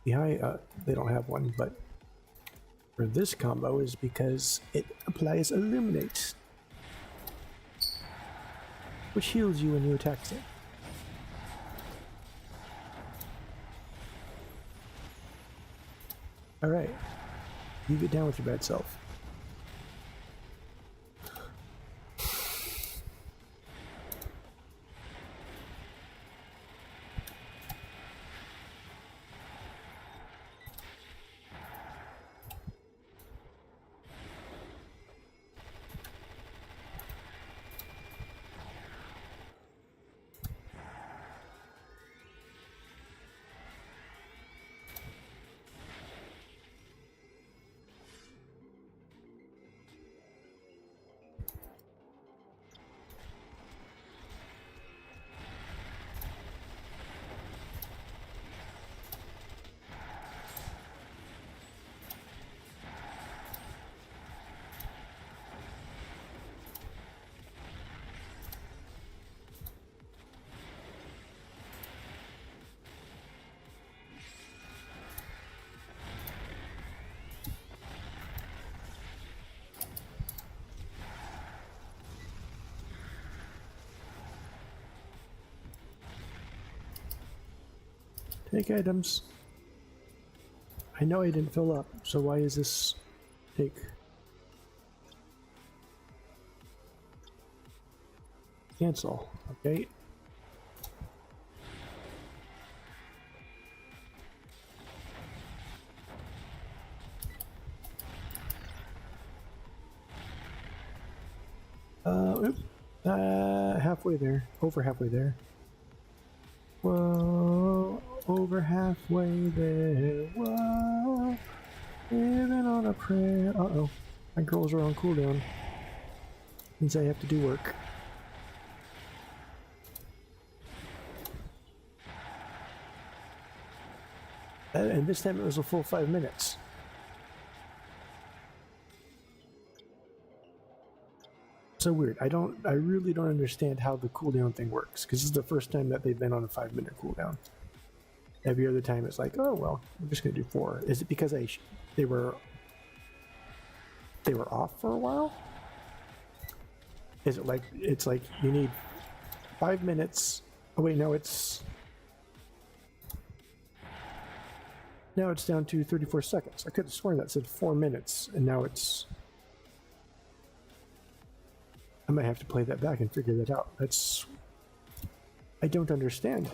high, they don't have one, but for this combo is because it applies Illuminate, which heals you when you attack it. Alright, you get down with your bad self. Take items. I know I didn't fill up, so why is this take? Cancel, okay. Oop. Halfway there, over halfway there. Whoa, over halfway there. Whoa, living on a prayer. Uh-oh, my girls are on cooldown. Means I have to do work. And this time it was a full 5 minutes. so weird. I really don't understand how the cooldown thing works, because this is the first time that they've been on a 5-minute cooldown. Every other time it's like, oh well, I'm just gonna do 4. Is it because they were off for a while? Is it like it's like you need 5 minutes? Oh wait, no, it's now it's down to 34 seconds. I could have sworn that said 4 minutes, and now it's. I might have to play that back and figure that out. I don't understand.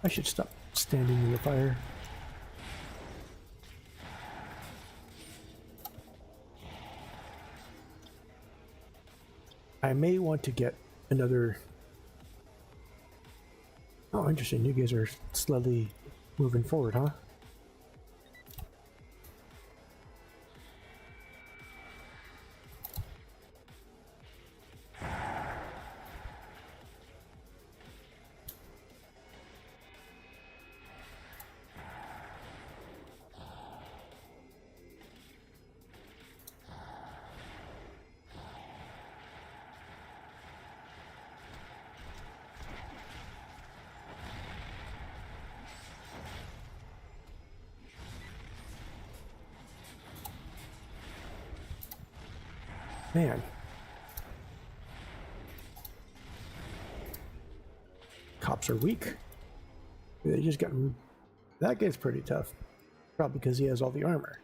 I should stop standing in the fire. I may want to get another. Oh, interesting. You guys are slowly moving forward, huh? Man. Cops are weak. They just got. That guy's pretty tough. Probably because he has all the armor.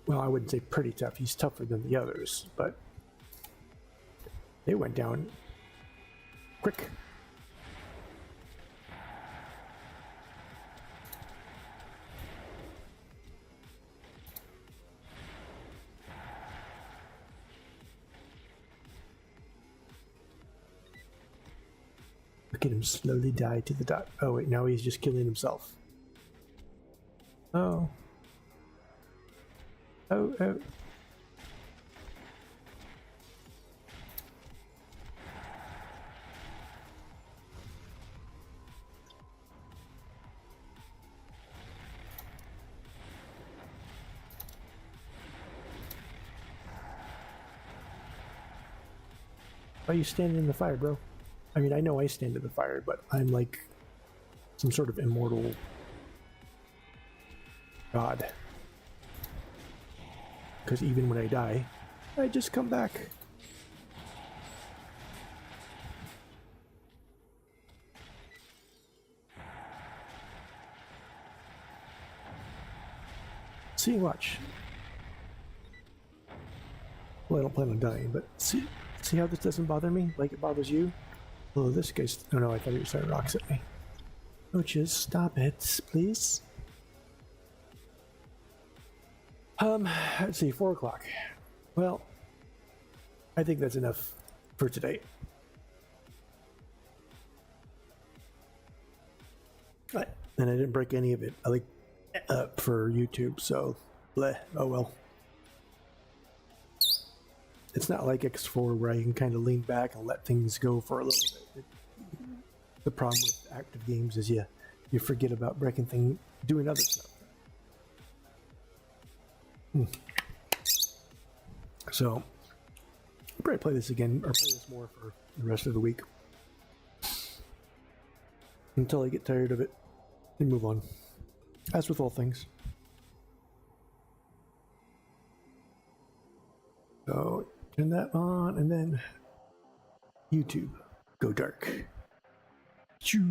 Well, I wouldn't say pretty tough. He's tougher than the others, but they went down quick. Look at him slowly die to the dot. Oh wait, now he's just killing himself. Oh. Oh, oh. Why are you standing in the fire, bro? I mean, I know I stand in the fire, but I'm like some sort of immortal god. Because even when I die, I just come back. See, watch. Well, I don't plan on dying, but see how this doesn't bother me like it bothers you? Oh, this guy's... Oh no, I thought he was throwing rocks at me. Oh, just stop it, please. Let's see, 4 o'clock. Well, I think that's enough for today. But, and I didn't break any of it. I like for YouTube, so bleh, oh well. It's not like X4 where I can kind of lean back and let things go for a little bit. The problem with active games is you forget about breaking things, doing other stuff. So, I'll probably play this again, or play this more for the rest of the week. Until I get tired of it and move on. As with all things. So, turn that on, and then YouTube, go dark. Choo.